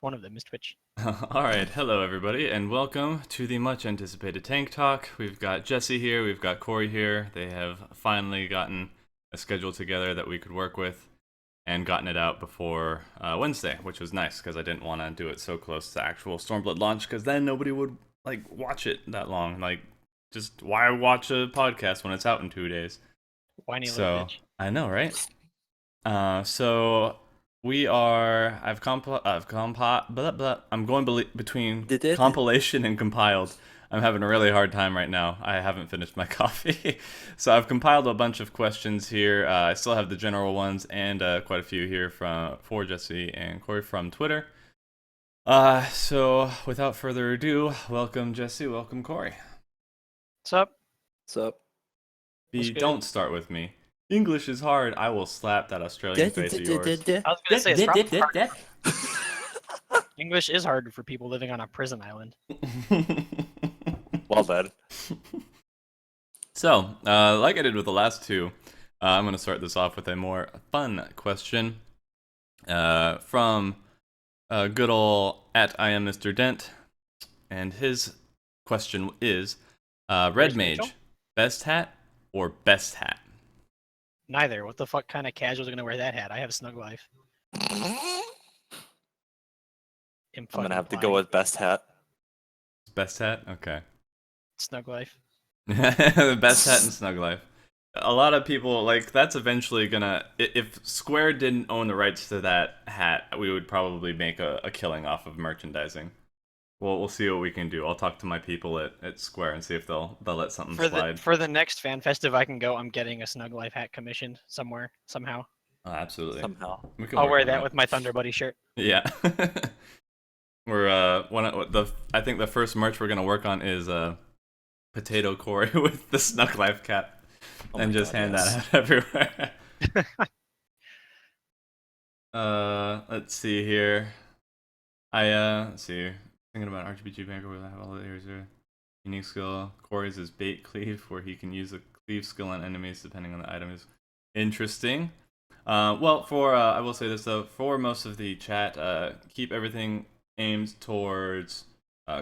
One of them is Twitch. Alright, hello everybody, and welcome to the much anticipated Tank Talk. We've got Jesse here, we've got Corey here. They have finally gotten a schedule together that we could work with and gotten it out before Wednesday, which was nice because I didn't want to do it so close to actual Stormblood launch because then nobody would watch it that long. Just why watch a podcast when it's out in 2 days? Whiny little So, bitch. I know, right? So we are. Blah, blah. I'm going between Did it? compilation and compiled. I'm having a really hard time right now. I haven't finished my coffee, so I've compiled a bunch of questions here. I still have the general ones and quite a few here for Jesse and Corey from Twitter. So without further ado, welcome Jesse, welcome Corey. What's up? What's up? What's good? Don't start with me. English is hard. I will slap that Australian face of yours. I was gonna say it's probably hard. English is hard for people living on a prison island. Well done. So, like I did with the last two, I'm going to start this off with a more fun question from good ol' at I am Mr. Dent, and his question is, Red Where's Mage, Rachel? best hat or best hat? Neither. What the fuck kind of casuals are gonna wear that hat? I have Snug Life. I'm gonna have to go with best hat. Best hat? Okay. Snug Life. The best hat and Snug Life. A lot of people, that's eventually gonna... If Square didn't own the rights to that hat, we would probably make a killing off of merchandising. Well, we'll see what we can do. I'll talk to my people at Square and see if they'll let something slide. For the next fan fest, if I can go, I'm getting a Snug Life hat commissioned somewhere somehow. Oh, absolutely. Somehow. We can I'll work wear on that with my Thunder Buddy shirt. Yeah. I think the first merch we're gonna work on is Potato Corey with the Snug Life cap, Oh and my just God, hand yes. that out everywhere. Let's see here. Let's see. Thinking about RPG Banker, we'll have all the areas here. Unique skill. Corey's is bait cleave, where he can use a cleave skill on enemies depending on the item. Is interesting. Well, I will say this though, for most of the chat, keep everything aimed towards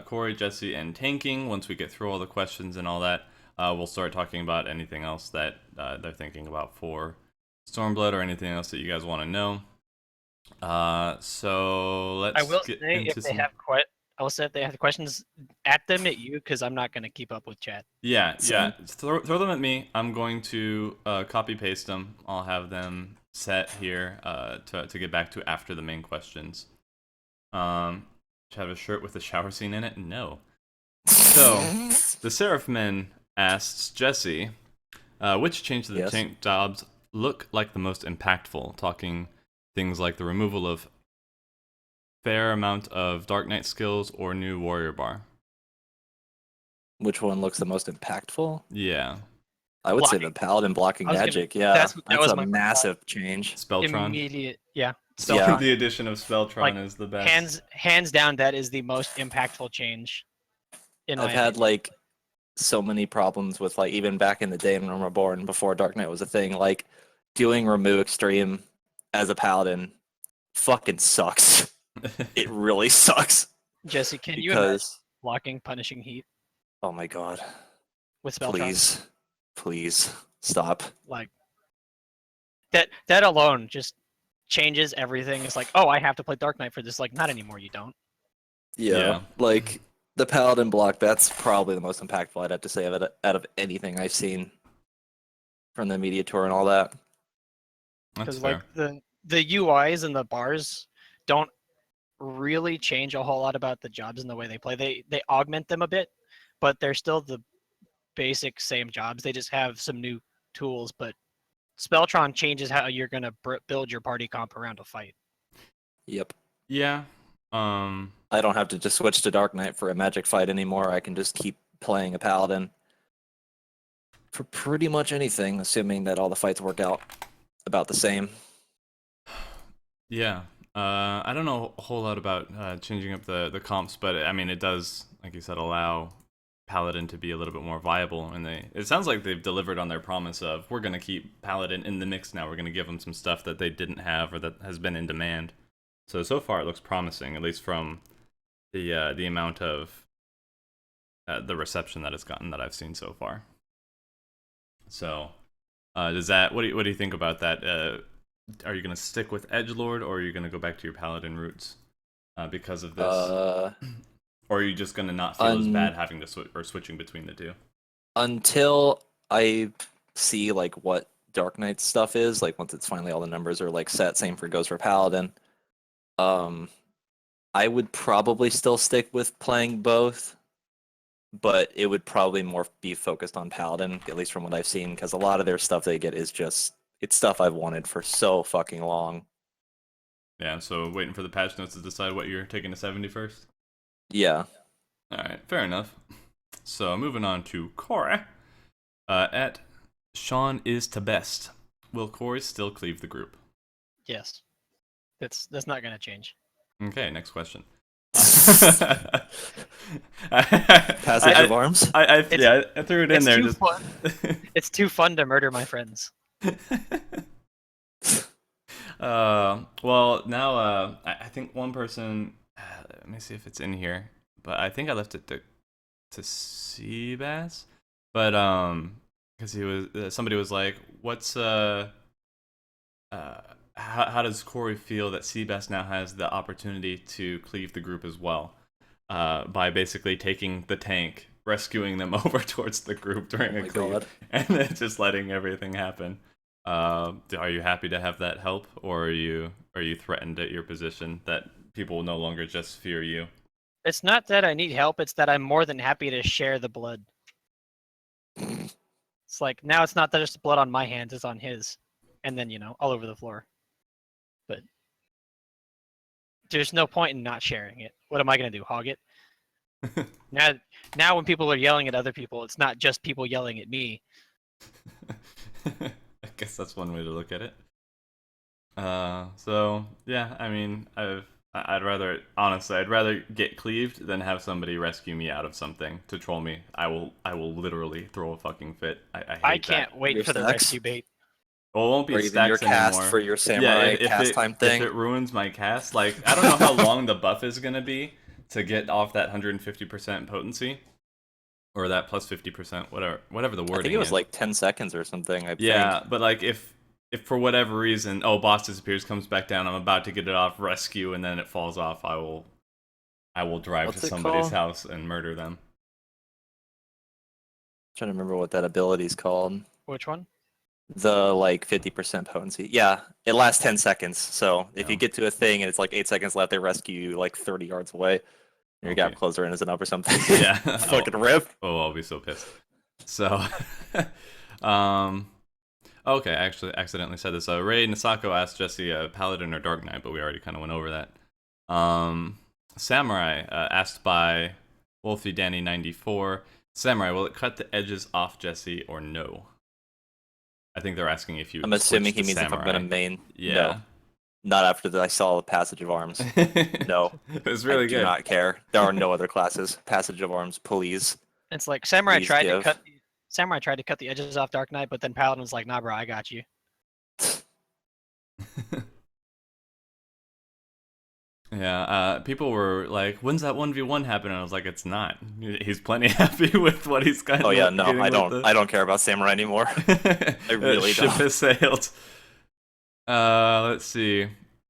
Corey, Jesse, and tanking. Once we get through all the questions and all that, we'll start talking about anything else that they're thinking about for Stormblood or anything else that you guys want to know. So let's I will get say into if they have I will say if they have questions, at them at you, because I'm not gonna keep up with chat. Yeah. Same. Throw them at me. I'm going to copy paste them. I'll have them set here to get back to after the main questions. Should have a shirt with a shower scene in it? No. So the Seraphman asks Jesse, which change to the Yes. tank jobs look like the most impactful? Talking things like the removal of fair amount of Dark Knight skills or new warrior bar. Which one looks the most impactful? Yeah. I would say Blocking. the paladin blocking I was gonna- magic. Yeah, that was a my- massive change. Spelltron. Immediate, yeah. Yeah. The addition of Spelltron Like, is the best. Hands down, that is the most impactful change. I've had so many problems with even back in the day when we were born, before Dark Knight was a thing. Doing remove extreme as a paladin fucking sucks. It really sucks Jesse, can you imagine because blocking punishing heat oh my god, with Spelltron? please stop. Like that alone just changes everything. It's like, oh, I have to play Dark Knight for this. Like, not anymore. You don't. Yeah, the paladin block, that's probably the most impactful, I'd have to say, out of anything I've seen from the media tour and all that. That's Because fair. the UIs and the bars don't really change a whole lot about the jobs and the way they play. They augment them a bit, but they're still the basic same jobs. They just have some new tools. But Spelltron changes how you're gonna build your party comp around a fight. Yep. Yeah. I don't have to just switch to Dark Knight for a magic fight anymore. I can just keep playing a paladin for pretty much anything, assuming that all the fights work out about the same. Yeah. I don't know a whole lot about changing up the comps, but I mean, it does, like you said, allow Paladin to be a little bit more viable. And it sounds like they've delivered on their promise of, we're going to keep Paladin in the mix now. We're going to give them some stuff that they didn't have or that has been in demand. So far it looks promising, at least from the amount of the reception that it's gotten that I've seen so far. So, does that what do you think about that? Are you gonna stick with Edgelord, or are you gonna go back to your Paladin roots because of this? Or are you just gonna not feel as bad having to switching between the two? Until I see like what Dark Knight stuff is, like once it's finally all the numbers are like set, same for goes for Paladin. I would probably still stick with playing both, but it would probably more be focused on Paladin, at least from what I've seen, because a lot of their stuff they get is just it's stuff I've wanted for so fucking long. Yeah, so waiting for the patch notes to decide what you're taking to 70 first? Yeah. Alright, fair enough. So moving on to Corey. At Sean is to best. Will Corey still cleave the group? Yes. That's not gonna change. Okay, next question. Passage of arms? I threw it in It's there. too Just... fun. It's too fun to murder my friends. Well, now I think one person. Let me see if it's in here. But I think I left it to Seabass. But because he was somebody was like, "What's how does Corey feel that Seabass now has the opportunity to cleave the group as well, by basically taking the tank, rescuing them over towards the group during a cleave, and then just letting everything happen? Are you happy to have that help, or are you threatened at your position that people will no longer just fear you? It's not that I need help, it's that I'm more than happy to share the blood. It's like, now it's not that just the blood on my hands, it's on his. And then, all over the floor. But there's no point in not sharing it. What am I going to do, hog it? Now when people are yelling at other people, it's not just people yelling at me. I guess that's one way to look at it. So, yeah, I mean, I'd rather get cleaved than have somebody rescue me out of something to troll me. I will literally throw a fucking fit. I can't wait for the rescue bait. Well, it won't be or even stacks your cast anymore. for your samurai cast time thing. If it ruins my cast, like, I don't know how long the buff is gonna be to get off that 150% potency, or that plus 50%, whatever the wording is. I think it was like 10 seconds or something. I think. But like if for whatever reason, boss disappears, comes back down, I'm about to get it off rescue, and then it falls off, I will drive to somebody's house and murder them. I'm trying to remember what that ability is called. Which one? The like 50% potency. Yeah, it lasts 10 seconds. So if you get to a thing and it's like 8 seconds left, they rescue you like 30 yards away. Your gap closer in isn't up or something. Yeah. Fucking rip. Oh, I'll be so pissed. So, okay, I actually accidentally said this. Ray Nisako asked Jesse Paladin or Dark Knight, but we already kind of went over that. Samurai asked by Wolfie Danny 94. Samurai, will it cut the edges off Jesse or no? I think they're asking if you. I'm assuming he means Samurai. if I'm gonna main. Yeah. No. Not after I saw the Passage of Arms. No. It was really good. I do not care. There are no other classes. Passage of Arms, please. It's like Samurai Please tried give. to cut the edges off Dark Knight, but then Paladin was like, "Nah, bro, I got you." Yeah, people were like, "When's that 1v1 happen?" And I was like, "It's not. He's plenty happy with what he's got." Oh yeah, no, I don't care about Samurai anymore. I really ship don't. has sailed. Let's see.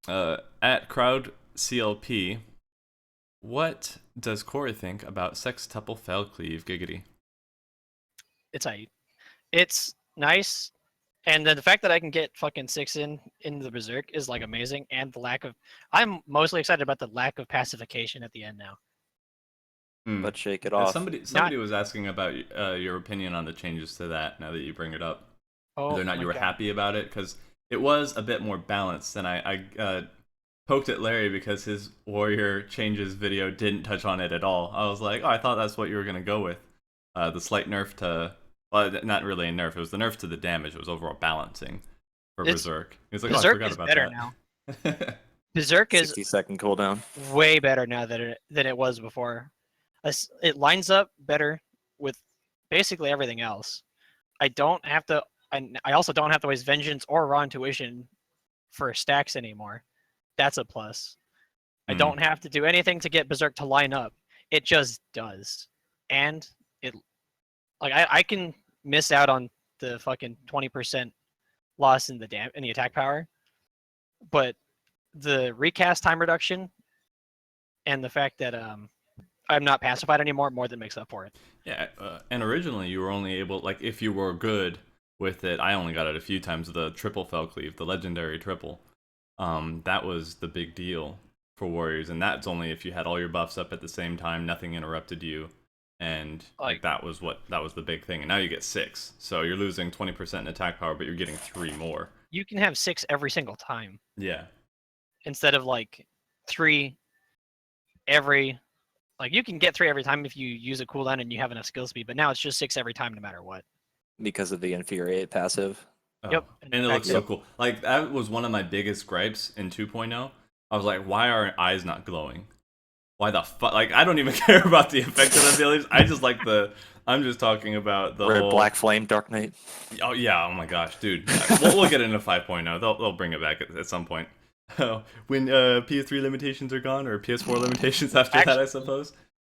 At Crowd CLP, what does Corey think about sextuple fell cleave giggity? It's nice. And then the fact that I can get fucking 6 in the Berserk is like amazing, and I'm mostly excited about the lack of pacification at the end now. Let's shake it off. Somebody was asking about your opinion on the changes to that. Now that you bring it up, whether or not you were happy about it, because it was a bit more balanced. And I poked at Larry because his warrior changes video didn't touch on it at all. I was like, oh, I thought that's what you were gonna go with, the slight nerf to. Well, not really a nerf. It was the nerf to the damage. It was overall balancing for Berserk. He's like, Berserk I forgot is about better that. now. Berserk is 60-second cooldown. Way better now than it was before. It lines up better with basically everything else. I also don't have to waste Vengeance or Raw Intuition for stacks anymore. That's a plus. I Mm. don't have to do anything to get Berserk to line up. It just does. And it like I can miss out on the fucking 20% loss in the attack power, but the recast time reduction and the fact that I'm not pacified anymore more than makes up for it. Yeah, and originally you were only able, like, if you were good with it, I only got it a few times, the triple fell cleave, the legendary triple. That was the big deal for warriors, and that's only if you had all your buffs up at the same time, nothing interrupted you, and like that was the big thing. And now you get 6, so you're losing 20% in attack power, but you're getting 3 more. You can have 6 every single time Yeah, instead of like 3 every. Like you can get 3 every time if you use a cooldown and you have enough skill speed, but now it's just 6 every time no matter what. Because of the infuriate passive. Yep. And it looks so cool. Like, that was one of my biggest gripes in 2.0. I was like, why are eyes not glowing? Why the fuck? Like, I don't even care about the effect of the abilities. I just like I'm just talking about the Red, whole... Black Flame, Dark Knight. Oh, yeah. Oh, my gosh, dude. We'll get into 5.0. They'll bring it back at some point. When PS3 limitations are gone, or PS4 limitations after that, I suppose.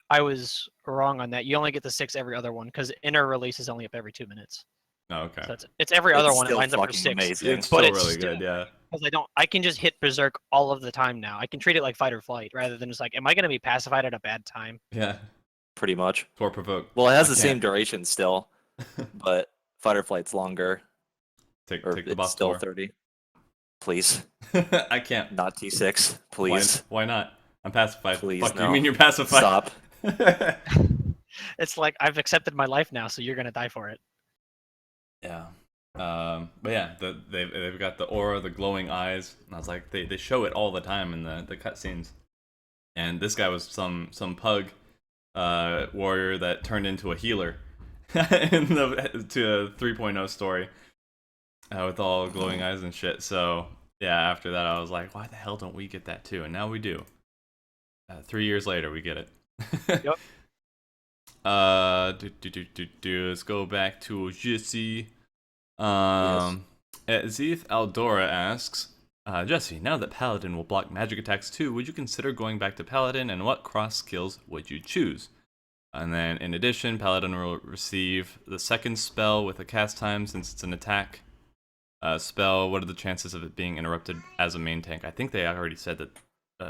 I was wrong on that. You only get the 6 every other one, because inner release is only up every 2 minutes. Oh, okay. So it's every other It's one. It still lines up for fucking 6. amazing. It's But still it's really still- good, yeah. Because I can just hit Berserk all of the time now. I can treat it like fight or flight rather than just like, am I going to be pacified at a bad time? Yeah. Pretty much. Or provoke. Well, it has I the same can't. duration still, but Fight or Flight's longer. Take Or the it's buff still Tor. 30. Please. I can't. Not T6. Please. Why not? I'm pacified. Please, Fuck, no. you mean you're pacified? Stop. It's like, I've accepted my life now, so you're going to die for it. Yeah. But yeah, they've got the aura, the glowing eyes. And I was like, they show it all the time in the cutscenes. And this guy was some pug warrior that turned into a healer in to a 3.0 story with all glowing eyes and shit. So yeah, after that I was like, why the hell don't we get that too? And now we do. 3 years later, we get it. Yep. Let's go back to Jesse. Yes. Zeeth Aldora asks, Jesse, now that Paladin will block magic attacks too, would you consider going back to Paladin, and what cross skills would you choose? And then, in addition, Paladin will receive the second spell with a cast time since it's an attack spell. What are the chances of it being interrupted as a main tank? I think they already said that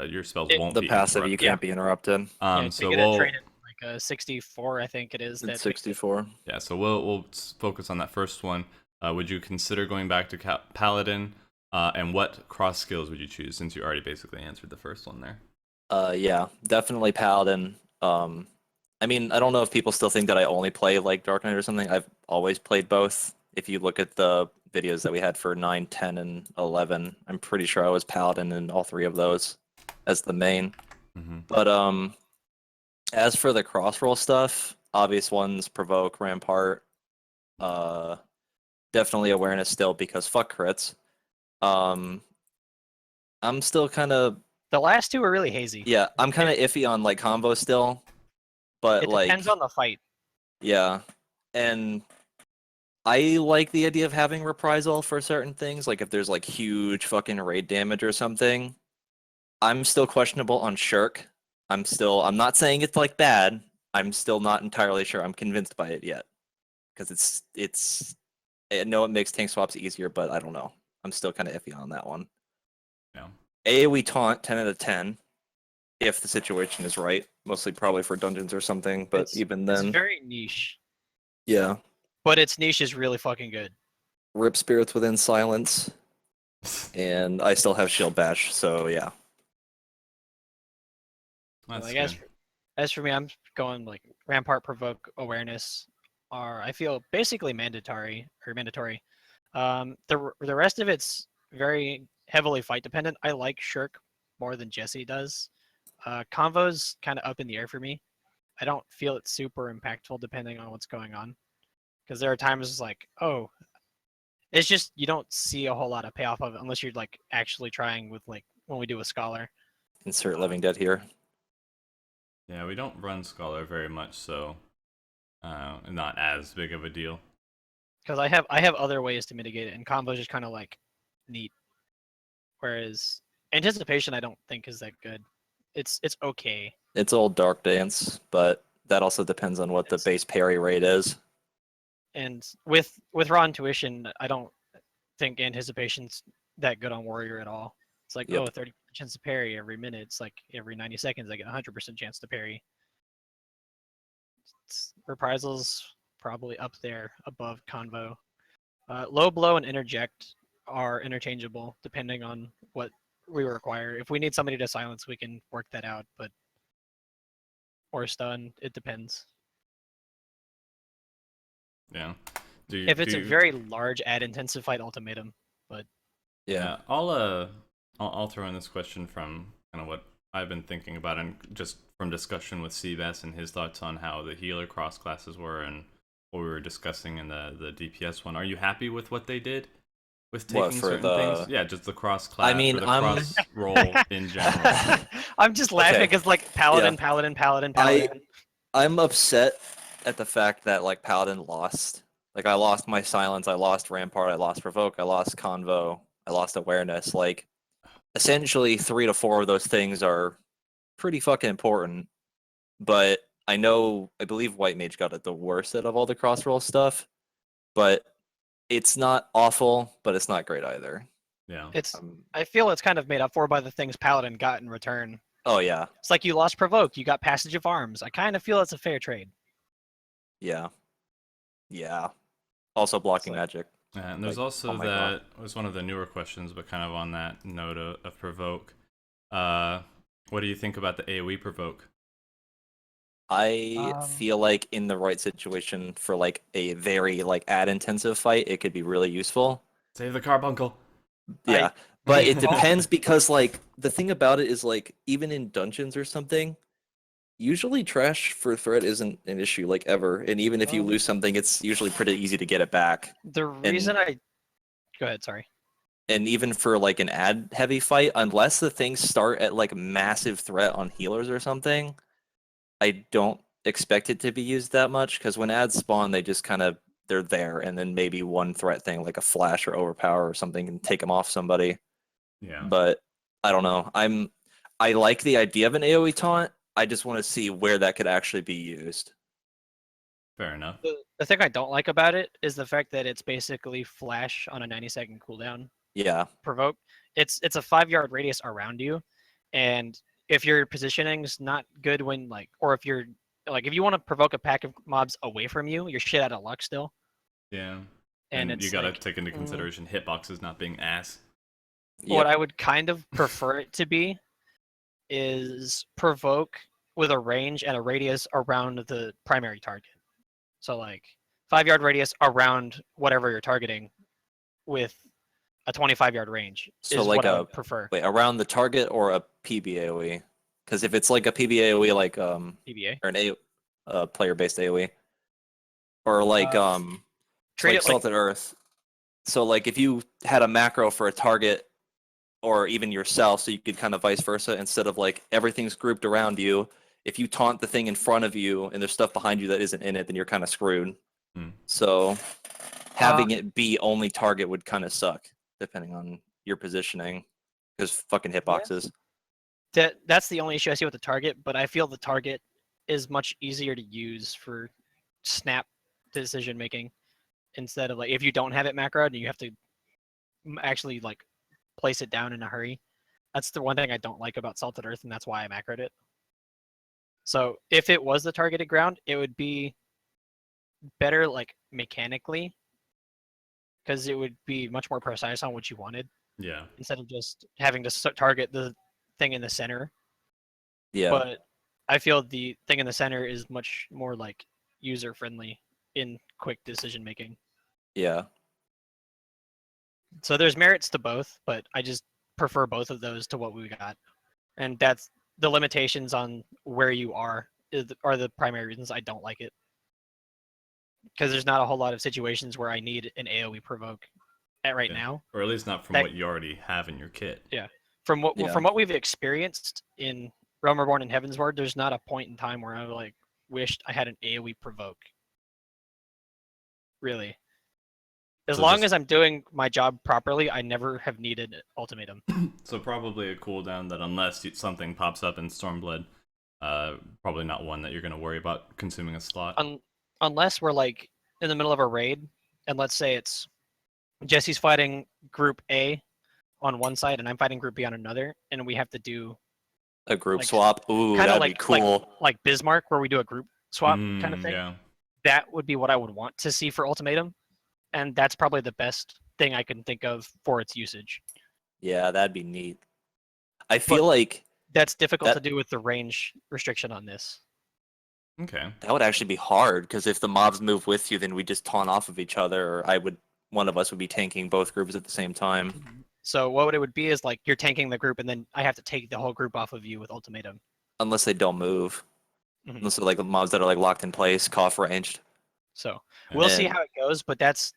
your spells won't The be passive, you interrupted. can't be interrupted. So get we'll... it traded like 64, I think it is. It's 64. Yeah, so we'll focus on that first one. Would you consider going back to Paladin? And what cross skills would you choose, since you already basically answered the first one there? Yeah, definitely Paladin. I mean, I don't know if people still think that I only play like Dark Knight or something. I've always played both. If you look at the videos that we had for 9, 10, and 11, I'm pretty sure I was Paladin in all 3 of those as the main. Mm-hmm. But as for the cross-roll stuff, obvious ones, Provoke, Rampart, definitely Awareness still, because fuck crits. I'm still kind of... The last 2 are really hazy. Yeah, I'm kind of iffy on like combo still. But It like... depends on the fight. Yeah, and I like the idea of having reprisal for certain things, like if there's like huge fucking raid damage or something. I'm still questionable on Shirk. I'm not saying it's like bad. I'm still not entirely sure I'm convinced by it yet. Because I know it makes tank swaps easier, but I don't know. I'm still kind of iffy on that one. Yeah. AoE taunt, 10 out of 10. If the situation is right. Mostly probably for dungeons or something, but even then... It's very niche. Yeah. But its niche is really fucking good. Rip Spirits Within Silence. And I still have Shield Bash, so yeah. That's Like, good. as for me, I'm going like Rampart, Provoke, Awareness are, I feel, basically mandatory. The rest of it's very heavily fight dependent. I like Shirk more than Jesse does. Convo's kind of up in the air for me. I don't feel it's super impactful depending on what's going on. Because there are times like, oh, it's just you don't see a whole lot of payoff of it unless you're like actually trying with like when we do a Scholar. Insert Living Dead here. Yeah, we don't run Scholar very much, so not as big of a deal. Because I have other ways to mitigate it, and Convo's just kind of like neat. Whereas Anticipation, I don't think is that good. It's okay. It's old Dark Dance, but that also depends on what the It's- base parry rate is. And with raw intuition, I don't think anticipation's that good on warrior at all. It's like, Yep. oh, 30% chance to parry every minute. It's like every 90 seconds I get 100% chance to parry. Reprisals probably up there above convo. Low blow and interject are interchangeable depending on what we require. If we need somebody to silence, we can work that out, but or stun, it depends. Yeah. If it's a very large ad intensive fight, ultimatum. But Yeah. I'll throw in this question from kind of what I've been thinking about, and just from discussion with Seabass and his thoughts on how the healer cross classes were and what we were discussing in the DPS one. Are you happy with what they did with taking for certain the- things? Yeah, just the cross class. I mean, or the I'm- cross roll in general. I'm just laughing Okay. because like paladin, Yeah. paladin, paladin, paladin. I'm upset at the fact that like Paladin lost. Like I lost my silence, I lost Rampart, I lost Provoke, I lost Convo, I lost Awareness. Like essentially 3 to 4 of those things are pretty fucking important. But I believe White Mage got it the worst out of all the crossroll stuff. But it's not awful, but it's not great either. Yeah. It's I feel it's kind of made up for by the things paladin got in return. Oh yeah, It's like you lost provoke, you got passage of arms. I kind of feel it's a fair trade. yeah, yeah. Also blocking like- magic. And there's Like, also oh my that was one of the newer questions, but kind of on that note of provoke. What do you think about the AoE provoke? I feel like in the right situation for like a very like ad intensive fight, it could be really useful. Save the carbuncle. Yeah, but it depends because like the thing about it is like even in dungeons or something, usually trash for threat isn't an issue like ever, and even if you lose something, it's usually pretty easy to get it back. The reason I go ahead, sorry. And even for like an ad heavy fight, unless the things start at like massive threat on healers or something, I don't expect it to be used that much because when ads spawn, they just kind of they're there, and then maybe one threat thing like a flash or overpower or something can take them off somebody. Yeah. But I don't know. I like the idea of an AoE taunt. I just want to see where that could actually be used. Fair enough. The thing I don't like about it is the fact that it's basically flash on a 90-second cooldown. Yeah. Provoke. It's a 5-yard radius around you, and if your positioning's not good when like, or if you're like, if you want to provoke a pack of mobs away from you, you're shit out of luck still. Yeah. And you it's gotta like, take into consideration hitboxes not being ass. what Yep. I would kind of prefer it to be is provoke with a range and a radius around the primary target. So like 5-yard radius around whatever you're targeting with a 25-yard range So is like what I would prefer. Wait, around the target or a PBAoE? Because if it's like a PBAoE, like PBA. or an player-based AoE, or like Treat like it like Salted Earth. So like if you had a macro for a target, or even yourself, so you could kind of vice versa, instead of like everything's grouped around you. If you taunt the thing in front of you and there's stuff behind you that isn't in it, then you're kind of screwed. Hmm. So having it be only target would kind of suck, depending on your positioning, because fucking hitboxes. that's the only issue I see with the target, but I feel the target is much easier to use for snap decision making instead of like if you don't have it macroed and you have to actually like place it down in a hurry. That's the one thing I don't like about Salted Earth, and that's why I macroed it. So if it was the targeted ground, it would be better like mechanically because it would be much more precise on what you wanted Yeah. instead of just having to target the thing in the center. Yeah. But I feel the thing in the center is much more like user friendly in quick decision making. Yeah. So there's merits to both, but I just prefer both of those to what we got. And that's the limitations on where you are the primary reasons I don't like it. Because there's not a whole lot of situations where I need an AoE provoke at right Yeah. now. Or at least not from That- what you already have in your kit. From what Yeah. from what we've experienced in Realm Reborn and Heaven's Ward, there's not a point in time where I like wished I had an AoE provoke. Really. As So long just- as I'm doing my job properly, I never have needed ultimatum. So probably a cooldown that unless something pops up in Stormblood, probably not one that you're gonna worry about consuming a slot. Unless we're like in the middle of a raid, and let's say it's Jesse's fighting Group A on one side, and I'm fighting Group B on another, and we have to do A group like, swap. Ooh, kind of that'd be cool. like Bismarck, where we do a group swap kind of thing. Yeah. That would be what I would want to see for ultimatum, and that's probably the best thing I can think of for its usage. Yeah, that'd be neat. I feel like That's difficult to That- do with the range restriction on this. Okay. that would actually be hard because if the mobs move with you, then we just taunt off of each other. Or one of us would be tanking both groups at the same time. So what it would be is like you're tanking the group, and then I have to take the whole group off of you with ultimatum. Unless they don't move. Mhm. Unless they're like the mobs that are like locked in place, cough ranged. So And we'll see then- how it goes, but that's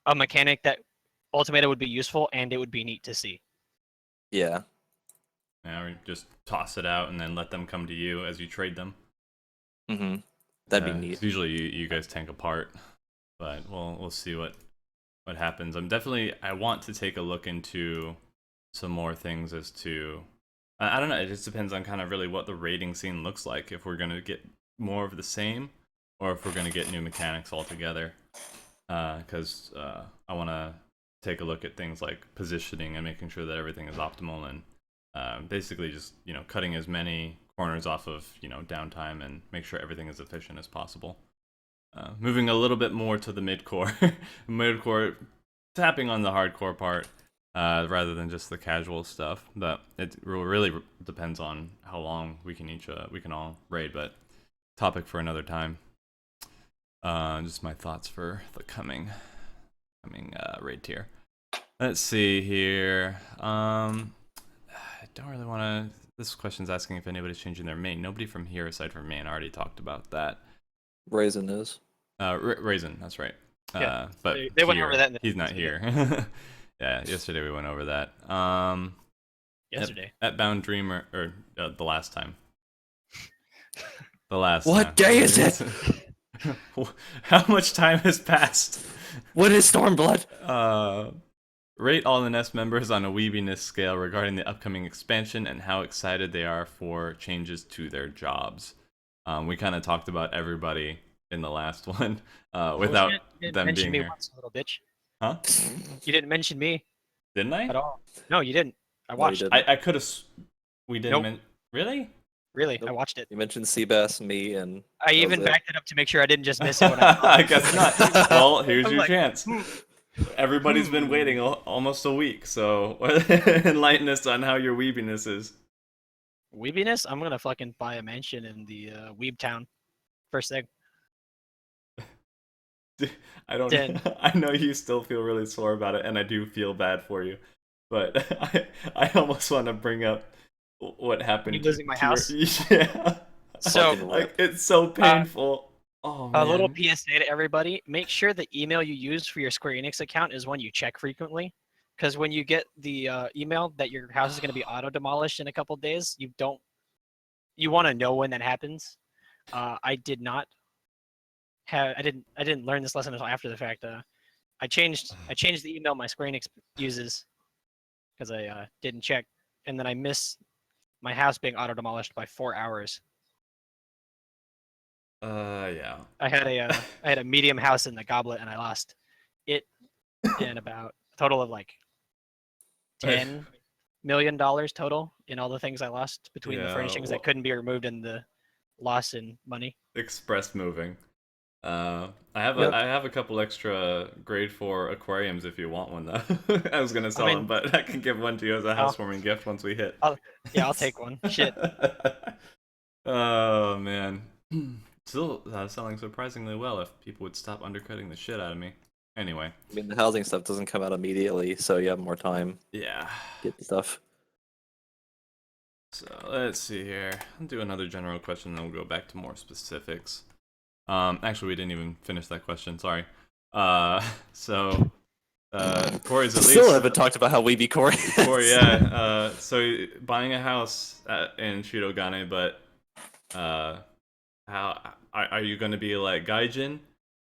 a mechanic that ultimatum would be useful, and it would be neat to see. Yeah. Now we just toss it out and then let them come to you as you trade them. Mm-hmm. That'd be neat. 'Cause usually you guys tank apart, but we'll see what happens. I want to take a look into some more things as to I don't know. It just depends on kind of really what the raiding scene looks like. If we're gonna get more of the same, or if we're gonna get new mechanics altogether. Because I want to take a look at things like positioning and making sure that everything is optimal and basically just cutting as many corners off of downtime and make sure everything is efficient as possible. Moving a little bit more to the mid-core, mid-core, tapping on the hardcore part rather than just the casual stuff. But it really depends on how long we can all raid. But topic for another time. Just my thoughts for the coming raid tier. Let's see here. I don't really want to. This question's asking if anybody's changing their main. Nobody from here aside from me. I already talked about that. Raisin is. Raisin, that's right. Yeah, But they went here, over that in the he's not yesterday. here. Yeah, yesterday we went over that. Yesterday. At Bound Dreamer, or the last time. The last What time. day is it? How much time has passed? What is Stormblood? Rate all the Nest members on a weebiness scale regarding the upcoming expansion and how excited they are for changes to their jobs. We kind of talked about everybody in the last one without You didn't them mention being me here. once, little bitch. Huh? You didn't mention me Didn't I? at all. No, you didn't. I No, you watched. didn't. I could have. We didn't. Nope. Really? Really, I Nope. watched it. You mentioned Seabass, me, and I even was it. backed it up to make sure I didn't just miss it. When I I guess not. Well, here's I'm your like, chance. Everybody's been waiting almost a week, so enlighten us on how your weebiness is. Weebiness? I'm gonna fucking buy a mansion in the Weeb Town. First thing. I don't. Then- I know you still feel really sore about it, and I do feel bad for you. But I almost want to bring up what happened. You losing my to your- house? Yeah. So Fucking Like it's so painful. Oh man. a little PSA to everybody: make sure the email you use for your Square Enix account is one you check frequently. Because when you get the email that your house is going to be auto demolished in a couple days, you want to know when that happens. I did not have. I didn't learn this lesson until after the fact. I changed the email my Square Enix uses because I didn't check, and then I missed my house being auto demolished by 4 hours. Yeah. I had a medium house in the Goblet, and I lost it in about a total of like $10 million total in all the things I lost between the Yeah, furnishings well- that couldn't be removed and the loss in money. Express moving. I have Yep. I have a couple extra grade 4 aquariums if you want one though. I was gonna sell mean- them, but I can give one to you as a housewarming gift once we hit. Yeah, I'll take one. Shit. Oh man. Still selling surprisingly well if people would stop undercutting the shit out of me. Anyway. I mean, the housing stuff doesn't come out immediately, so you have more time Yeah. to get the stuff. So let's see here. I'll do another general question, then we'll go back to more specifics. Actually, we didn't even finish that question. Sorry. So Corey's at Still least. haven't talked about how Weeby Corey is. Corey, yeah. So buying a house in Shirogane, but how are you going to be like gaijin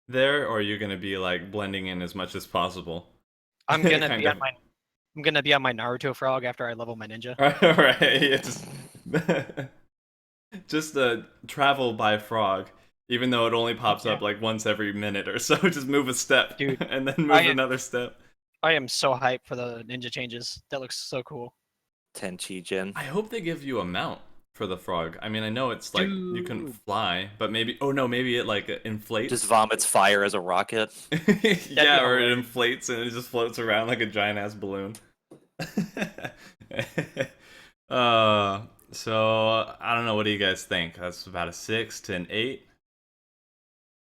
there, or are you gonna be like blending in as much as possible? I'm gonna Kind be of. on my I'm gonna be on my Naruto frog after I level my ninja. Right, yeah, just travel by frog, even though it only pops Yeah. up like once every minute or so. Just move a step, Dude, and then move I another step. I am so hyped for the ninja changes. That looks so cool. Tenchi Jin. I hope they give you a mount for the frog. I mean, I know it's like you couldn't Dude. fly, but maybe. Oh no, maybe it like inflates. Just vomits fire as a rocket. Yeah, or it hilarious. inflates and it just floats around like a giant ass balloon. So I don't know. What do you guys think? That's about a 6 to an 8.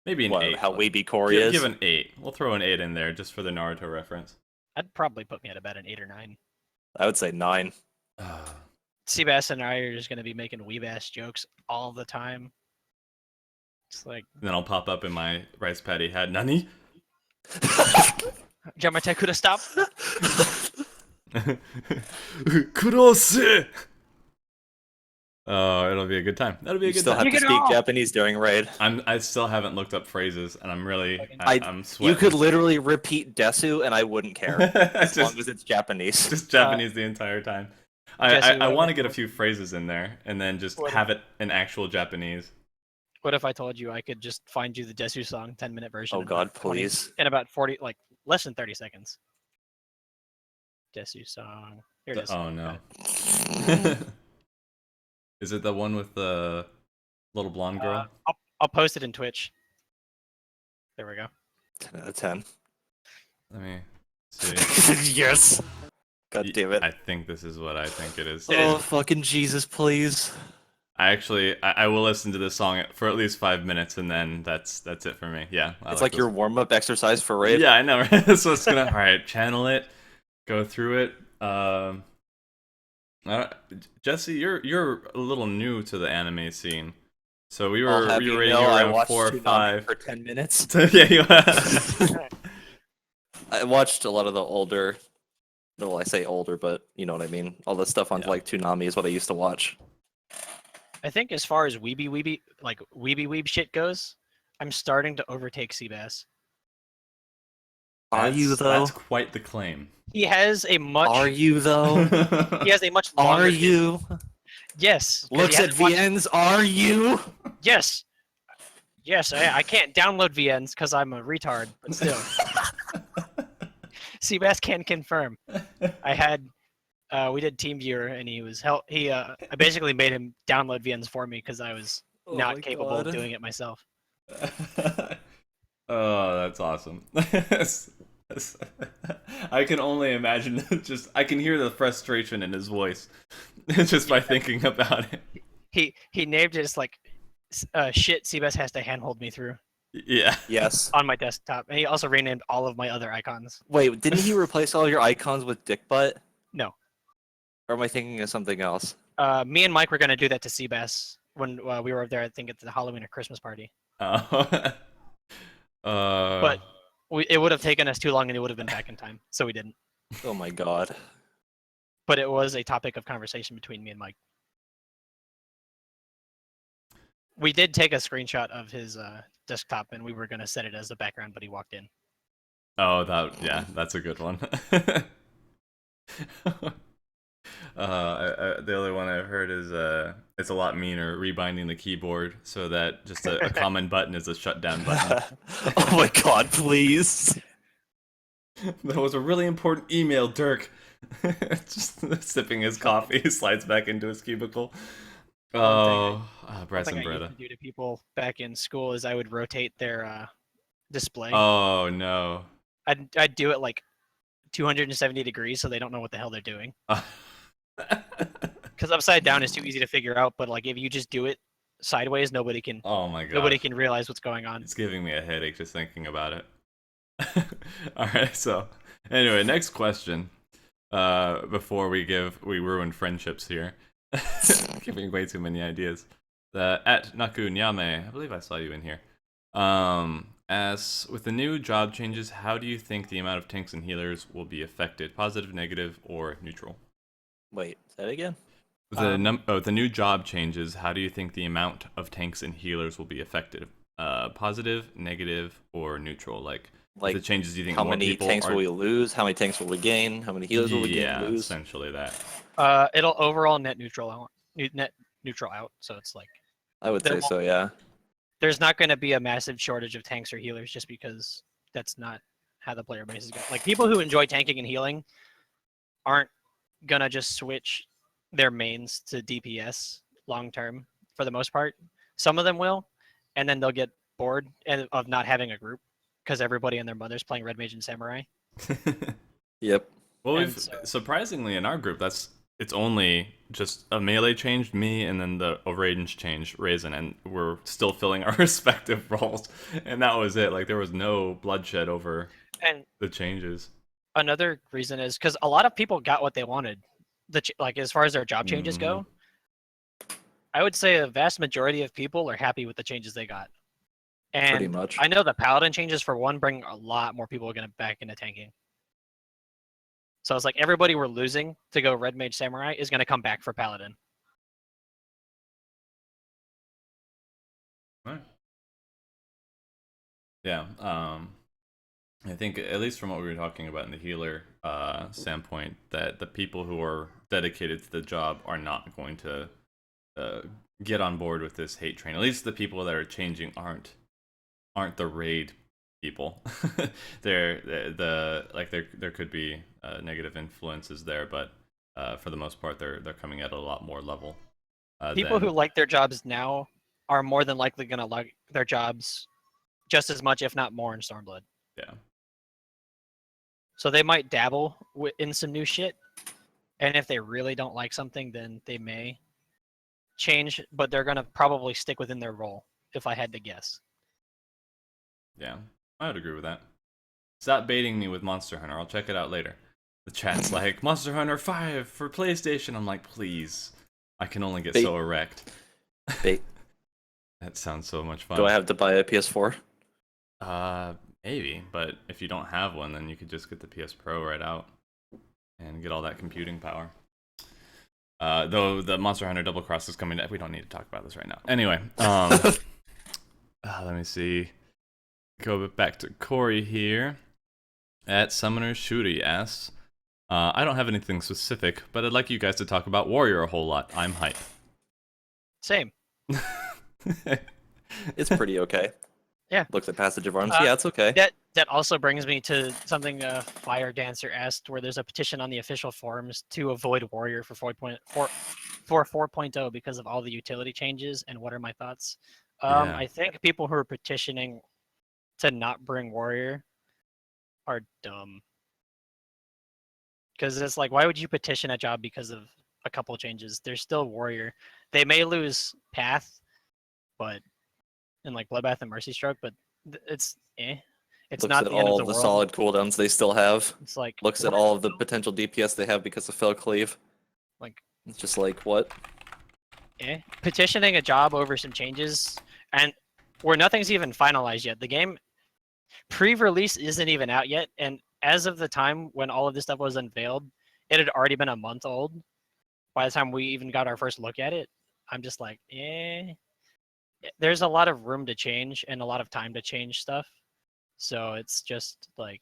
Maybe an What, 8. how weeby Corey is? Give an 8. We'll throw an 8 in there just for the Naruto reference. That'd probably put me at about an 8 or 9. I would say 9. Seabass and I are just gonna be making weeb-ass jokes all the time. It's like, Then I'll pop up in my rice patty hat. Nani? Jamate could have stopped. Kurose! Oh, it'll be a good time. That'll be a You good still time. have to Take it speak off. Japanese during raid. I still haven't looked up phrases, and I'm really I- I'm sweating. You could literally repeat Desu, and I wouldn't care as long as it's Japanese. just Japanese the entire time. Jesse, I what want to if- get a few phrases in there, and then just What if- have it in actual Japanese. What if I told you I could just find you the Desu song 10-minute version? Oh in God, about 20 please. In about 40, like less than 30 seconds. Desu song. Here it is. Oh no. Is it the one with the little blonde girl? I'll post it in Twitch. There we go. 10 out of 10. Let me see. Yes. God damn it. I think this is what I think it is. Oh, fucking Jesus, please. I will listen to this song for at least 5 minutes, and then that's it for me. Yeah, It's like your warm-up exercise for raid. Yeah, I know. Right? So it's gonna. All right, channel it, go through it. Jesse, you're a little new to the anime scene, so we I'll were have you rating know, you I around watched 4 or Toonami 5. for 10 minutes. Yeah, you. I watched a lot of the older, well, I say older, but you know what I mean. All the stuff on Yeah. like Toonami is what I used to watch. I think as far as weeb shit goes, I'm starting to overtake Seabass. Are you though? That's quite the claim. He has a much. Are you though? He has a much longer. Are you? Yes. 'cause he Looks has at a much- VNs. Are you? Yes. Yes, I can't download VNs because I'm a retard, but still. Seabass can confirm. I had, we did TeamViewer, and I basically made him download VNs for me because I was Oh not my capable God. of doing it myself. Oh, that's awesome. I can only imagine. I can hear the frustration in his voice, just by thinking about it. He named it as like, shit. Seabass has to handhold me through Yeah. Yes. on my desktop, and he also renamed all of my other icons. Wait, didn't he replace all your icons with dick butt? No. Or am I thinking of something else? Me and Mike were gonna do that to Seabass when we were there. I think at the Halloween or Christmas party. But it would have taken us too long, and it would have been back in time, so we didn't. Oh my God. But it was a topic of conversation between me and Mike. We did take a screenshot of his desktop, and we were gonna set it as the background, but he walked in. Oh, that's a good one. The other one I've heard is it's a lot meaner, rebinding the keyboard so that just a common button is a shutdown button. Oh my God, please. That was a really important email, Dirk. Just sipping his coffee, slides back into his cubicle. One Bryce thing and I used Bretta. to do to people back in school is I would rotate their display. Oh no. I'd do it like 270 degrees so they don't know what the hell they're doing. Because upside down is too easy to figure out, but like if you just do it sideways, nobody can Oh my god. realize what's going on. It's giving me a headache just thinking about it. Alright, so anyway, next question. Before we ruin friendships here. Giving way too many ideas. At Naku Nyame, I believe I saw you in here. As with the new job changes, how do you think the amount of tanks and healers will be affected? Positive, negative, or neutral? Wait, say it again. The new job changes, how do you think the amount of tanks and healers will be affected? positive, negative, or neutral? Like Like, the changes you think how more many people tanks are. will we lose? How many tanks will we gain? How many healers will we gain Yeah, lose? essentially that. It'll overall net neutral out. Net neutral out. So it's like I would there say won't- so, yeah. there's not going to be a massive shortage of tanks or healers just because that's not how the player base is going. Like people who enjoy tanking and healing aren't gonna just switch their mains to DPS long term for the most part. Some of them will, and then they'll get bored of not having a group because everybody and their mother's playing Red Mage and Samurai. Yep. Well, And we've so- surprisingly in our group, it's only just a melee changed me, and then the range changed Raisin, and we're still filling our respective roles, and that was it. Like there was no bloodshed over And the changes. another reason is because a lot of people got what they wanted. Like as far as their job changes go, I would say a vast majority of people are happy with the changes they got. Pretty And much. I know the Paladin changes for one bring a lot more people back into tanking. So it's like everybody we're losing to go Red Mage Samurai is going to come back for Paladin. Right. Yeah. I think at least from what we were talking about in the healer standpoint, that the people who are dedicated to the job are not going to get on board with this hate train. At least the people that are changing aren't the raid people. There could be negative influences there, but for the most part, they're coming at a lot more level. People who like their jobs now are more than likely going to like their jobs just as much, if not more, in Stormblood. Yeah. So they might dabble in some new shit, and if they really don't like something, then they may change, but they're gonna probably stick within their role, if I had to guess. Yeah, I would agree with that. Stop baiting me with Monster Hunter. I'll check it out later. The chat's like, Monster Hunter 5 for PlayStation. I'm like, please. I can only get Bait. so erect. Bait. That sounds so much fun. Do I have to buy a PS4? Maybe, but if you don't have one, then you could just get the PS Pro right out and get all that computing power. Though the Monster Hunter Double Cross is coming up. We don't need to talk about this right now. Anyway, let me see. Go back to Corey here. At Summoner Shooty asks, I don't have anything specific, but I'd like you guys to talk about Warrior a whole lot. I'm hype. Same. It's pretty okay. Yeah. Looks at Passage of Arms. Uh, Yeah, it's okay. That also brings me to something Fire Dancer asked, where there's a petition on the official forums to avoid Warrior for 4.0 because of all the utility changes. And what are my thoughts? Yeah. I think people who are petitioning to not bring Warrior are dumb. Because it's like, why would you petition a job because of a couple changes? There's still Warrior. They may lose Path, but in like Bloodbath and Mercy Stroke, but it's It's Looks not at the end all of the the world. solid cooldowns they still have. It's like Looks at all of the potential DPS they have because of Fell Cleave. Like, it's just like, what? petitioning a job over some changes, and where nothing's even finalized yet. The game pre-release isn't even out yet, and as of the time when all of this stuff was unveiled, it had already been a month old. By the time we even got our first look at it, I'm just like, there's a lot of room to change and a lot of time to change stuff. So it's just like,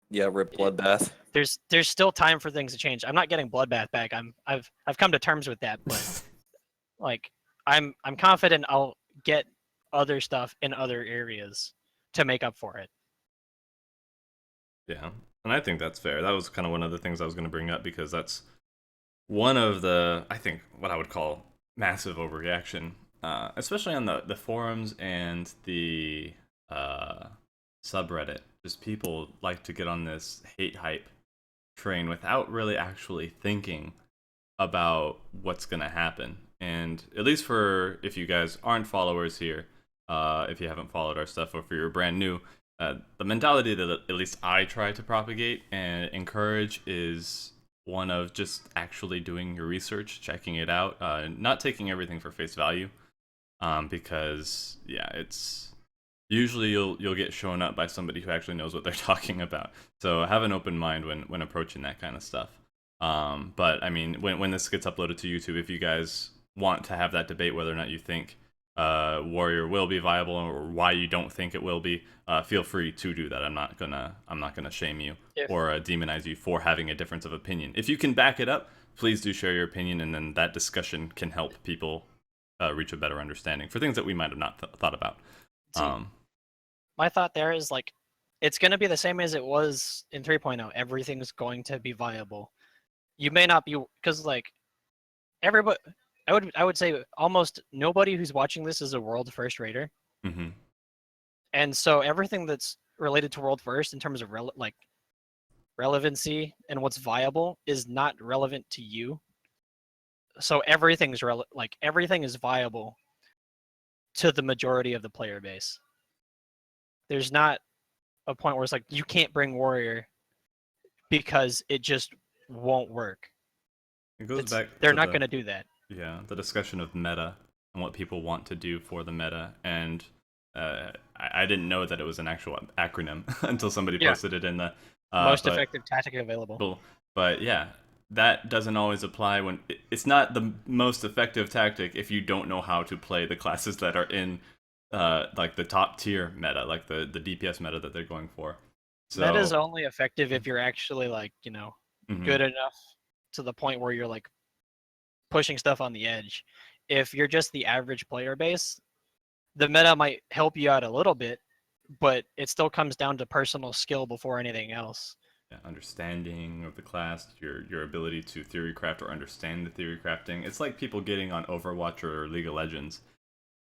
Yeah, rip Bloodbath. there's still time for things to change. I'm not getting Bloodbath back. I've come to terms with that, but like I'm confident I'll get other stuff in other areas to make up for it. Yeah, and I think that's fair. That was kind of one of the things I was going to bring up, because that's one of the, I think, what I would call massive overreaction, especially on the forums and the subreddit. Just people like to get on this hate hype train without really actually thinking about what's going to happen. And at least for, if you guys aren't followers here, if you haven't followed our stuff, or if you're brand new, the mentality that at least I try to propagate and encourage is one of just actually doing your research, checking it out, not taking everything for face value, because yeah, it's usually you'll get shown up by somebody who actually knows what they're talking about. So have an open mind when approaching that kind of stuff. But I mean, when this gets uploaded to YouTube, if you guys want to have that debate whether or not you think warrior will be viable or why you don't think it will be, feel free to do that. I'm not gonna shame you If or demonize you for having a difference of opinion. If you can back it up, please do share your opinion, and then that discussion can help people reach a better understanding for things that we might have not thought about. See, my thought there is like, it's going to be the same as it was in 3.0. Everything's going to be viable. You may not be, because like everybody, I would say almost nobody who's watching this is a world first raider, Mm-hmm. and so everything that's related to world first in terms of relevancy and what's viable is not relevant to you. So everything's everything is viable to the majority of the player base. There's not a point where it's like you can't bring warrior because it just won't work. It goes back. They're not going to do that. Yeah, the discussion of meta and what people want to do for the meta, and I didn't know that it was an actual acronym until somebody posted it in the most effective tactic available. But yeah, that doesn't always apply when it's not the most effective tactic if you don't know how to play the classes that are in like the top tier meta, like the DPS meta that they're going for. So That is only effective if you're actually mhm. good enough to the point where you're like pushing stuff on the edge. If you're just the average player base, the meta might help you out a little bit, but it still comes down to personal skill before anything else. Yeah, understanding of the class, your ability to theory craft or understand the theory crafting. It's like people getting on Overwatch or League of Legends,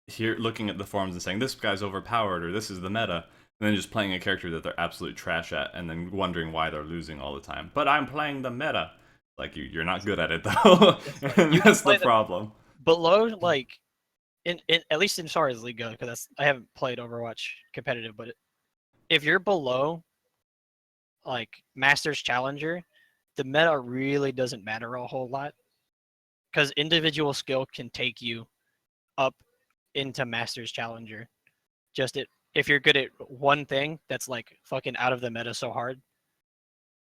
here looking at the forums and saying this guy's overpowered or this is the meta, and then just playing a character that they're absolute trash at, and then wondering why they're losing all the time. But I'm playing the meta. Like you're not good at it though. That's the problem. Below, like in at least as far as League goes, because I haven't played Overwatch competitive, but if you're below like Masters Challenger, the meta really doesn't matter a whole lot, because individual skill can take you up into Masters Challenger. If you're good at one thing that's like fucking out of the meta so hard,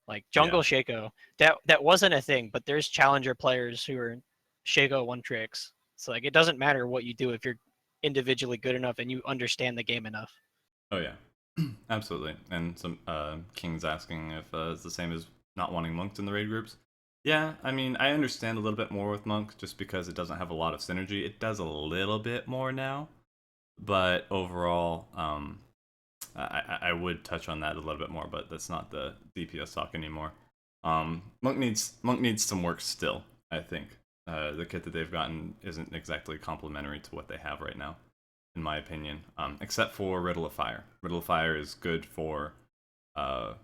like Jungle Shaco, that wasn't a thing, but there's challenger players who are Shaco one tricks. So like it doesn't matter what you do if you're individually good enough and you understand the game enough. Oh yeah, absolutely. And some King's asking if it's the same as not wanting monks in the raid groups. Yeah, I mean, I understand a little bit more with monk just because it doesn't have a lot of synergy. It does a little bit more now, but overall, I would touch on that a little bit more, but that's not the DPS talk anymore. Monk needs some work still, I think. The kit that they've gotten isn't exactly complementary to what they have right now, in my opinion. Except for Riddle of Fire. Riddle of Fire is good for the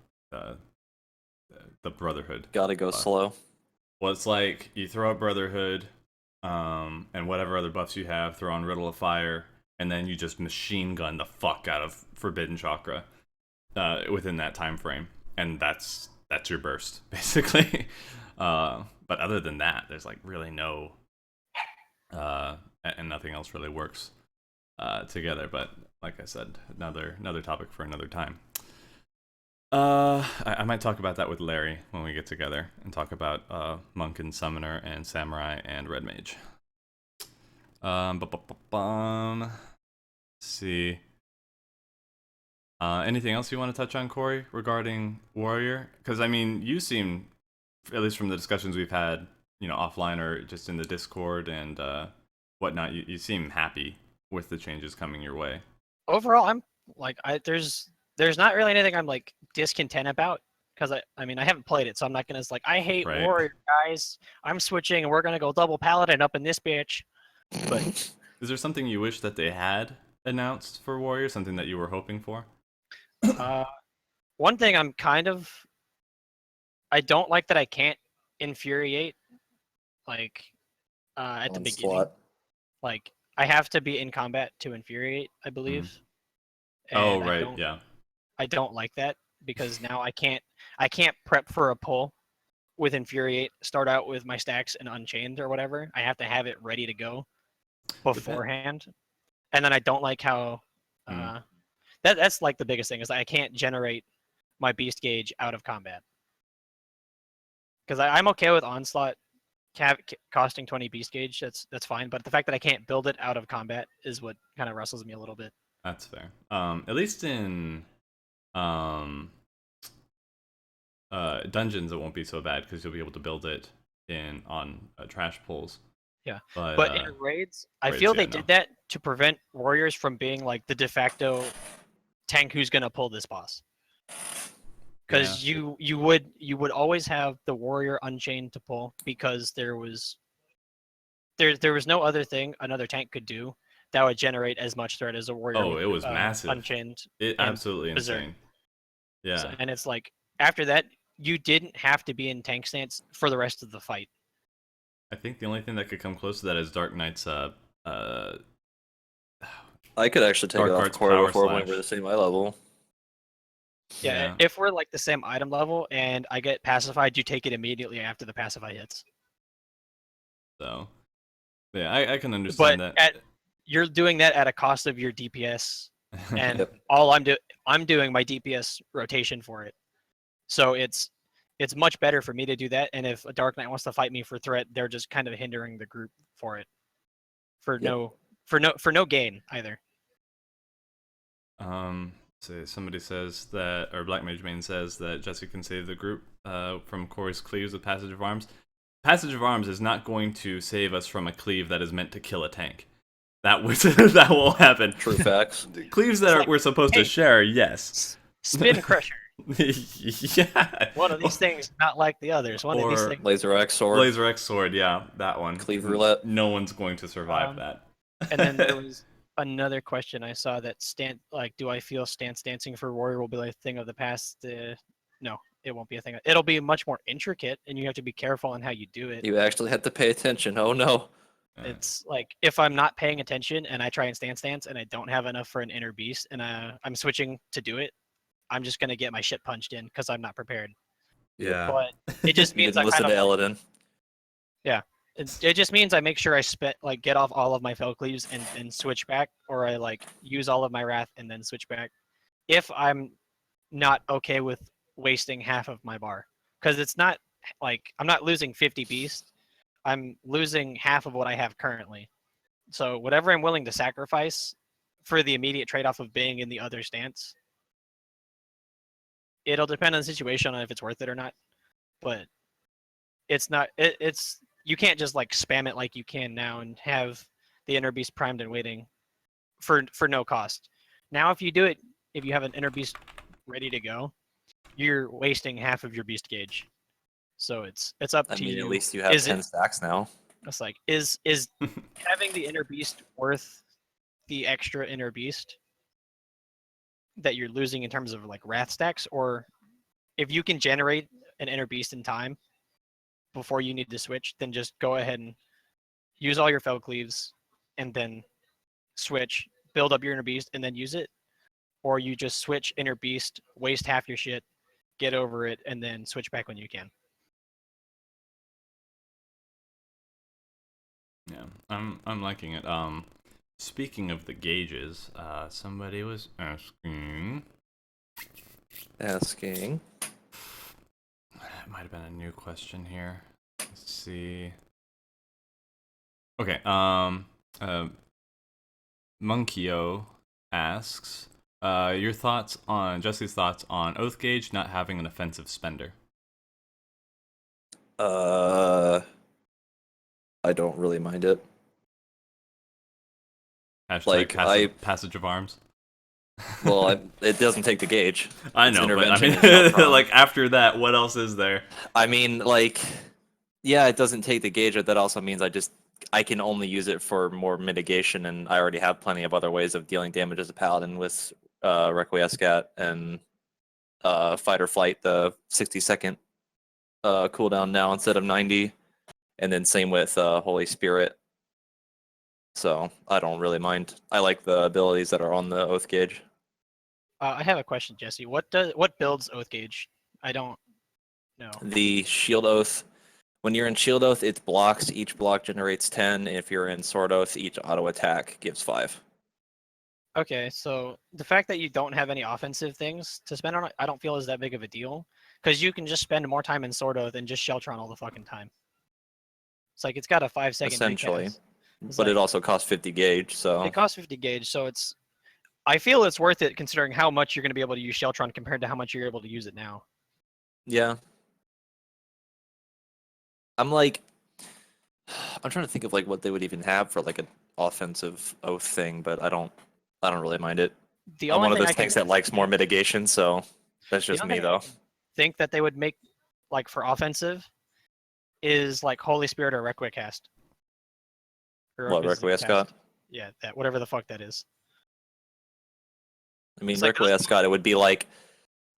Brotherhood. Gotta go slow. Well, it's like you throw out Brotherhood, and whatever other buffs you have, throw on Riddle of Fire, and then you just machine gun the fuck out of Forbidden Chakra within that time frame, and that's your burst basically. But other than that, there's like really no, and nothing else really works together. But like I said, another topic for another time. I might talk about that with Larry when we get together and talk about Monk and Summoner and Samurai and Red Mage. Let's see. Anything else you want to touch on, Corey, regarding Warrior? Because I mean, you seem, at least from the discussions we've had, offline or just in the Discord and whatnot, you seem happy with the changes coming your way. Overall, I'm like, there's not really anything I'm like discontent about, because I mean I haven't played it, so I'm not gonna like I hate Warrior, guys. I'm switching and we're gonna go double Paladin up in this bitch. But is there something you wish that they had announced for Warrior? Something that you were hoping for? One thing I don't like that I can't infuriate like at the beginning. Like I have to be in combat to infuriate, I believe. Oh right, yeah. I don't like that because now I can't prep for a pull with infuriate, start out with my stacks and unchained or whatever. I have to have it ready to go beforehand. And then I don't like how that's like the biggest thing is that I can't generate my beast gauge out of combat. Because I'm okay with onslaught costing 20 beast gauge, that's fine. But the fact that I can't build it out of combat is what kind of wrestles me a little bit. That's fair. At least in um dungeons, it won't be so bad because you'll be able to build it in on trash pulls. Yeah, But but in raids, I raids, feel yeah, they no. did that to prevent warriors from being like the de facto tank who's gonna pull this boss. Because you would always have the warrior unchained to pull because there was no other thing another tank could do that would generate as much threat as a warrior. Oh, it was massive. Unchained. It and absolutely berserk. insane. Yeah. So, and it's like after that, you didn't have to be in tank stance for the rest of the fight. I think the only thing that could come close to that is Dark Knight's I could actually take Dark it off Arts corridor Power before when Slash. we're the same eye level. Yeah, if we're like the same item level and I get pacified, you take it immediately after the pacify hits. So, yeah, I can understand But that. you're doing that at a cost of your DPS, and Yep. all I'm doing my DPS rotation for it. So it's much better for me to do that. And if a Dark Knight wants to fight me for threat, they're just kind of hindering the group for it, for no gain either. So somebody says that, or Black Mage Main says that Jesse can save the group from Corey's cleaves with Passage of Arms. Passage of Arms is not going to save us from a cleave that is meant to kill a tank. That won't happen. True facts. Cleaves that we're supposed to share, yes. Spin Crusher. Yeah. One of these things not like the others. One of these things. Laser X sword. Laser X sword, yeah, that one. Cleave roulette. No one's going to survive that. And then there was another question I saw that do I feel stance dancing for warrior will be like a thing of the past? No, it won't be a thing. It'll be much more intricate, and you have to be careful on how you do it. You actually have to pay attention. Oh no. It's like if I'm not paying attention and I try and stance and I don't have enough for an inner beast and I'm switching to do it, I'm just gonna get my shit punched in because I'm not prepared. Yeah. But it just You means didn't listen to Eladin. it just means I make sure I get off all of my fell cleaves and switch back, or I like use all of my wrath and then switch back. If I'm not okay with wasting half of my bar, because it's not like I'm not losing 50 beasts, I'm losing half of what I have currently. So whatever I'm willing to sacrifice for the immediate trade-off of being in the other stance, it'll depend on the situation on if it's worth it or not. But it's not. It's you can't just like spam it like you can now and have the inner beast primed and waiting for no cost. Now, if you do it, if you have an inner beast ready to go, you're wasting half of your beast gauge. So it's up to you. At least you have 10 stacks now. It's like is having the inner beast worth the extra inner beast that you're losing in terms of like wrath stacks? Or if you can generate an inner beast in time before you need to switch, then just go ahead and use all your fell cleaves and then switch, build up your inner beast and then use it. Or you just switch inner beast, waste half your shit, get over it, and then switch back when you can. Yeah, I'm liking it. Speaking of the gauges, somebody was asking. Asking. It might have been a new question here. Let's see. Okay. Monkio asks, your thoughts on Jesse's thoughts on Oath Gauge not having an offensive spender. I don't really mind it. Hashtag Like, passage of arms. Well, it doesn't take the gauge. I It's know, but I intervention mean, and not like after that, what else is there? I mean, like, yeah, it doesn't take the gauge, but that also means I can only use it for more mitigation, and I already have plenty of other ways of dealing damage as a paladin with Requiescat and Fight or Flight, the 60-second cooldown now instead of 90, and then same with Holy Spirit. So I don't really mind. I like the abilities that are on the Oath Gauge. I have a question, Jesse. What builds Oath Gauge? I don't know. The Shield Oath. When you're in Shield Oath, it's blocks. Each block generates 10. If you're in Sword Oath, each auto attack gives 5. Okay, so the fact that you don't have any offensive things to spend on it, I don't feel is that big of a deal. Because you can just spend more time in Sword Oath and just Sheltron all the fucking time. It's like it's got a 5-second Essentially. recast. It's But like, it also costs 50 gauge, so it costs 50 gauge, so it's. I feel it's worth it considering how much you're going to be able to use Sheltron compared to how much you're able to use it now. yeah. I'm like, I'm trying to think of like what they would even have for like an offensive oath thing, but I don't really mind it. The I'm only one of thing those I can tanks that likes more mitigation, so that's the just only me thing I though. can think that they would make like for offensive is like Holy Spirit or Requiescast. What, Requiescat? Yeah, that whatever the fuck that is. I mean, It's like those- Requiescat, it would be like,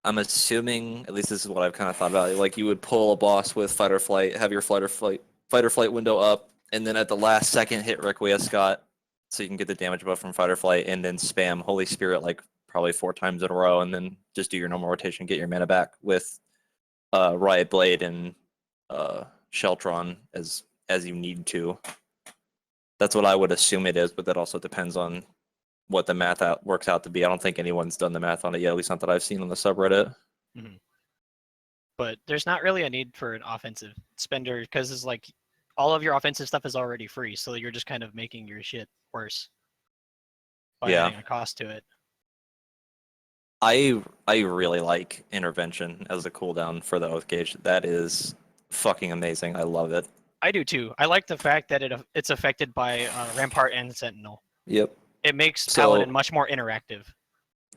I'm assuming, at least this is what I've kind of thought about, like you would pull a boss with fight or flight, have your fight or flight window up, and then at the last second hit Requiescat, so you can get the damage buff from fight or flight, and then spam Holy Spirit like probably 4 times in a row, and then just do your normal rotation, get your mana back with Riot Blade and Sheltron as you need to. That's what I would assume it is, but that also depends on what the math works out to be. I don't think anyone's done the math on it yet, at least not that I've seen on the subreddit. But there's not really a need for an offensive spender because it's like all of your offensive stuff is already free, so you're just kind of making your shit worse by Yeah. adding a cost to it. I really like intervention as a cooldown for the oath gauge. That is fucking amazing. I love it. I do too. I like the fact that it's affected by Rampart and Sentinel. Yep. It makes So- Paladin much more interactive.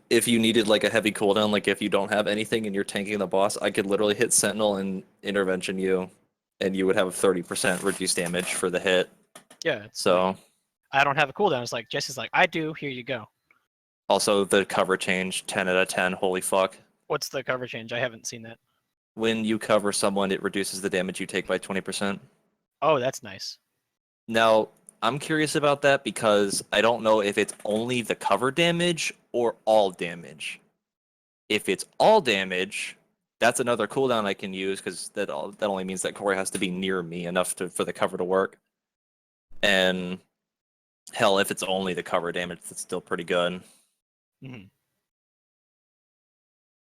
If you needed like a heavy cooldown, like if you don't have anything and you're tanking the boss, I could literally hit Sentinel and intervention you, and you would have 30% reduced damage for the hit. Yeah. It's So like, I don't have a cooldown. It's like Jesse's like, I do. Here you go. also the cover change, 10 out of 10. Holy fuck! What's the cover change? I haven't seen that. When you cover someone, it reduces the damage you take by 20%. Oh, that's nice. Now, I'm curious about that because I don't know if it's only the cover damage or all damage. If it's all damage, that's another cooldown I can use because that only means that Corey has to be near me enough for the cover to work. And hell, if it's only the cover damage, that's still pretty good. Mhm.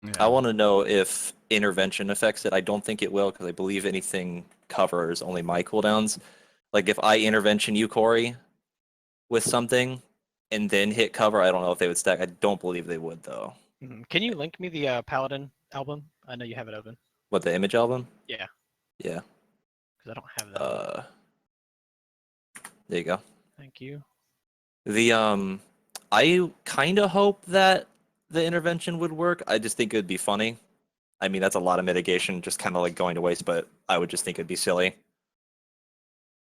Yeah. I want to know if intervention affects it. I don't think it will because I believe anything covers only my cooldowns. Like if I intervention you, Corey, with something and then hit cover, I don't know if they would stack. I don't believe they would though. Can you link me the Paladin album? I know you have it open. What, the image album? Yeah. Yeah. Because I don't have that. There you go. Thank you. The I kind of hope that the intervention would work. I just think it would be funny. I mean, that's a lot of mitigation just kind of like going to waste, but I would just think it'd be silly.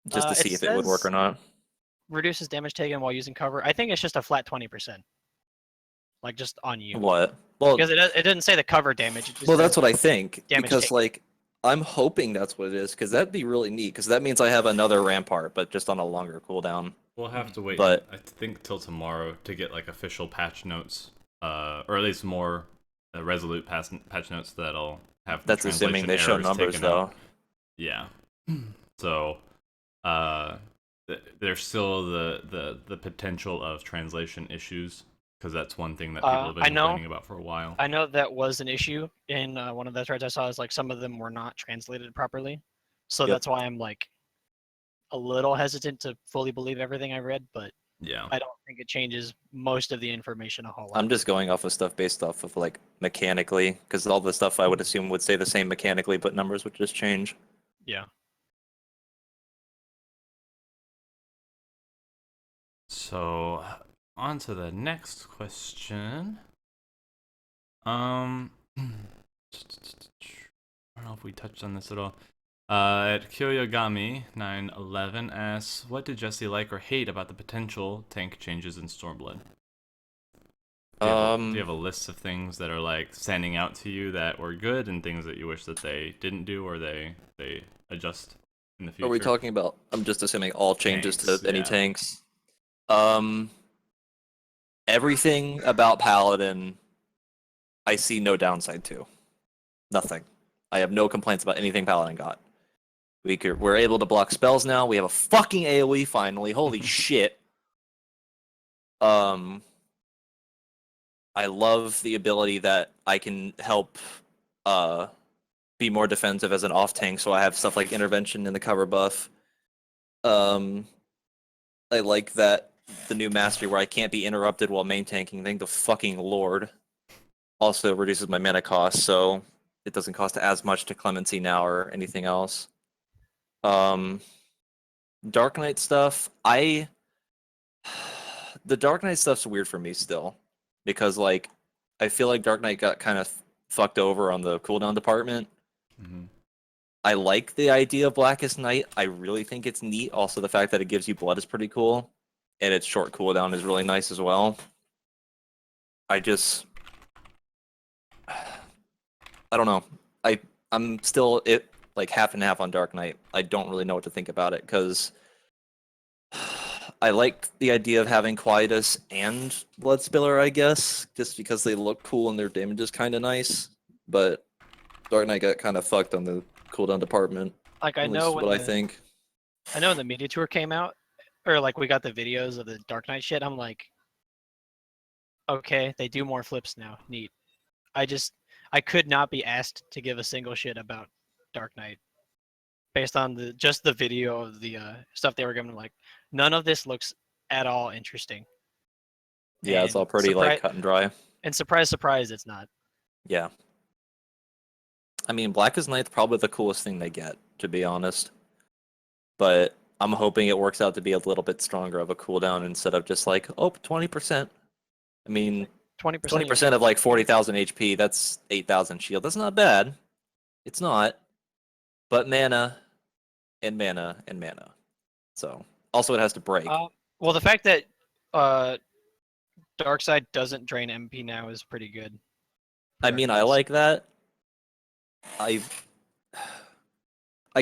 Just to It see if it would work or says not. Reduces damage taken while using cover. I think it's just a flat 20%. Like just on you. What? Well, Because it didn't say the cover damage. It just well, says that's what I think. damage Because taken. like, I'm hoping that's what it is. Because that'd be really neat. Because that means I have another rampart, but just on a longer cooldown. We'll have to wait, But- I think, till tomorrow to get like official patch notes, or at least more resolute patch notes that'll have. The That's assuming translation they show errors numbers, taken out. though. Yeah. So, there's still the potential of translation issues because that's one thing that people have been I know. complaining about for a while. I know that was an issue in one of the threads I saw. Is like some of them were not translated properly, so Yep. that's why I'm like a little hesitant to fully believe everything I read. But Yeah. I don't think it changes most of the information a whole lot. I'm just going off of stuff based off of like mechanically, because all the stuff I would assume would stay the same mechanically, but numbers would just change. Yeah. So, on to the next question. I don't know if we touched on this at all. At Kyoyogami911 asks, what did Jesse like or hate about the potential tank changes in Stormblood? Do you have a list of things that are like standing out to you that were good and things that you wish that they didn't do or they adjust in the future? Are we talking about? I'm just assuming all changes Tanks, to any yeah. tanks. Everything about Paladin, I see no downside to. Nothing. I have no complaints about anything Paladin got. We're able to block spells now. We have a fucking AoE finally. Holy shit. I love the ability that I can help be more defensive as an off tank, so I have stuff like intervention in the cover buff. I like that the new mastery where I can't be interrupted while main tanking. Thank the fucking lord. Also reduces my mana cost, so it doesn't cost as much to Clemency now or anything else. Dark Knight stuff, the Dark Knight stuff's weird for me still, because like I feel like Dark Knight got kind of fucked over on the cooldown department. Mm-hmm. I like the idea of Blackest Night. I really think it's neat. Also, the fact that it gives you blood is pretty cool, and its short cooldown is really nice as well. I don't know. I'm still like half and half on Dark Knight. I don't really know what to think about it because I like the idea of having Quietus and Bloodspiller, I guess, just because they look cool and their damage is kind of nice. But Dark Knight got kind of fucked on the cooldown department. Like I At know least when what I the, think. I know when the media tour came out, or like we got the videos of the Dark Knight shit. I'm like, okay, they do more flips now. Neat. I could not be asked to give a single shit about Dark Knight based on just the video of the stuff they were giving. Like, none of this looks at all interesting. Yeah, it's all And pretty like cut and dry. And surprise, surprise, it's not. Yeah. I mean, Blackest Night's probably the coolest thing they get, to be honest. But I'm hoping it works out to be a little bit stronger of a cooldown instead of just like, oh, 20%. I mean, 20%. 20% of like 40,000 HP, that's 8,000 shield. That's not bad. It's not. But mana and mana and mana. So, also it has to break. Well, the fact that Darkseid doesn't drain MP now is pretty good. I mean, I like that. I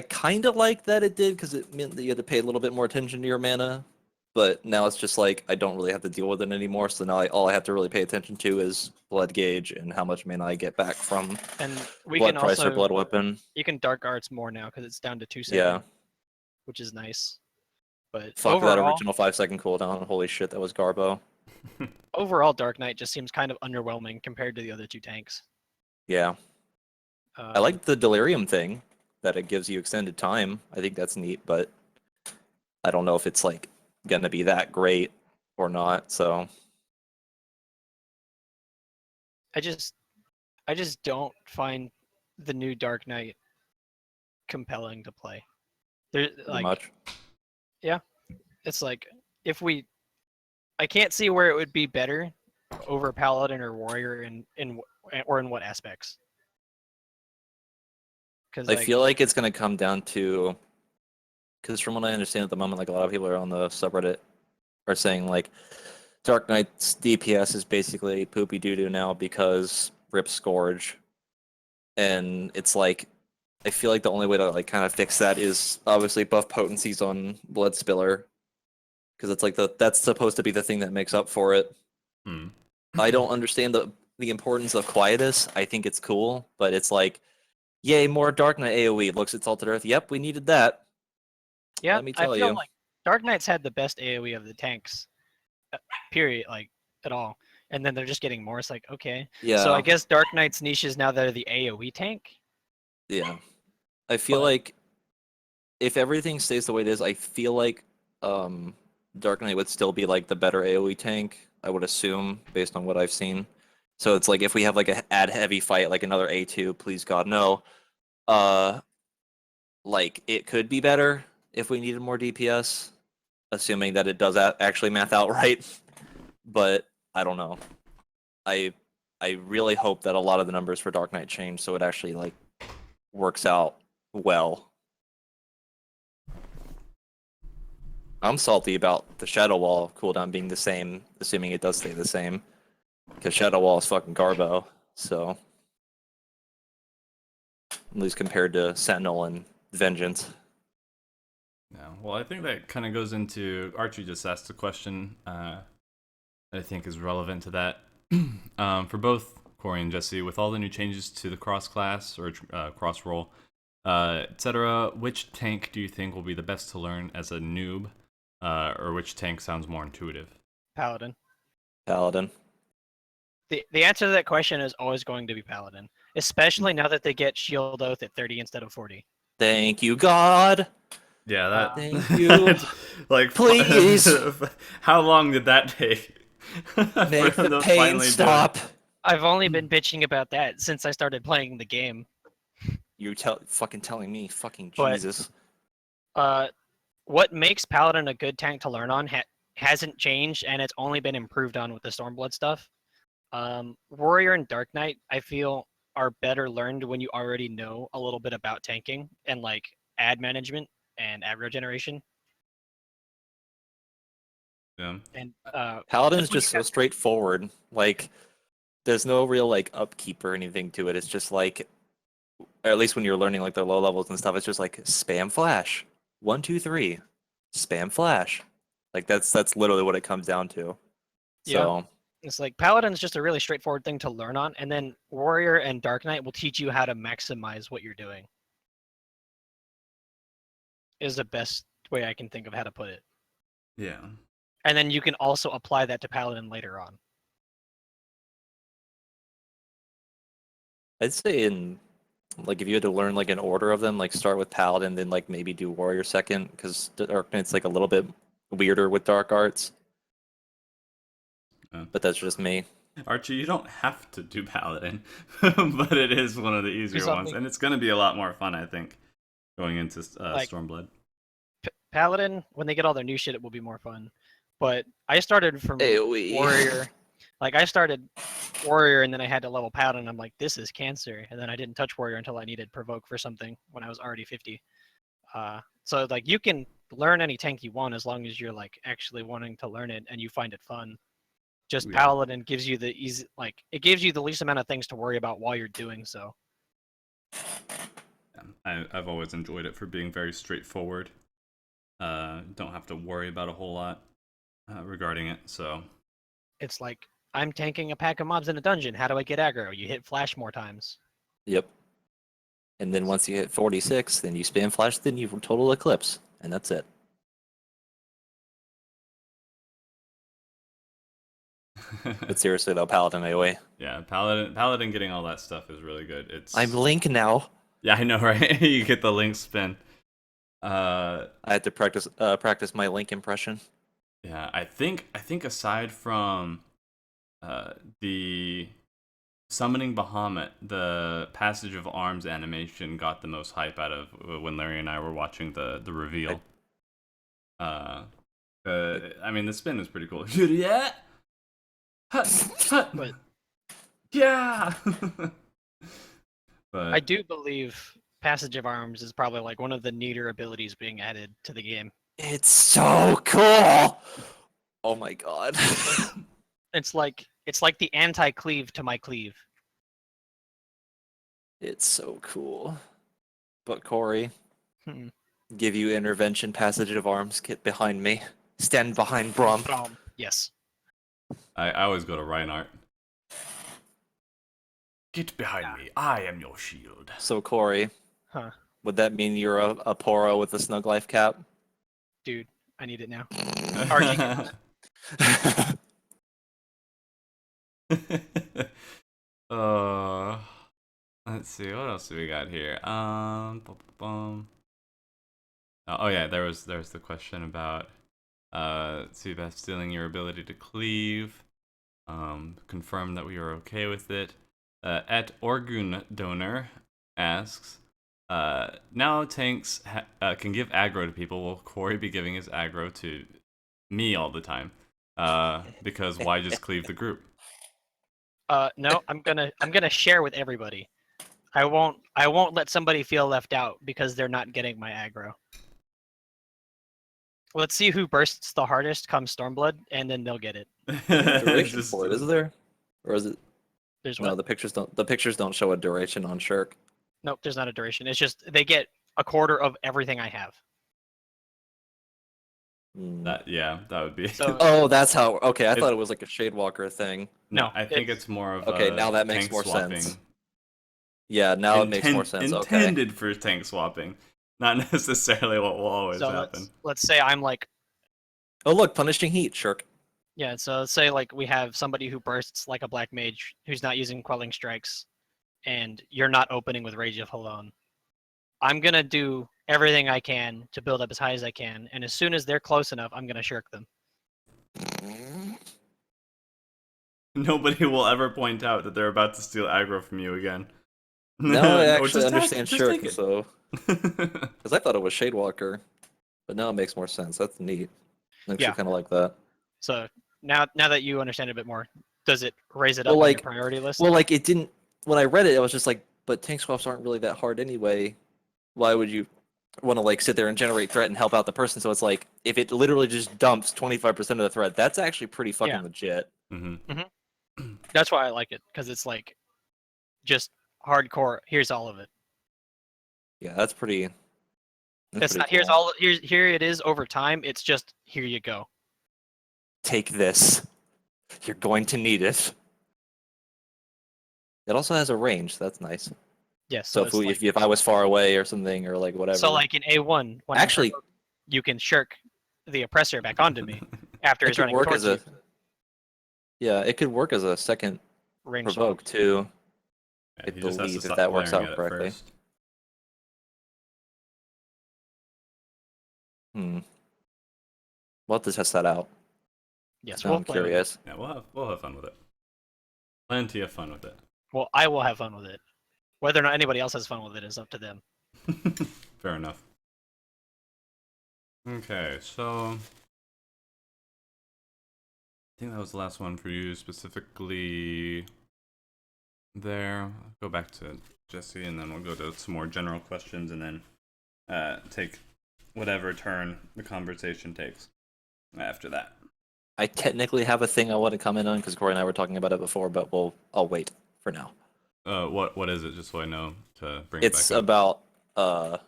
kind of like that it did because it meant that you had to pay a little bit more attention to your mana. But now it's just like I don't really have to deal with it anymore. So now all I have to really pay attention to is blood gauge and how much mana I get back from blood price or blood weapon. You can dark arts more now because it's down to 2 seconds. Yeah, which is nice. But fuck overall, that original 5-second cooldown. Holy shit, that was Garbo. Overall, Dark Knight just seems kind of underwhelming compared to the other 2 tanks. Yeah, I like the delirium thing that it gives you extended time. I think that's neat, but I don't know if it's like gonna be that great or not. So I just don't find the new Dark Knight compelling to play. There, like, much. Yeah, it's like I can't see where it would be better over Paladin or Warrior in what aspects. Because I feel like it's gonna come down to, because from what I understand at the moment, like a lot of people are on the subreddit are saying like Dark Knight's DPS is basically poopy doo doo now because Rip Scourge, and it's like I feel like the only way to like kind of fix that is obviously buff potencies on Blood Spiller, because it's like that's supposed to be the thing that makes up for it. I don't understand the importance of Quietus. I think it's cool, but it's like, yay, more Dark Knight AoE. Looks at Salted Earth. Yep, we needed that. Yeah, let me tell I feel you. like Dark Knight's had the best AoE of the tanks, period, like at all. And then they're just getting more. It's like, okay. Yeah. So I guess Dark Knight's niche is now they're the AoE tank. Yeah. I feel like if everything stays the way it is, I feel like Dark Knight would still be like the better AoE tank, I would assume, based on what I've seen. So it's like if we have like a add heavy fight, like another A2, please God no. Like it could be better if we needed more DPS, assuming that it does actually math out right. But I don't know. I really hope that a lot of the numbers for Dark Knight change so it actually like works out well. I'm salty about the Shadow Wall cooldown being the same, assuming it does stay the same. Because Shadow Wall is fucking Garbo, so. At least compared to Sentinel and Vengeance. Yeah, well, I think that kind of goes into. Archie just asked a question that I think is relevant to that. For both Corey and Jesse, with all the new changes to the cross class or cross roll, etc., which tank do you think will be the best to learn as a noob? Or which tank sounds more intuitive? Paladin. Paladin. The answer to that question is always going to be Paladin, especially now that they get Shield Oath at 30 instead of 40. Thank you, God. Yeah, that. Thank you. Like, Please. how long did that take? Make for the them pain finally doing it? stop. I've only been bitching about that since I started playing the game. You fucking telling me, fucking But- Jesus. What makes Paladin a good tank to learn on hasn't changed, and it's only been improved on with the Stormblood stuff. Warrior and Dark Knight, I feel, are better learned when you already know a little bit about tanking and like ad management and aggro generation. Yeah. And Paladin's just when just so straightforward. Like, there's no real like upkeep or anything to it. It's just like, or at least when you're learning like the low levels and stuff, it's just like spam flash, 1, 2, 3, spam flash. Like that's literally what it comes down to. So It's like Paladin's just a really straightforward thing to learn on, and then Warrior and Dark Knight will teach you how to maximize what you're doing. Is the best way I can think of how to put it. Yeah. And then you can also apply that to Paladin later on. I'd say in like if you had to learn like an order of them, like start with Paladin, then like maybe do Warrior second, because Dark Knight's like a little bit weirder with dark arts. But that's just me. Archie, you don't have to do Paladin, but it is one of the easier ones, and it's going to be a lot more fun, I think, going into Stormblood. Paladin, when they get all their new shit, it will be more fun. But I started from AoE. Warrior. Like, I started Warrior, and then I had to level Paladin. I'm like, this is cancer. And then I didn't touch Warrior until I needed Provoke for something when I was already 50. So, like, you can learn any tank you want as long as you're, like, actually wanting to learn it and you find it fun. Just Yeah. Paladin gives you the easy, like, it gives you the least amount of things to worry about while you're doing so. I've always enjoyed it for being very straightforward. Don't have to worry about a whole lot regarding it, so. It's like, I'm tanking a pack of mobs in a dungeon. How do I get aggro? You hit flash more times. Yep. And then once you hit 46, then you spam flash, then you total eclipse, and that's it. But seriously though, Paladin AoE. Yeah, Paladin getting all that stuff is really good. It's I'm Link now. Yeah, I know, right? You get the Link spin. I had to practice my Link impression. Yeah, I think aside from the summoning Bahamut, the Passage of Arms animation got the most hype out of when Larry and I were watching the reveal. I mean, the spin was pretty cool. Yeah. But yeah. But I do believe Passage of Arms is probably like one of the neater abilities being added to the game. It's so cool. Oh my god. It's like the anti-cleave to my cleave. It's so cool. But Corey, Hmm. give you intervention, Passage of Arms, get behind me. Stand behind Brom. Yes. I always go to Reinhardt. Get behind me. I am your shield. So Corey, Huh. would that mean you're a Poro with a Snug Life cap? Dude, I need it now. Archie, get Let's see, what else do we got here? Oh yeah, there was the question about Seabass stealing your ability to cleave. Confirm that we are okay with it. At Orgun Donor asks, now tanks can give aggro to people. Will Corey be giving his aggro to me all the time? Because why just cleave the group? No, I'm gonna share with everybody. I won't let somebody feel left out because they're not getting my aggro. Let's see who bursts the hardest come Stormblood, and then they'll get it. Duration Just- for it, is there? Or is it? There's No, what? the pictures don't show a duration on Shirk. Nope, there's not a duration. It's just they get a quarter of everything I have. that would be. So- Oh, that's how. Okay, I It- thought it was like a Shadewalker thing. No, No, I think it's more of Okay, a now that makes tank more swapping. sense. Yeah, now it makes more sense. Okay. Intended for tank swapping, not necessarily what will always so happen. let's say I'm like, Oh look, punishing heat, Shirk. yeah. So let's say like we have somebody who bursts like a black mage who's not using quelling strikes, and you're not opening with Rage of Halon. I'm gonna do everything I can to build up as high as I can, and as soon as they're close enough, I'm gonna shirk them. Nobody will ever point out that they're about to steal aggro from you again. Now I Or actually just understand just take Shirk, it. so because I thought it was Shadewalker, but now it makes more sense. That's neat. I actually Yeah. kind of like that. So now that you understand a bit more, does it raise it Well, up on your like- priority list? Well, like it didn't. When I read it, I was just like, but tank swaps aren't really that hard anyway. Why would you want to like sit there and generate threat and help out the person? So it's like if it literally just dumps 25% of the threat, that's actually pretty fucking Yeah. legit. That's why I like it, because it's like just hardcore. Here's all of it. Yeah, that's pretty. It's pretty not here's cool. all here it is over time. It's just here you go. Take this. You're going to need it. It also has a range. So that's nice. Yes. So So, if I was far away or something or like whatever. so like in A1, when I Actually, provoke, you can shirk the oppressor back onto me after it he's could running work towards as you. a. Yeah, it could work as a second Range provoke too. Yeah, I he just has believe to if stop that works glaring out at it correctly. first. We'll have to test that out. Yes, Now we'll I'm play with it. curious. Yeah, we'll have fun with it. Plenty of fun with it. Well, I will have fun with it. Whether or not anybody else has fun with it is up to them. Fair enough. Okay, so I think that was the last one for you specifically. There, go back to Jesse, and then we'll go to some more general questions, and then take whatever turn the conversation takes after that. I technically have a thing I want to comment on because Corey and I were talking about it before, but I'll wait for now. What is it? Just so I know to bring it It's back up. about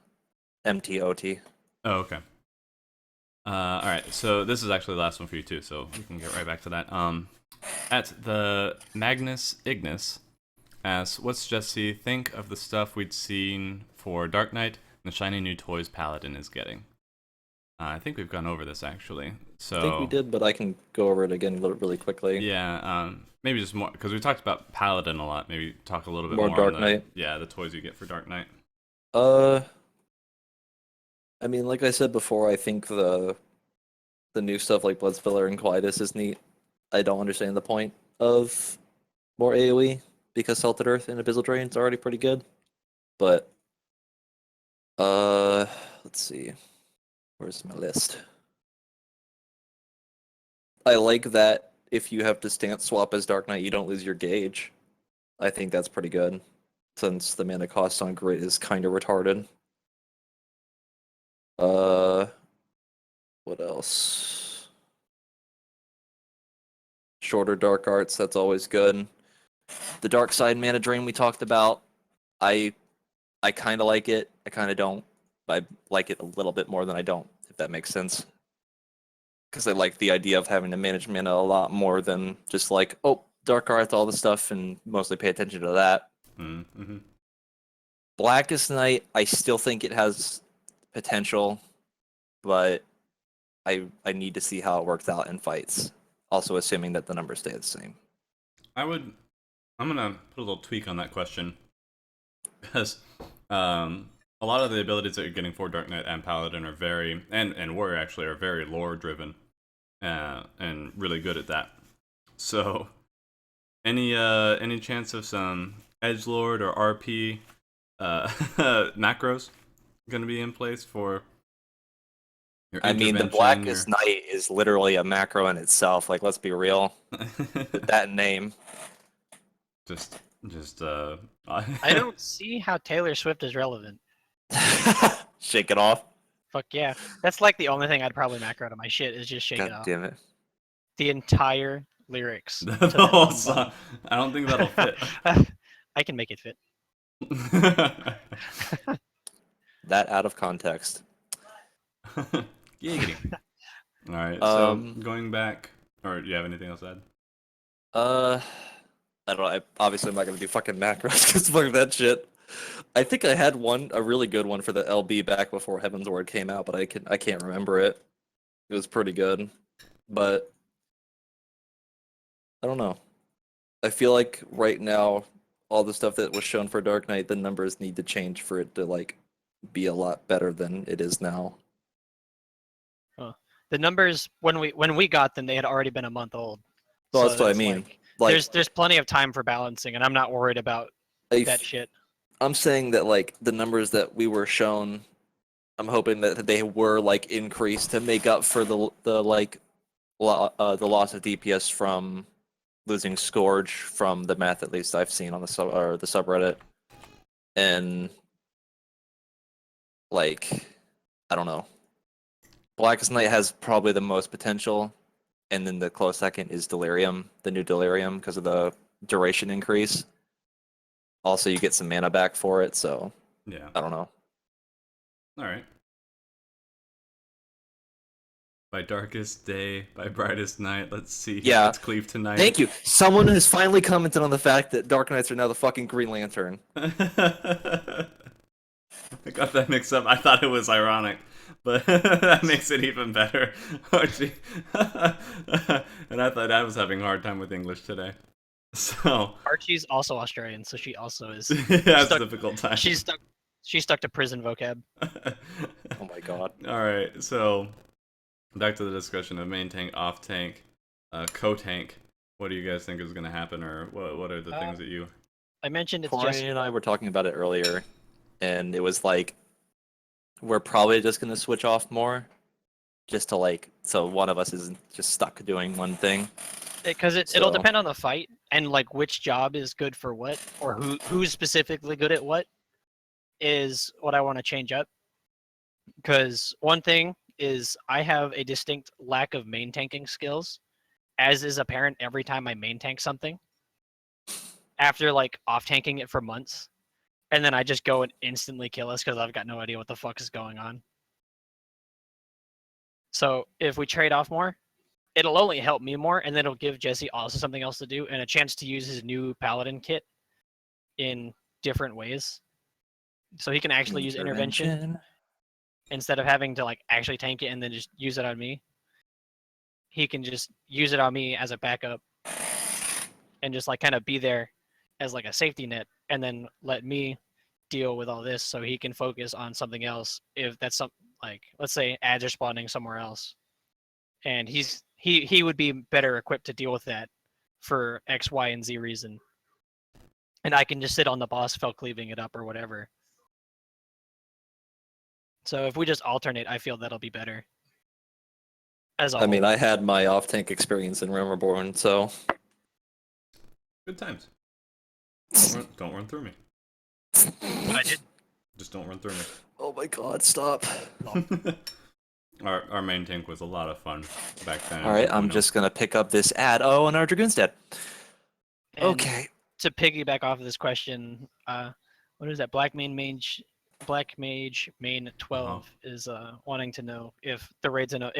MTOT. Oh, okay. All right. So this is actually the last one for you too. So we can get right back to that. At the Magnus Ignis asks, "What's Jesse think of the stuff we'd seen for Dark Knight and the shiny new toys Paladin is getting?" I think we've gone over this actually. So I think we did, but I can go over it again really quickly. yeah. Maybe just more because we talked about Paladin a lot. Maybe talk a little bit More more Dark on the, Knight. Yeah, the toys you get for Dark Knight. I mean, like I said before, I think the new stuff like Bloodspiller and Quietus is neat. I don't understand the point of more AoE because Salted Earth and Abyssal Drain is already pretty good. But let's see. Where's my list? I like that if you have to stance swap as Dark Knight, you don't lose your gauge. I think that's pretty good, since the mana cost on Grit is kind of retarded. What else? Shorter Dark Arts, that's always good. The Dark Side mana drain we talked about, I kind of like it. I kind of don't. I like it a little bit more than I don't, if that makes sense. Because I like the idea of having to manage mana a lot more than just like, oh, Dark Arts, all the stuff, and mostly pay attention to that. Mm-hmm. Blackest Night, I still think it has potential, but I need to see how it works out in fights. Also assuming that the numbers stay the same. I'm gonna put a little tweak on that question because a lot of the abilities that you're getting for Dark Knight and Paladin are very and Warrior actually are very lore driven, and really good at that. So any chance of some edgelord or RP macros gonna be in place for your I mean, the intervention, Blackest Night is literally a macro in itself. Like, let's be real. With that name. just I don't see how Taylor Swift is relevant. Shake it off. Fuck yeah. That's like the only thing I'd probably macro to my shit is just shake God it off. damn it. The entire lyrics. to the that whole one song. I don't think that'll fit. I can make it fit. That out of context. Giggity. All right. So Um, going back, or do you have anything else to add? I don't know. Obviously, I'm not gonna do fucking macros because fuck that shit. I think I had a really good one for the LB back before Heaven's Word came out, but I can't remember it. It was pretty good, but I don't know. I feel like right now, all the stuff that was shown for Dark Knight, the numbers need to change for it to like be a lot better than it is now. The numbers when we got them, they had already been a month old. Well, So that's what I it's mean. Like, there's plenty of time for balancing, and I'm not worried about that shit. I'm saying that like the numbers that we were shown, I'm hoping that they were like increased to make up for the like the loss of DPS from losing Scourge from the math at least I've seen on the subreddit, and like I don't know, Blackest Night has probably the most potential, and then the close second is Delirium, the new Delirium, because of the duration increase. Also, you get some mana back for it, so Yeah. I don't know. All right. By darkest day, by brightest night. Let's see. Yeah. It's Cleave tonight. Thank you. Someone has finally commented on the fact that Dark Knights are now the fucking Green Lantern. I got that mixed up. I thought it was ironic, but that makes it even better. Archie. And I thought I was having a hard time with English today. So Archie's also Australian, so she also is. that's a difficult time. She's stuck to prison vocab. Oh my god. All right, so back to the discussion of main tank, off tank, co-tank. What do you guys think is going to happen, or what are the things that you? I mentioned it's Corey just and I were talking about it earlier, and it was like we're probably just gonna switch off more, just to like so one of us isn't just stuck doing one thing. because it'll So- depend on the fight and like which job is good for what, or who's specifically good at what is what I want to change up. Because one thing is I have a distinct lack of main tanking skills, as is apparent every time I main tank something. After like off tanking it for months, and then I just go and instantly kill us because I've got no idea what the fuck is going on. So if we trade off more, it'll only help me more, and then it'll give Jesse also something else to do and a chance to use his new paladin kit in different ways. So he can actually use intervention instead of having to like actually tank it and then just use it on me. He can just use it on me as a backup and just like kind of be there as like a safety net, and then let me deal with all this so he can focus on something else if that's some like, let's say ads are spawning somewhere else, and he would be better equipped to deal with that for X, Y, and Z reason, and I can just sit on the boss fell cleaving it up or whatever. So if we just alternate, I feel that'll be better. As a I mean, whole. I had my off tank experience in Realm Reborn, so Good times. Don't run through me. I did. Just don't run through me. Oh my god, stop. Our main tank was a lot of fun back then. All right, I'm just gonna pick up this ad. Oh, and our Dragoon's dead. And Okay. to piggyback off of this question, what is that? Black Mage main 12 is wanting to know if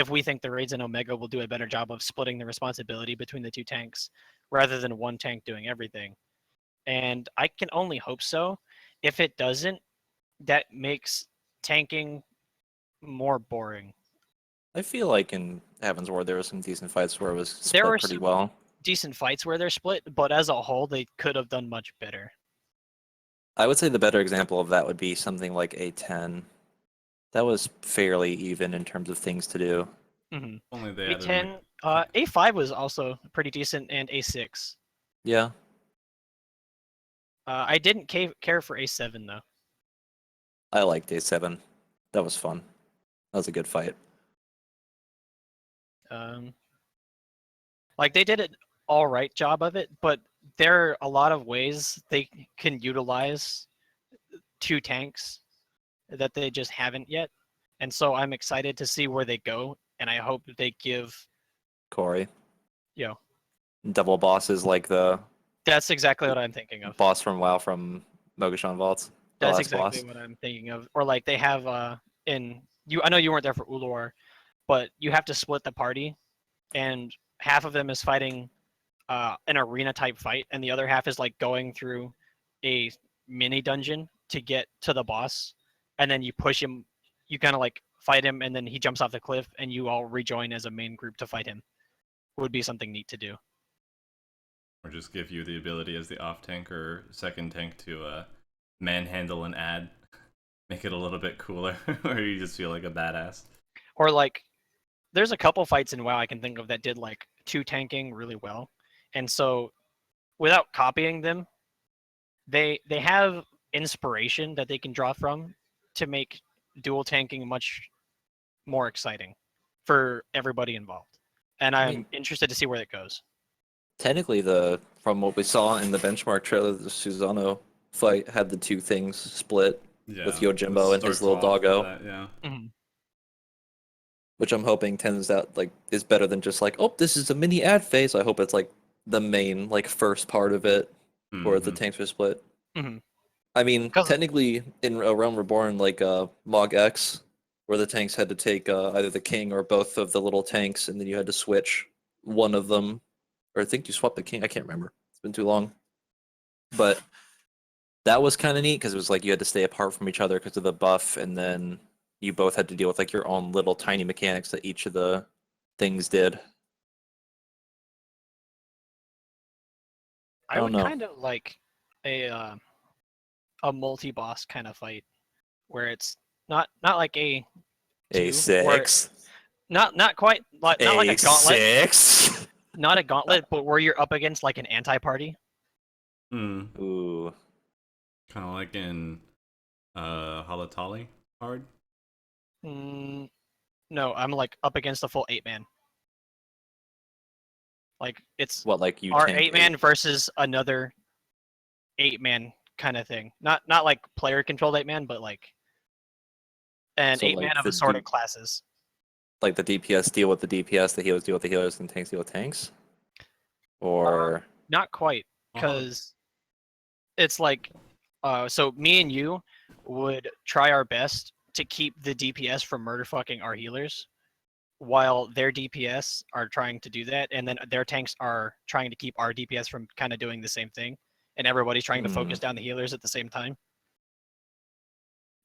we think the raids in Omega will do a better job of splitting the responsibility between the two tanks rather than one tank doing everything. And I can only hope so. If it doesn't, that makes tanking more boring. I feel like in Heaven's Ward there were some decent fights where it was There split were pretty some- well. Decent fights where they're split, but as a whole, they could have done much better. I would say the better example of that would be something like A10. That was fairly even in terms of things to do. Mm-hmm. Only they added A10, A5 was also pretty decent, and A6. Yeah. I didn't care for A7 though. I liked A7. That was fun. That was a good fight. Like they did an all right job of it, but there are a lot of ways they can utilize two tanks that they just haven't yet, and so I'm excited to see where they go, and I hope they give, Corey. yo, Double bosses like the that's exactly what I'm thinking of. boss from WoW from Mogashan Vaults. The That's last exactly boss. what I'm thinking of. Or like they have I know you weren't there for Ulor, but you have to split the party, and half of them is fighting an arena type fight, and the other half is like going through a mini dungeon to get to the boss, and then you push him, you kind of like fight him, and then he jumps off the cliff, and you all rejoin as a main group to fight him. Would be something neat to do. Or just give you the ability as the off tank or second tank to manhandle an ad. Make it a little bit cooler, or you just feel like a badass. Or like, there's a couple fights in WoW I can think of that did like 2 tanking really well, and so without copying them, they have inspiration that they can draw from to make dual tanking much more exciting for everybody involved. And I I'm mean- interested to see where that goes. Technically, from what we saw in the benchmark trailer, the Susano fight had the 2 things split, Yeah. with Yojimbo and his little doggo. Yeah. Mhm. which I'm hoping turns out like is better than just like, oh, this is a mini ad phase. I hope it's like the main like first part of it, where the Mhm. tanks are split. Mhm. I mean, 'Cause- technically in A Realm Reborn, like Mog X, where the tanks had to take either the king or both of the little tanks, and then you had to switch one of them, or I think you swapped the king. I can't remember. It's been too long, but that was kind of neat because it was like you had to stay apart from each other because of the buff, and then you both had to deal with like your own little tiny mechanics that each of the things did. I I don't would know. kind of like a multi-boss kind of fight where it's not like a two, where A6. not quite not like a gauntlet, A6. not a gauntlet, but where you're up against like an anti-party. Mm. Ooh. Kind of like in Halatali hard. Mm, no, I'm like up against a full 8-man. Like it's What, like you our tank 8-man versus another 8-man kind of thing. Not like player controlled 8-man, but like an So, 8-man like, of the assorted classes. like the DPS deal with the DPS, the healers deal with the healers, and tanks deal with tanks? Or Not quite, Well, how- because it's like so me and you would try our best to keep the DPS from murder fucking our healers, while their DPS are trying to do that, and then their tanks are trying to keep our DPS from kind of doing the same thing, and everybody's trying to focus down the healers at the same time.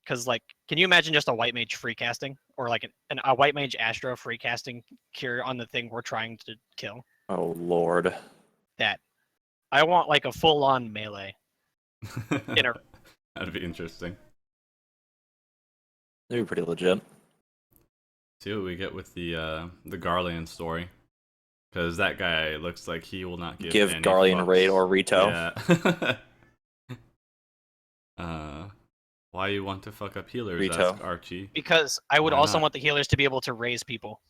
Because like, can you imagine just a white mage free casting, or like a white mage Astra free casting cure on the thing we're trying to kill? oh lord. That I want like a full on melee. In a- That'd be interesting. They're pretty legit. See what we get with the Garlean story, because that guy looks like he will not give any Guardian fucks. Raid or Rito. Yeah. Why you want to fuck up healers? Rito. Asked Archie. because I would Why also not? want the healers to be able to raise people.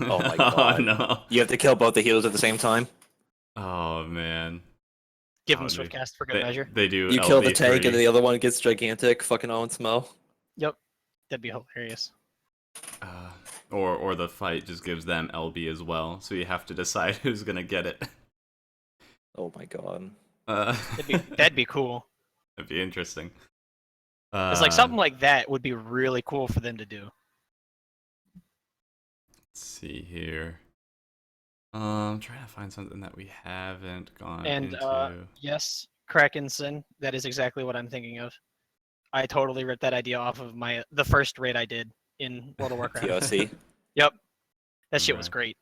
Oh my god. no. You have to kill both the healers at the same time. Oh man. Give That them would swift be- cast for good measure. They do. You kill the LB3. tank and then the other one gets gigantic fucking Owen Smo. Yep, that'd be hilarious. Or the fight just gives them LB as well, so you have to decide who's gonna get it. Oh my god. That'd be cool. That'd be interesting. It's like something like that would be really cool for them to do. Let's see here. Trying to find something that we haven't gone And into. yes, Krakenson, that is exactly what I'm thinking of. I totally ripped that idea off of the first raid I did in World of Warcraft. TOC. Yep, that shit was Right. great.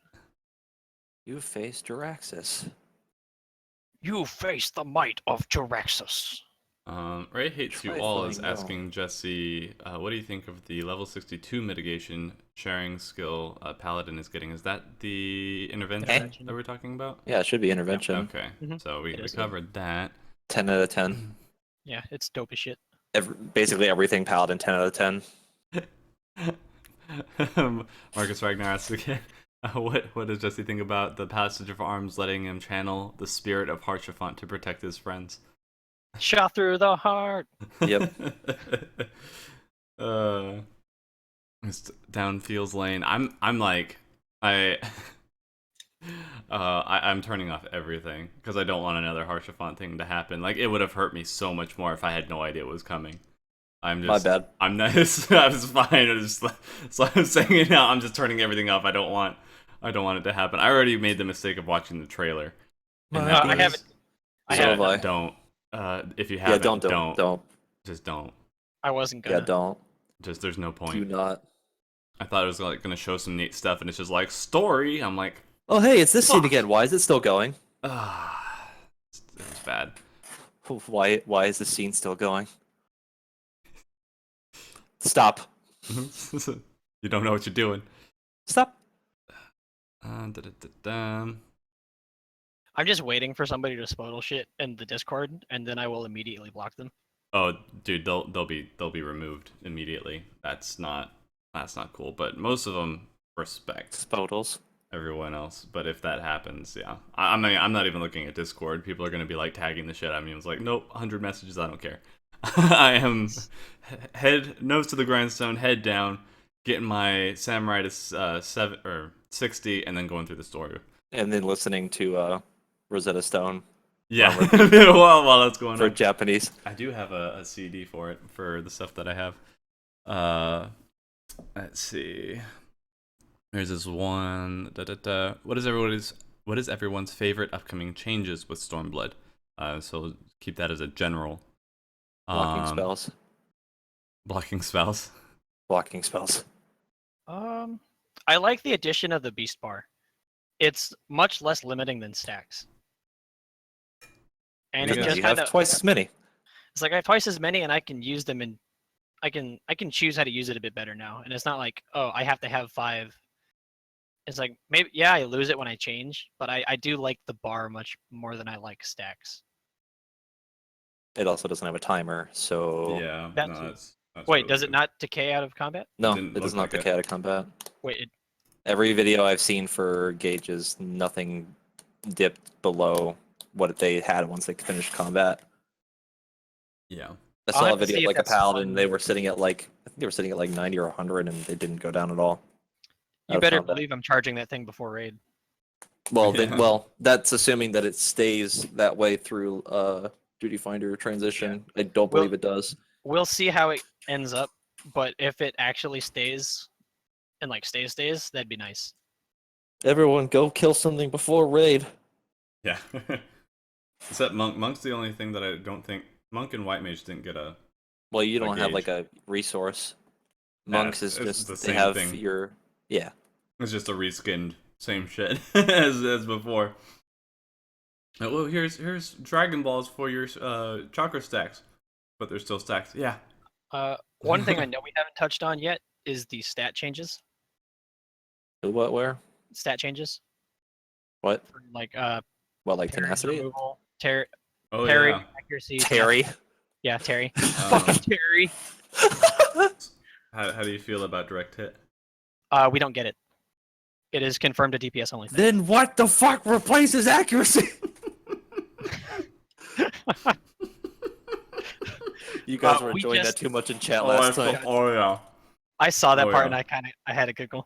You face Jiraxis. You face the might of Jiraxus. Ray Hates Try You All is flying asking Jesse, what do you think of the level 62 mitigation sharing skill Paladin is getting? Is that the intervention Intervention. that we're talking about? Yeah, it should be intervention. Okay, Mhm. so we It is, yeah. covered that. 10 out of 10. Yeah, it's dope as shit. Basically everything Paladin 10 out of 10. Marcus Ragnar asks again, what does Jesse think about the passage of arms letting him channel the spirit of Haurchefant to protect his friends? Shot through the heart. Yep. It's down Fields Lane. I'm like I'm turning off everything because I don't want another Haurchefant thing to happen. Like it would have hurt me so much more if I had no idea it was coming. I'm just My bad. I'm nice. I was fine. So I'm saying it now. I'm just turning everything off. I don't want it to happen. I already made the mistake of watching the trailer. And that I was- haven't. I So haven't. have I. Don't. If you Yeah, haven't, don't. Just don't. I wasn't Yeah, gonna. don't. Just there's no Do point. not. I thought it was like gonna show some neat stuff, and it's just like story. I'm like, Oh, hey, it's this scene Fuck. again. Why is it still going? it's bad. Why is the scene still going? Stop. You don't know what you're doing. Stop. Da-da-da-da. I'm just waiting for somebody to spodal shit in the Discord, and then I will immediately block them. Oh, dude, they'll be removed immediately. That's not cool. But most of them respect Spodals. everyone else. But if that happens, yeah, I'm not even looking at Discord. People are gonna be like tagging the shit out of me. It's like, nope, 100 messages. I don't care. I am nose to the grindstone, head down, getting my samurai to 7 or 60, and then going through the story. And then listening to Rosetta Stone Yeah, while that's going for on. Japanese. I do have a CD for it for the stuff that I have. Let's see. There's this one. What is everyone's favorite upcoming changes with Stormblood? So keep that as a general. Blocking spells. Blocking spells. Blocking spells. I like the addition of the beast bar. It's much less limiting than stacks. And it Because just you have kinda, twice as many. it's like I have twice as many, and I can use them in. I can choose how to use it a bit better now, and it's not like, oh, I have to have 5. It's like, maybe, yeah, I lose it when I change, but I do like the bar much more than I like stacks. It also doesn't have a timer, so Yeah. That No, too. that's Wait, really does it good. not decay out of combat? no, Didn't it does look not like it. decay out of combat. Wait, Every video I've seen for gauges, nothing dipped below what they had once they finished combat. Yeah. I I'll saw a have to video see of if like a that's paladin. on- They were sitting at like I think they were sitting at like 90 or 100, and they didn't go down at all. you out of better combat. believe I'm charging that thing before raid. Well, Yeah. well, that's assuming that it stays that way through Duty Finder transition. I don't Well- believe it does. We'll see how it ends up, but if it actually stays and like stays, that'd be nice. Everyone, go kill something before raid. Yeah. Except Monk. Monk's the only thing that I don't think Monk and White Mage didn't get a. Well, you don't have gauge. like a resource. Yeah, Monks is it's just the they same have thing. your yeah. It's just a reskinned same shit as before. Well, here's Dragon Balls for your chakra stacks, but they're still stacks. Yeah. One thing I know we haven't touched on yet is the stat changes. What? Where? Stat changes What? for like What? Like parry tenacity? removal, Oh parry, yeah. accuracy. Terry. Yeah, Terry. Um, Fucking Terry. how do you feel about direct hit? We don't get it. It is confirmed a DPS only thing. Then what the fuck replaces accuracy? You guys were we enjoying just- that too much in chat last time. Oh yeah. I saw that Oh, part yeah. and I had a giggle.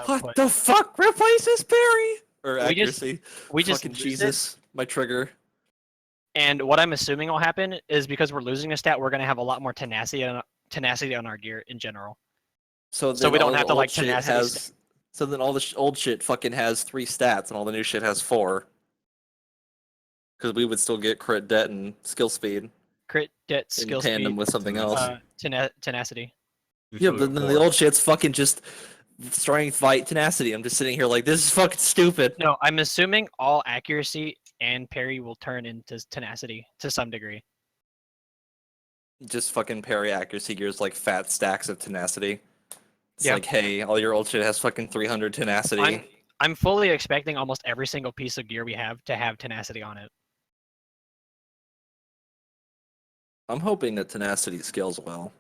What But the fuck replaces parry or We just- accuracy? we just Fucking lose Jesus, my trigger. it, and what I'm assuming will happen is because we're losing a stat, we're gonna have a lot more tenacity on our gear in general. So, So we then don't all have the to, like, old shit tenacity has. So then all the old shit fucking has 3 stats, and all the new shit has 4. Because we would still get crit debt and skill speed Crit, det, in skill tandem speed, with something else. tenacity. Yeah, but then the old shit's fucking just strength, fight, tenacity. I'm just sitting here like, this is fucking stupid. No, I'm assuming all accuracy and parry will turn into tenacity to some degree. Just fucking parry accuracy gears like fat stacks of tenacity. It's Yeah. like, hey, all your old shit has fucking 300 tenacity. I'm fully expecting almost every single piece of gear we have to have tenacity on it. I'm hoping that tenacity scales well.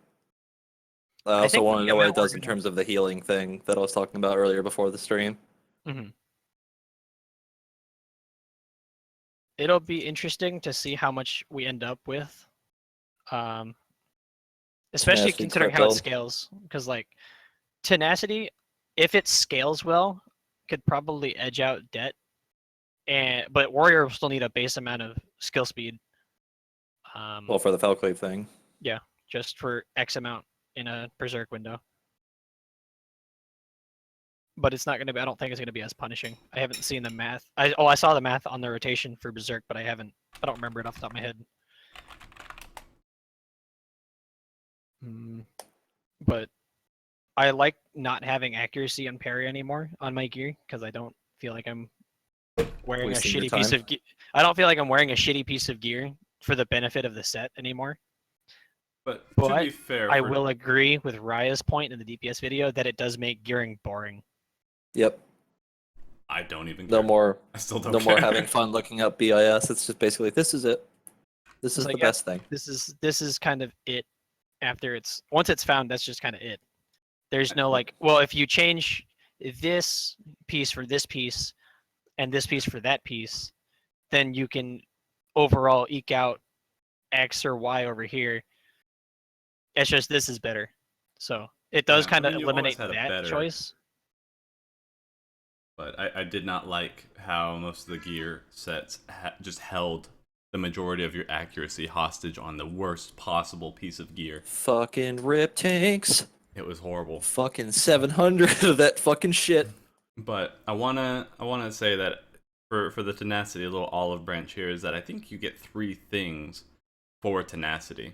I I also think want to the know what it amount we're does in gonna- terms of the healing thing that I was talking about earlier before the stream. It'll be interesting to see how much we end up with. Especially Tenacity considering crit how it build. scales. Because like tenacity, if it scales well, could probably edge out debt. But warrior will still need a base amount of skill speed. Well, for the Falclave thing. Just for X amount in a berserk window. But it's not going to be. I don't think it's going to be as punishing. I haven't seen the math. I saw the math on the rotation for berserk, but I don't remember it off the top of my head. But I like not having accuracy and parry anymore on my gear because I don't feel like I'm wearing a Wasting your shitty piece time. of gear. I don't feel like I'm wearing a shitty piece of gear for the benefit of the set anymore. But to But be fair, I for- will agree with Raya's point in the DPS video that it does make gearing boring. Yep. I don't even No care. more. I still don't No care. more having fun looking up BIS. It's just basically this is it. This It's is like, the yeah, best thing. This is kind of it. After it's once it's found, that's just kind of it. There's no like, well, if you change this piece for this piece and this piece for that piece, then you can overall eke out X or Y over here. It's just this is better. So it does Yeah, kind I of mean, you've always eliminate had a that better- choice. But I did not like how most of the gear sets just held the majority of your accuracy hostage on the worst possible piece of gear. Fucking rip tanks. It was horrible. Fucking 700 of that fucking shit. But I wanna say that for the tenacity, a little olive branch here is that I think you get 3 things for tenacity.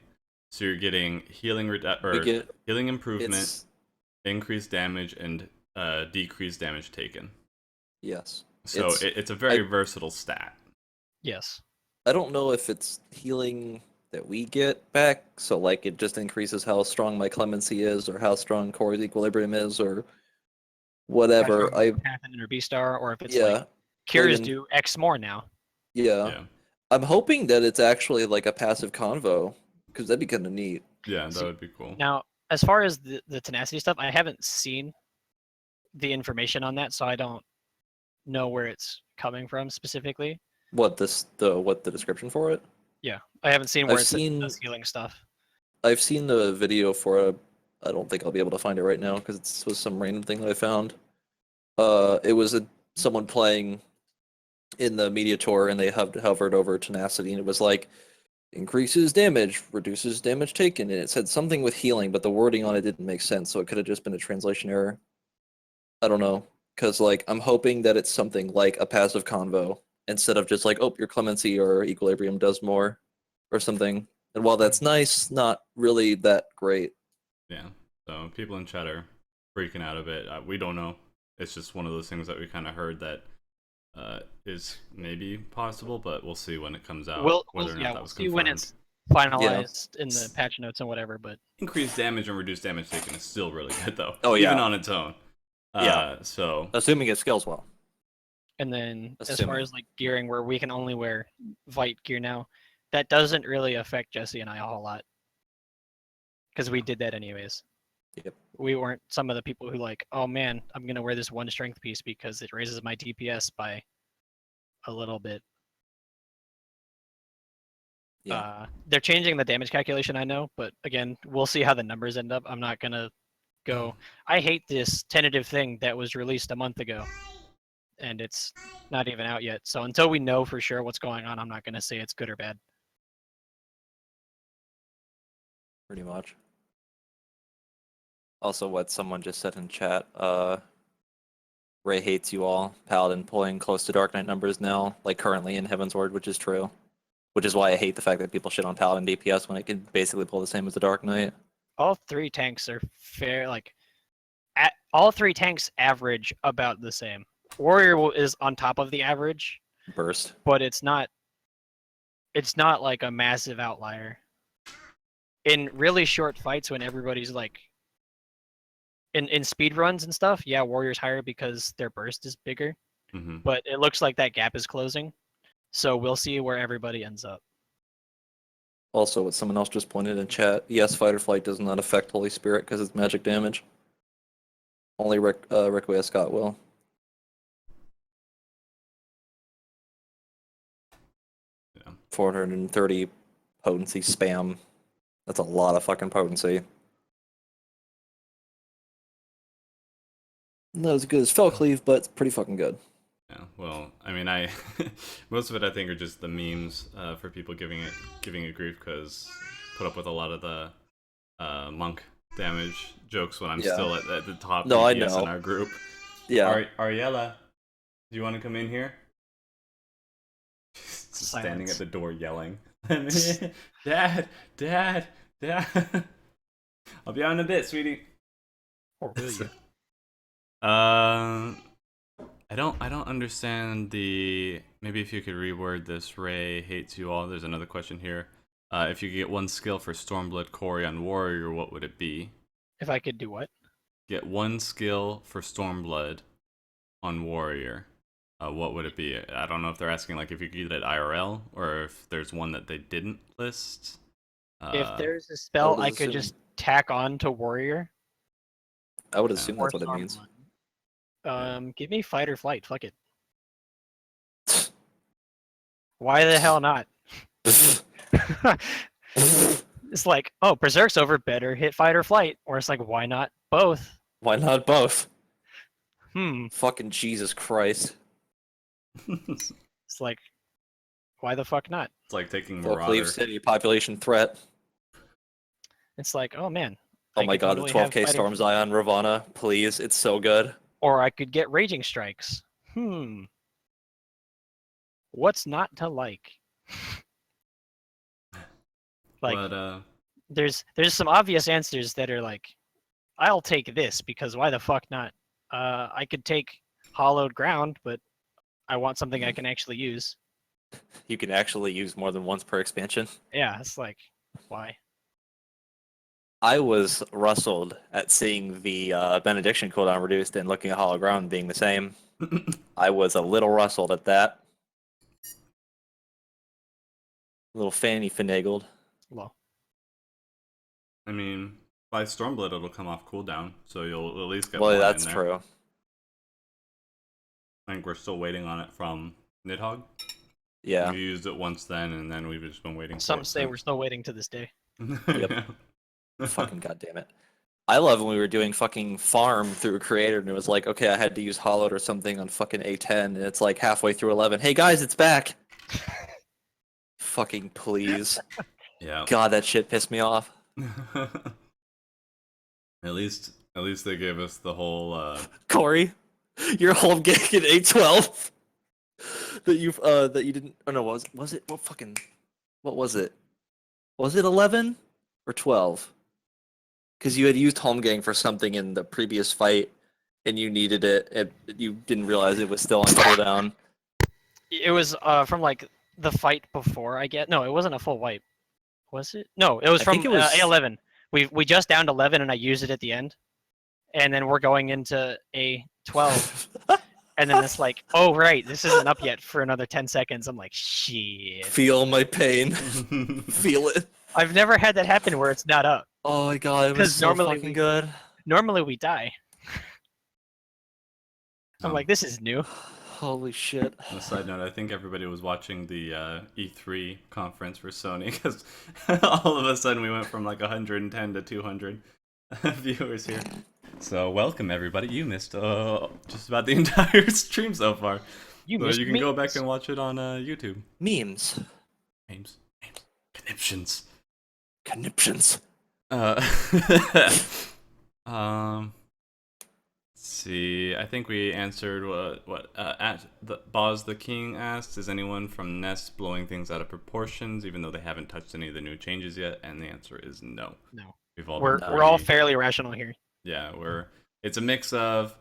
So you're getting healing We get healing improvement, it's increased damage, and decreased damage taken. yes. So it's a very versatile stat. Yes. I don't know if it's healing that we get back, so like it just increases how strong my clemency is, or how strong Corey's equilibrium is, or whatever. Pathin or B star, or if it's Yeah, like cures in- do X more now. Yeah. I'm hoping that it's actually like a passive convo, because that'd be kind of neat. Yeah, that See, would be cool. Now, as far as the tenacity stuff, I haven't seen the information on that, so I don't know where it's coming from specifically. What the description for it? Yeah, I haven't seen I've where it seen- does healing stuff. I've seen the video for a. I don't think I'll be able to find it right now because it was some random thing that I found. It was someone playing in the media tour, and they hovered over tenacity, and it was like increases damage, reduces damage taken, and it said something with healing, but the wording on it didn't make sense, so it could have just been a translation error. I don't know, because like I'm hoping that it's something like a passive convo instead of just like, oh, your clemency or equilibrium does more, or something. And while that's nice, not really that great. Yeah. So people in chat are freaking out a bit. We don't know. It's just one of those things that we kind of heard that is maybe possible, but we'll see when it comes out. We'll whether or not that was see when confirmed. it's finalized in the patch notes and whatever. But Increased damage and reduced damage taken is still really good though. Oh, yeah. Even on its own. Yeah. So Assuming it scales well. and then as far Assuming. as like gearing, where we can only wear Vite gear now, that doesn't really affect Jesse and I a whole lot because we did that anyways. Yep. We weren't some of the people who like, oh man, I'm gonna wear this one strength piece because it raises my DPS by a little bit. Yeah. They're changing the damage calculation, I know, but again, we'll see how the numbers end up. I'm not gonna go. I hate this tentative thing that was released a month ago, and it's not even out yet. So until we know for sure what's going on, I'm not gonna say it's good or bad. Pretty much. Also, what someone just said in chat, Ray hates you all. Paladin pulling close to Dark Knight numbers now, like currently in Heaven's Word, which is true. Which is why I hate the fact that people shit on Paladin DPS when it can basically pull the same as the Dark Knight. All 3 tanks are fair. Like, all 3 tanks average about the same. Warrior is on top of the average, Burst. but it's not. It's not like a massive outlier. In really short fights, when everybody's like in speed runs and stuff, yeah, Warrior's higher because their burst is bigger. mhm. But it looks like that gap is closing. So we'll see where everybody ends up. Also, what someone else just pointed in chat, yes, Fight or Flight does not affect Holy Spirit because it's magic damage. Only Requiem Scott will. Yeah. 430 potency spam. That's a lot of fucking potency. Not as good as Fellcleave, but it's pretty fucking good. Yeah, well, I mean, most of it I think are just the memes for people giving it grief because put up with a lot of the monk damage jokes when I'm Yeah. still at the top No, I DPS know. in our group. Yeah. Ariella, do you want to come in here? Just standing Silence. at the door yelling, Dad, Dad, Dad. I'll be out in a bit, sweetie. Or will you? I don't understand the. Maybe if you could reword this. Ray hates you all. There's another question here. If you could get one skill for Stormblood Quarry on Warrior, what would it be? If I could do what? Get one skill for Stormblood on Warrior. What would it be? I don't know if they're asking like if you could get it IRL or if there's one that they didn't list. If there's a spell would I could assume- just tack on to Warrior. I would assume or that's what it means. Stormblood. Give me fight or flight. Fuck it. Why the hell not? It's like, oh, Berserk's over, better hit fight or flight. Or it's like, why not both? Why not both? Hmm. Fucking Jesus Christ. It's like, why the fuck not? It's like taking Full Marauder. Cleave City population threat. It's like, oh man. Oh I my could god, totally the have 12k fight or- Storm Zion Ravana, please. It's so good. Or I could get Raging Strikes. What's not to like? Like, But there's some obvious answers that are like, I'll take this because why the fuck not? I could take Hollowed Ground, but I want something I can actually use. You can actually use more than once per expansion. Yeah, it's like, why? I was rustled at seeing the Benediction cooldown reduced and looking at Hollow Ground being the same. I was a little rustled at that. A little fanny finagled. Well, I mean, by Stormblood it'll come off cooldown, so you'll at least get Well, one that's in there. true. I think we're still waiting on it from Nidhogg. Yeah. We used it once then, and then we've just been waiting. some for it say we're since. still waiting to this day. Yep. Fucking goddamn it. I love when we were doing fucking farm through a creator and it was like, okay, I had to use Hollowed or something on fucking A10 and it's like halfway through 11. Hey guys, it's back! Fucking please. Yeah. God, that shit pissed me off. At least they gave us the whole. Corey, your home gig at 812 that you didn't. Oh no, was it what was it? Was it 11 or 12? Because you had used home gang for something in the previous fight, and you needed it, and you didn't realize it was still on cooldown. It was from like the fight before I get. No, it wasn't a full wipe. Was it? No, it was I from think it was- A11. We just downed 11 and I used it at the end, and then we're going into A12, and then it's like, oh right, this isn't up yet for another 10 seconds. I'm like, shit. Feel my pain. Feel it. I've never had that happen where it's not up. Oh my god, it was 'Cause so normally fucking we- good. Normally we die. I'm like, this is new. Holy shit. On a side note, I think everybody was watching the E3 conference for Sony because all of a sudden we went from like 110 to 200 viewers here. So welcome everybody. You missed just about the entire stream so far. You So missed you can me. go back and watch it on YouTube. Memes. Names, conniptions. Conniptions. Let's see. I think we answered what at the Boz the King asked. Is anyone from Nest blowing things out of proportions, even though they haven't touched any of the new changes yet? And the answer is no. No. We've all We're been we're all pretty- fairly rational here. yeah. It's a mix of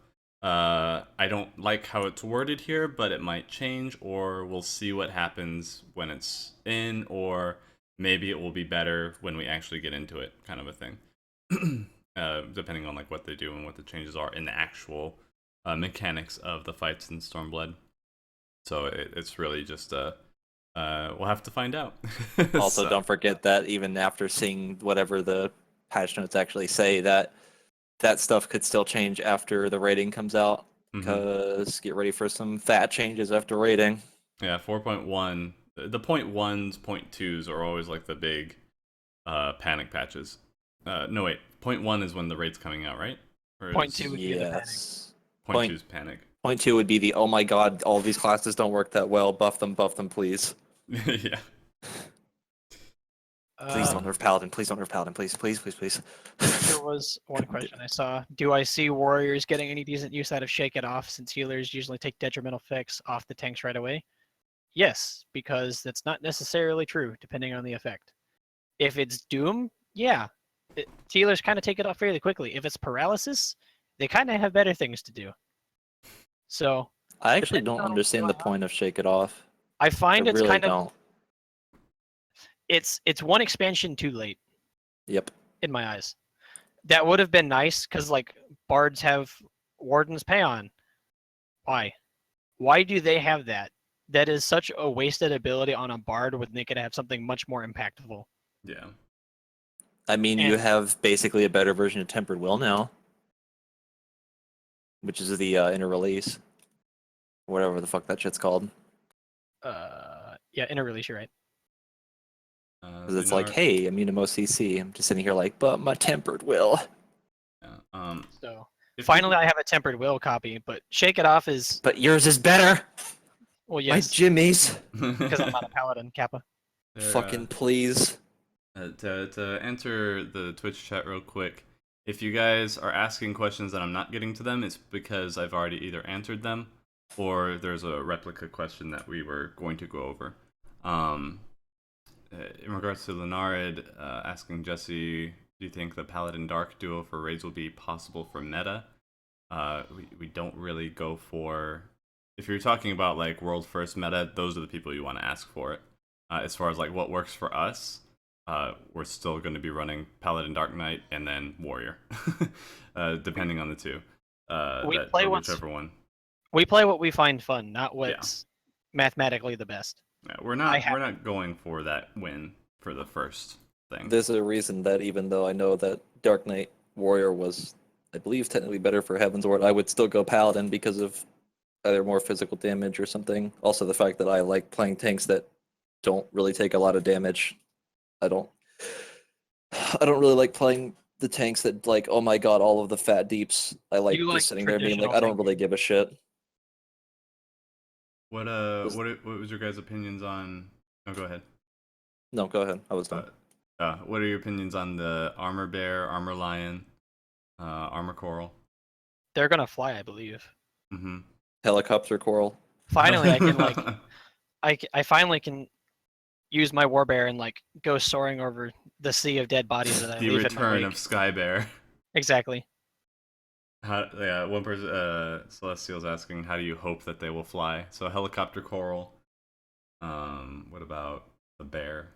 I don't like how it's worded here, but it might change, or we'll see what happens when it's in, or maybe it will be better when we actually get into it, kind of a thing. Depending on like what they do and what the changes are in the actual mechanics of the fights in Stormblood. So it's really just we'll have to find out. Also, So- don't forget that even after seeing whatever the patch notes actually say, that stuff could still change after the rating comes out. Mhm. Because get ready for some fat changes after rating. Yeah, 4.1. The 0.1s, 0.2s are always like the big panic patches. No, wait. 0.1 is when the raid's coming out, right? Or is- 0.2 would be the panic. Yes. 0.2 is panic. Point 2 would be the, oh my god, all these classes don't work that well. Buff them, please. Yeah. Please don't nerf Paladin. Please don't nerf Paladin. Please. There was one question I saw. Do I see warriors getting any decent use out of Shake It Off, since healers usually take detrimental effects off the tanks right away? Yes, because that's not necessarily true, depending on the effect. If it's Doom, yeah. Healers kind of take it off fairly quickly. If it's Paralysis, they kind of have better things to do. So, I actually Depending don't on what's understand the going on. point of Shake It Off. I I find it's really kind of... don't. it's one expansion too late Yep. in my eyes. That would have been nice because like bards have Warden's Payon. Why? Why do they have that? That is such a wasted ability on a bard when they could have something much more impactful. Yeah. I mean, you And- have basically a better version of Tempered Will now, which is the inner release, whatever the fuck that shit's called. Yeah, in a release, you're right. Because it's like, hey, immune to most CC. I'm just sitting here like, but my Tempered Will. Yeah. So If finally, people- I have a Tempered Will copy, but Shake It Off is But yours is better. well, My yes, Jimmies. because I'm not a paladin, Kappa. They're, Fucking please. to enter the Twitch chat real quick, if you guys are asking questions that I'm not getting to them, it's because I've already either answered them or there's a replica question that we were going to go over. In regards to Lenarid asking Jesse, do you think the Paladin Dark duo for raids will be possible for meta? We don't really go for... If you're talking about like world first meta, those are the people you want to ask for it. As far as like what works for us, we're still going to be running Paladin Dark Knight and then Warrior, depending on the two. Whichever one. We play what we find fun, not what's mathematically the best. Yeah, we're not going for that win for the first thing. There's a reason that even though I know that Dark Knight Warrior was, I believe, technically better for Heaven's Ward, I would still go Paladin because of either more physical damage or something. Also, the fact that I like playing tanks that don't really take a lot of damage. I don't really like playing the tanks that like, oh my god, all of the fat deeps. I like You just like sitting there being like, traditional I don't tank really give a shit. What was your guys' opinions on? Oh, go ahead. No, go ahead. I was done. What are your opinions on the Armor Bear, Armor Lion, Armor Coral? They're gonna fly, I believe. Mm-hmm. Helicopter Coral. Finally, I can like, I finally can use my Warbear and like go soaring over the sea of dead bodies that I The leave in my return wake. of Sky Bear. Exactly. One person, Celestial's asking, how do you hope that they will fly? So helicopter coral. What about the bear?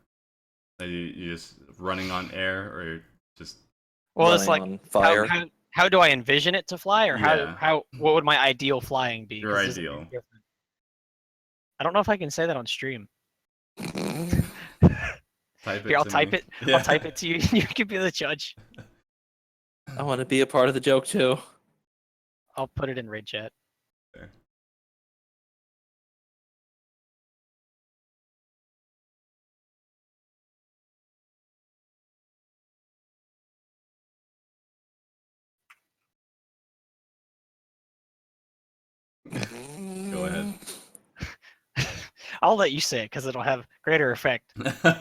Are you just running on air, or just? Well, it's running like on fire. how do I envision it to fly, or Yeah. how what would my ideal flying be? Your 'Cause it's ideal. different. I don't know if I can say that on stream. Type it Here, I'll to type me. it. Yeah. I'll type it to you. You can be the judge. I want to be a part of the joke too. I'll put it in raid chat. Okay. Go ahead. I'll let you say it because it'll have greater effect.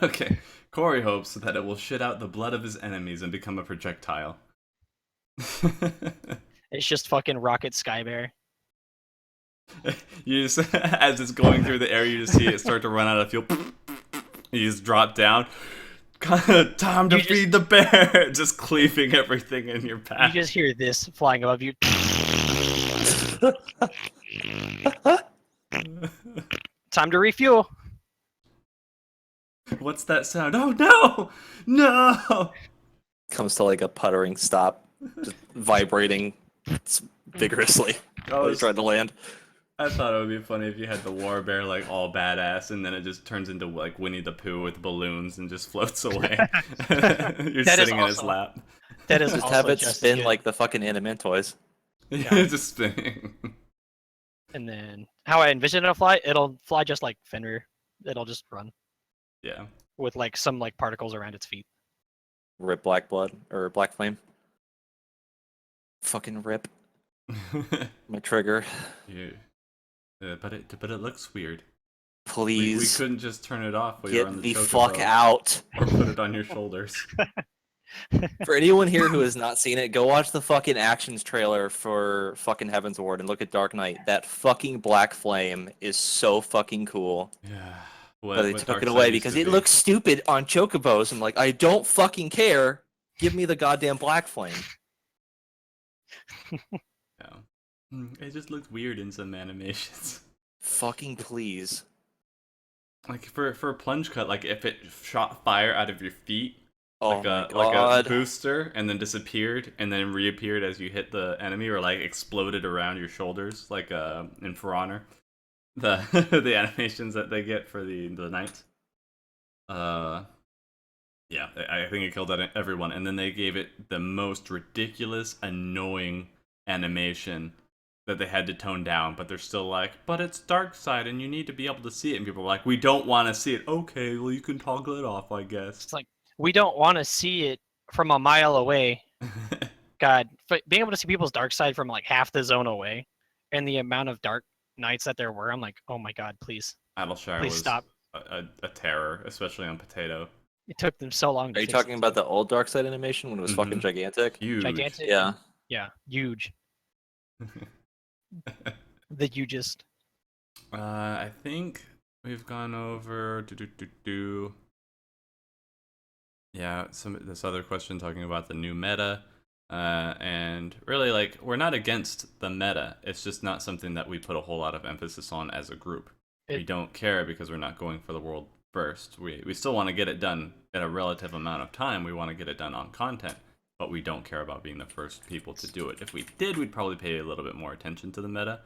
Okay. Corey hopes that it will shit out the blood of his enemies and become a projectile. It's just fucking Rocket Skybear. You just, as it's going through the air, you just see it start to run out of fuel. You just drop down. Time to feed the bear. Just cleaving everything in your path. You just hear this flying above you. Time to refuel. What's that sound? Oh no! No! Comes to like a puttering stop, just vibrating vigorously while he's trying to land. I thought it would be funny if you had the war bear like all badass, and then it just turns into like Winnie the Pooh with balloons and just floats away. You're That is sitting in his also- lap. That is Just also have it just spin good. like the fucking Animantoys. Yeah. Just spinning. And then how I envision it'll fly, just like Fenrir. It'll just run Yeah. with like some like particles around its feet. Rip Black Blood or Black Flame. Fucking rip my trigger, Yeah. But it looks weird. We please. couldn't just turn it off while you're on Get the the fuck chocobo, out. or put it on your shoulders. For anyone here who has not seen it, go watch the fucking actions trailer for fucking Heaven's Ward and look at Dark Knight. That fucking Black Flame is so fucking cool. Yeah. But they took it away because it looks stupid on chocobos. I'm like, I don't fucking care. Give me the goddamn Black Flame. Yeah. It just looked weird in some animations. Fucking please. Like for a plunge cut, like if it shot fire out of your feet, Oh like my like a god. booster, and then disappeared, and then reappeared as you hit the enemy, or like exploded around your shoulders, like in For Honor, the the animations that they get for the knights. Uh, yeah, I think it killed everyone, and then they gave it the most ridiculous, annoying animation that they had to tone down, but they're still like, but it's dark side and you need to be able to see it, and people are like, we don't want to see it. Okay, well you can toggle it off, I guess. It's like we don't want to see it from a mile away. God, but being able to see people's dark side from like half the zone away, and the amount of dark nights that there were, I'm like, oh my god, please, Idleshire please was stop. a terror, especially on Potato. It took them so long to Are you fix talking it, about too. the old Darkseid animation when it was fucking gigantic? Huge. Gigantic? Yeah. Yeah, huge. The hugest. I think we've gone over yeah, this other question talking about the new meta. And really, like, we're not against the meta. It's just not something that we put a whole lot of emphasis on as a group. We don't care because we're not going for the world first. We still want to get it done in a relative amount of time. We want to get it done on content, but we don't care about being the first people to do it. If we did, we'd probably pay a little bit more attention to the meta.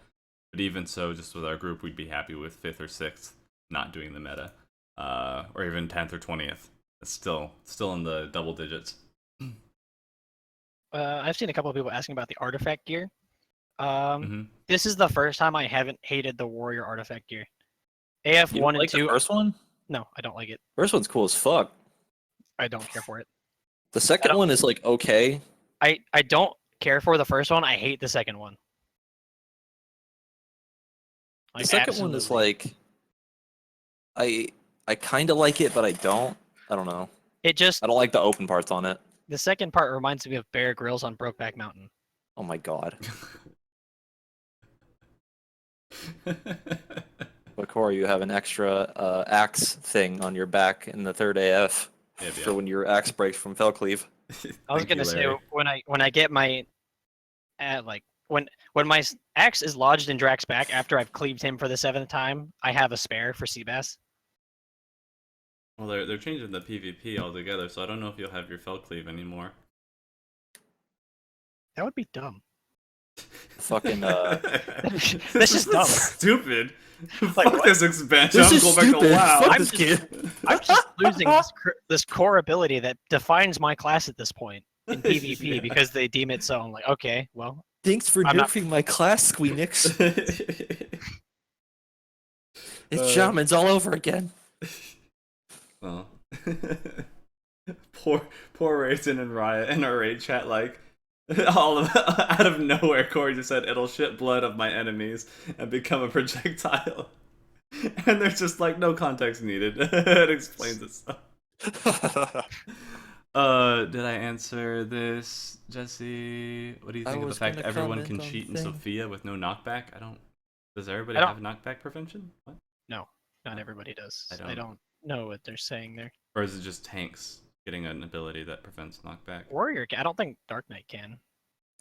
But even so, just with our group, we'd be happy with 5th or 6th not doing the meta, or even 10th or 20th. It's still in the double digits. I've seen a couple of people asking about the artifact gear. Mm-hmm. This is the first time I haven't hated the warrior artifact gear. AF You 1 don't and like 2. the first one? No, I don't like it. First one's cool as fuck. I don't care for it. The second one is like okay. I don't care for the first one. I hate the second one. The second one is absolutely. like I kind of like it, but I don't. I don't know. It just I don't like the open parts on it. the second part reminds me of Bear Grylls on Brokeback Mountain. Oh my god. But Corey, you have an extra axe thing on your back in the third AF for when your axe breaks from Fellcleave. I was gonna say when I get my like when my axe is lodged in Drax's back after I've cleaved him for the 7th time, I have a spare for Seabass. Well, they're changing the PvP altogether, so I don't know if you'll have your fell cleave anymore. That would be dumb. Fucking That's just dumb. Stupid. Like, Fuck this expansion. This I'm is going back to stupid. WoW. Fuck I'm this kid. I'm just losing this core ability that defines my class at this point in PvP Yeah. because they deem it so. I'm like, okay, well, Thanks for I'm not- nerfing my class, Squeenix. It's Uh, shamans all over again. Well, poor Raisin and Riot in our raid chat, like out of nowhere, Corey just said, "It'll shit blood of my enemies and become a projectile," and there's just like no context needed. It explains itself. Did I answer this, Jesse? What do you think of the fact everyone can cheat in Sophia with no knockback? Does everybody have knockback prevention? What? no, not everybody does. I I don't- don't know what they're saying there. Or is it just tanks getting an ability that prevents knockback? Warrior, I don't think Dark Knight can.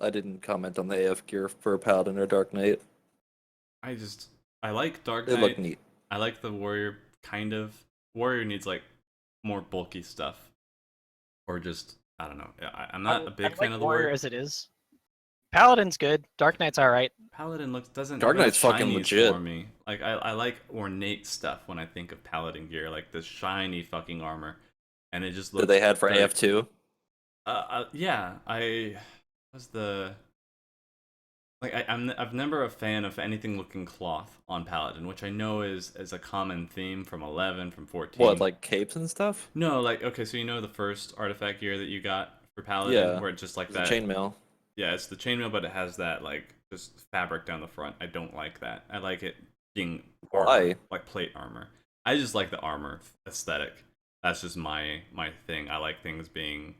I didn't comment on the AF gear for Paladin or Dark Knight. I like Dark They Knight. look neat. I like the Warrior kind of. Warrior needs like more bulky stuff, or just I don't know. I'm not a big fan of the Warrior. As it is. Paladin's good. Dark Knight's all right. Paladin doesn't. Dark have enough Knight's fucking shinies legit. for me. Like I like ornate stuff when I think of Paladin gear, like this shiny fucking armor, and it just looks. That they had for very- AF2. Yeah, I was the. Like I've never a fan of anything looking cloth on Paladin, which I know is a common theme from 11, from 14. What, like capes and stuff? No, like okay, so you know the first artifact gear that you got for Paladin, Yeah, where it's just like The that. chainmail. Yeah, it's the chainmail, but it has that like just fabric down the front. I don't like that. I like it being armor, Why? like plate armor. I just like the armor aesthetic. That's just my thing. I like things being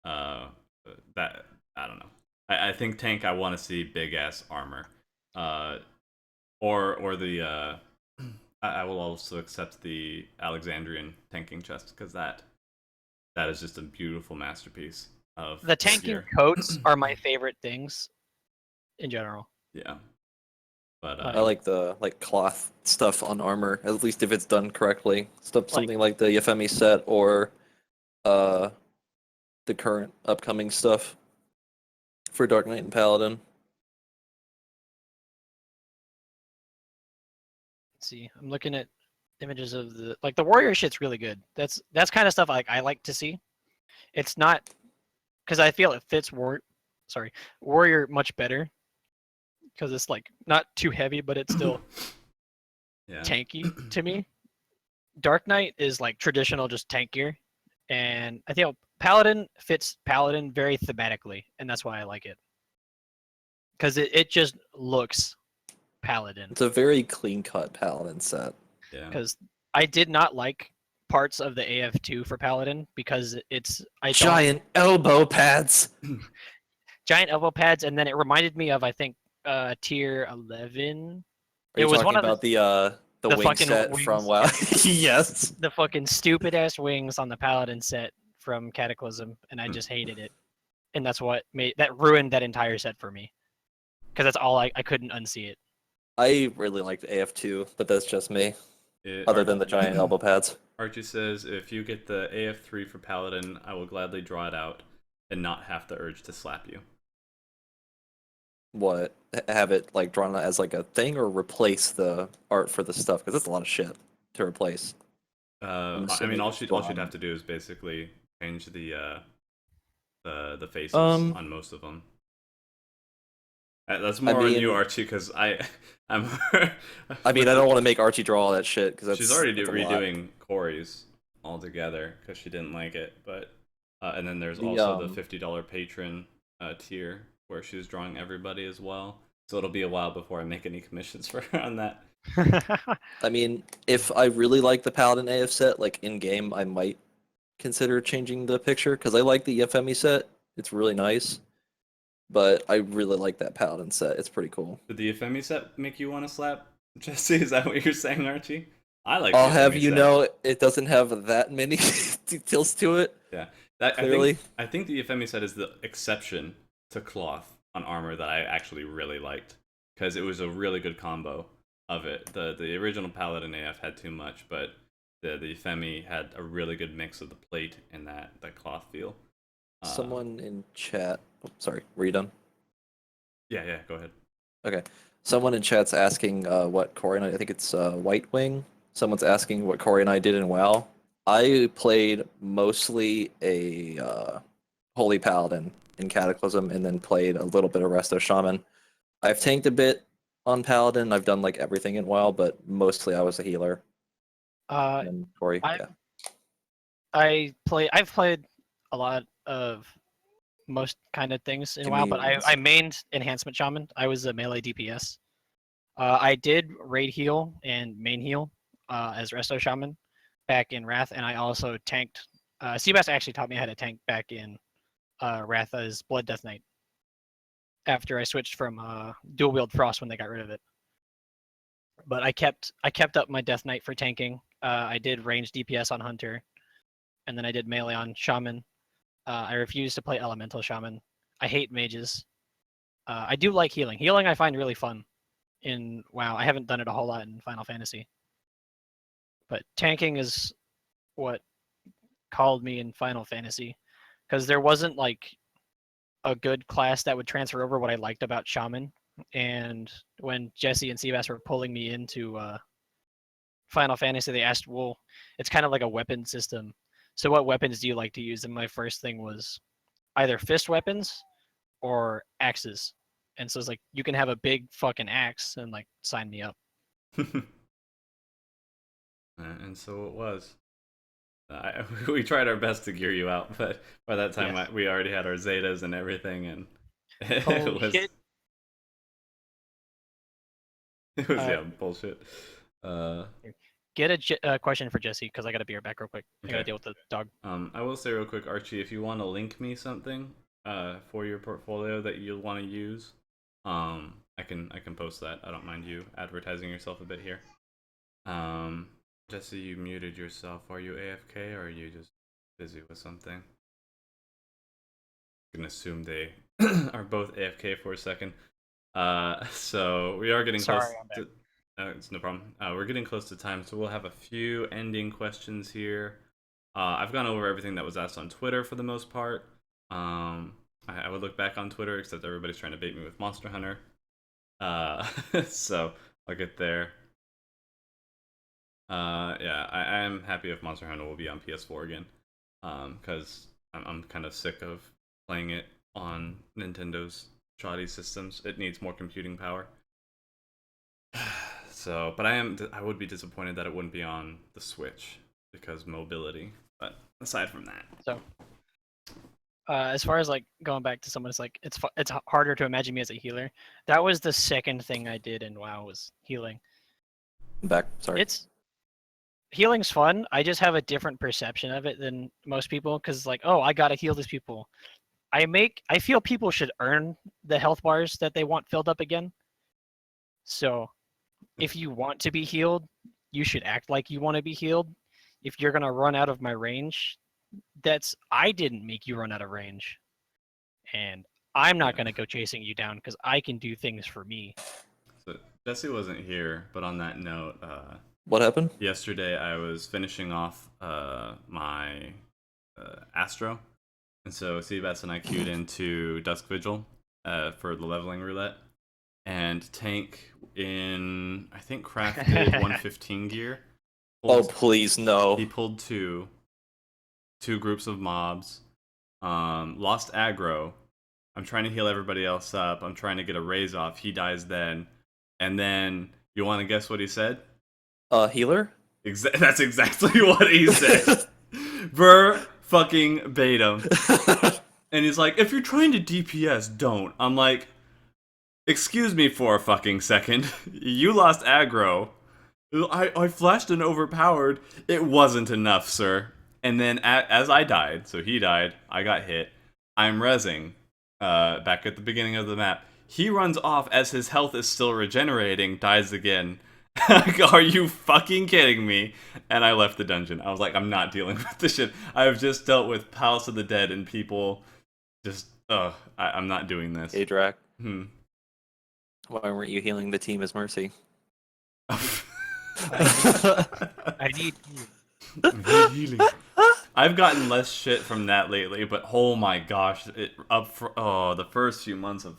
that I don't know. I think tank. I want to see big ass armor, or the. I will also accept the Alexandrian tanking chest because that is just a beautiful masterpiece of The tanking gear. coats are my favorite things in general. Yeah. But I like the cloth stuff on armor, at least if it's done correctly. Something like the Yefemi set or the current upcoming stuff for Dark Knight and Paladin. Let's see, I'm looking at images of the warrior shit's really good. That's kind of stuff I like to see. It's not because I feel it fits warrior much better because it's like not too heavy, but it's still yeah. tanky to me. Dark Knight is like traditional, just tank gear, and I think Paladin fits Paladin very thematically, and that's why I like it because it just looks Paladin. It's a very clean-cut Paladin set. Yeah. Because I did not like parts of the AF2 for Paladin because Giant elbow pads. giant elbow pads, and then it reminded me of I think tier 11. Are you was talking one of about the wing fucking set wings. from WoW? Yes. the fucking stupid ass wings on the Paladin set from Cataclysm, and I just hated it, and that's what ruined that entire set for me. Because that's all I couldn't unsee it. I really liked AF2, but that's just me. Other than the giant elbow pads. Archie says, if you get the AF3 for Paladin, I will gladly draw it out and not have the urge to slap you. What? Have it like drawn as like a thing, or replace the art for the stuff? Because it's a lot of shit to replace. I mean, all she'd have to do is basically change the faces on most of them. That's more on you, Archie, because I'm. I mean, I don't want to make Archie draw all that shit because she's already redoing Corey's altogether because she didn't like it. But and then there's also the $50 patron tier where she's drawing everybody as well. So it'll be a while before I make any commissions for her on that. I mean, if I really like the Paladin AF set, like in game, I might consider changing the picture because I like the FME set. It's really nice. But I really like that Paladin set. It's pretty cool. Did the Yefemi set make you want to slap Jesse? Is that what you're saying, Archie? I like. I'll have you know, it doesn't have that many details to it. Yeah, clearly. I think the Yefemi set is the exception to cloth on armor that I actually really liked because it was a really good combo of it. The original Paladin AF had too much, but the Yefemi had a really good mix of the plate and that cloth feel. Someone in chat. Oh, sorry, were you done? Yeah, go ahead. Okay. Someone in chat's asking what Corey and I think it's White Wing. Someone's asking what Corey and I did in WoW. I played mostly a Holy Paladin in Cataclysm and then played a little bit of Resto Shaman. I've tanked a bit on Paladin. I've done like everything in WoW, but mostly I was a healer. And Corey, I've played a lot of most kind of things in WoW, but I mained Enhancement Shaman. I was a melee DPS. I did raid heal and main heal as Resto Shaman back in Wrath, and I also tanked. Seabass actually taught me how to tank back in Wrath as Blood Death Knight after I switched from dual wield Frost when they got rid of it. But I kept up my Death Knight for tanking. I did range DPS on Hunter, and then I did melee on Shaman. I refuse to play Elemental Shaman. I hate mages. I do like healing. Healing I find really fun in WoW. I haven't done it a whole lot in Final Fantasy. But tanking is what called me in Final Fantasy. Because there wasn't like a good class that would transfer over what I liked about Shaman. And when Jesse and Seabass were pulling me into Final Fantasy, they asked, well, it's kind of like a weapon system. So what weapons do you like to use? And my first thing was either fist weapons or axes. And so it's like, you can have a big fucking axe and like sign me up. And so it was. We tried our best to gear you out, but by that time we already had our Zetas and everything, and it was bullshit. Get a question for Jesse because I gotta be right back real quick. I gotta deal with the dog. I will say real quick, Archie, if you want to link me something for your portfolio that you'll want to use, I can post that. I don't mind you advertising yourself a bit here. Jesse, you muted yourself. Are you AFK or are you just busy with something? I can assume they are both AFK for a second. So we are getting close Sorry, I'm back. to. It's no problem. We're getting close to time, so we'll have a few ending questions here. I've gone over everything that was asked on Twitter for the most part. I would look back on Twitter, except everybody's trying to bait me with Monster Hunter. So I'll get there. Yeah, I am happy if Monster Hunter will be on PS4 again, because I'm kind of sick of playing it on Nintendo's shoddy systems. It needs more computing power. So, but I would be disappointed that it wouldn't be on the Switch because mobility. But aside from that, So, as far as like going back to someone, it's like it's harder to imagine me as a healer. That was the second thing I did in WoW was healing. Back. Sorry. It's healing's fun. I just have a different perception of it than most people because like, oh, I gotta heal these people. I feel people should earn the health bars that they want filled up again. So if you want to be healed, you should act like you want to be healed. If you're gonna run out of my range, I didn't make you run out of range. And I'm not gonna go chasing you down because I can do things for me. so Jesse wasn't here, but on that note, What happened? yesterday I was finishing off my Astro, and so Seabass and I queued into Dusk Vigil for the leveling roulette, and Tank in I think Craft Cave 115 gear. Oh please no. He pulled two groups of mobs, lost aggro. I'm trying to heal everybody else up. I'm trying to get a raise off. He dies then, and then you want to guess what he said? Healer? That's exactly what he said. Fucking bait him. And he's like, if you're trying to DPS, don't. I'm like, excuse me for a fucking second. You lost aggro. I flashed and overpowered. It wasn't enough, sir. And then as I died, so he died, I got hit. I'm rezzing back at the beginning of the map. He runs off as his health is still regenerating, dies again. Are you fucking kidding me? And I left the dungeon. I was like, I'm not dealing with this shit. I've just dealt with Palace of the Dead and people just, I'm not doing this. Hey Drac. Hmm. Why weren't you healing the team as Mercy? I need Healing. I've gotten less shit from that lately, but oh my gosh, the first few months of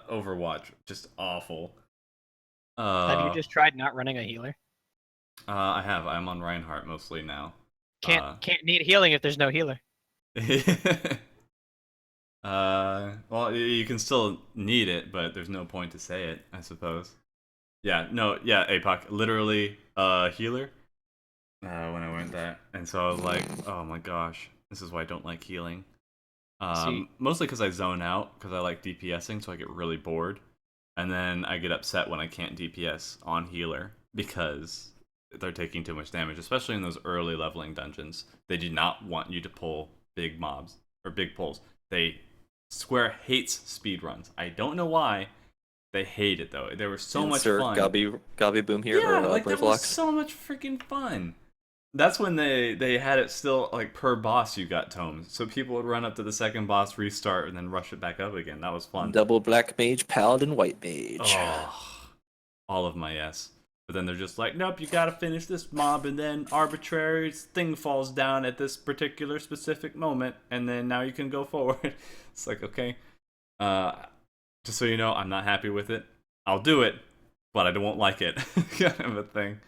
Overwatch just awful. Have you just tried not running a healer? I have. I'm on Reinhardt mostly now. Can't need healing if there's no healer. Well, you can still need it, but there's no point to say it, I suppose. Yeah, no, yeah, APOC, literally healer. When I went that, and so I was like, oh my gosh, this is why I don't like healing. Mostly because I zone out because I like DPSing, so I get really bored, and then I get upset when I can't DPS on healer because they're taking too much damage, especially in those early leveling dungeons. They do not want you to pull big mobs or big pulls. Square hates speedruns. I don't know why. They hate it though. They were so much fun. Gobby Boom here. Yeah, or, like that Brave was Locks. so much freaking fun. That's when they had it still like per boss you got tomes, so people would run up to the second boss, restart, and then rush it back up again. That was fun. Double Black Mage, Paladin, White Mage. Oh, all of my yes. But then they're just like, nope, you gotta finish this mob, and then arbitrary thing falls down at this particular specific moment, and then now you can go forward. It's like, okay. Just so you know, I'm not happy with it. I'll do it, but I won't like it. Kind of a thing.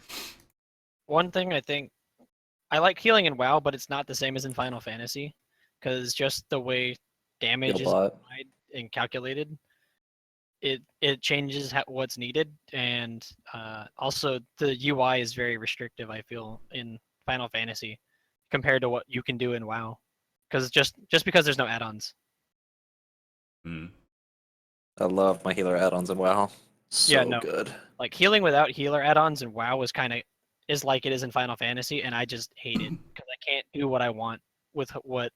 One thing I think I like healing in WoW, but it's not the same as in Final Fantasy, because just the way damage is applied and calculated, it changes what's needed, and also the UI is very restrictive. I feel in Final Fantasy compared to what you can do in WoW, because just because there's no add-ons. I love my healer add-ons in WoW. So good. Like healing without healer add-ons in WoW is like it is in Final Fantasy, and I just hate it because I can't do what I want with what.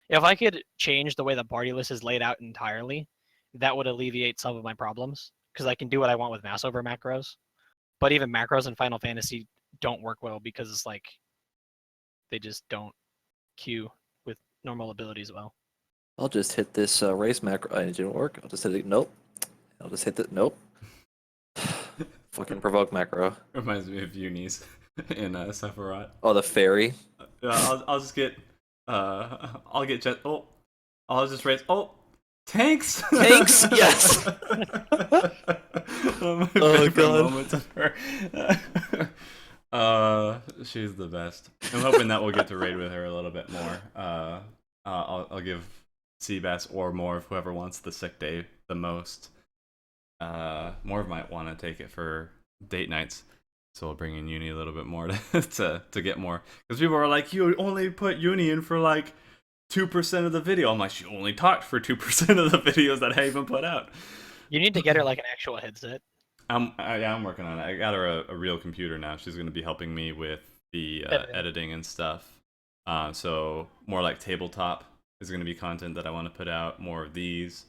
If I could change the way the party list is laid out entirely, that would alleviate some of my problems because I can do what I want with mass over macros. But even macros in Final Fantasy don't work well because it's like they just don't queue with normal abilities well. I'll just hit this race macro. It didn't work. I'll just hit it. Nope. I'll just hit the nope. Fucking provoke macro. Reminds me of Unis in Sephiroth. Oh, the fairy. I'll just get I'll get jet. Oh, I'll just raise. Oh, tanks. Tanks? Yes. My Oh, favorite God. moments of her. She's the best. I'm hoping that we'll get to raid with her a little bit more. I'll give Seabass or Morv, whoever wants the sick day the most. Morv might want to take it for date nights, so we'll bring in Uni a little bit more to get more. Because people are like, you only put Uni in for like 2% of the video. I'm like, she only talked for 2% of the videos that I even put out. You need to get her like an actual headset. I'm working on it. I got her a real computer now. She's going to be helping me with the editing and stuff. So more like tabletop is going to be content that I want to put out. More of these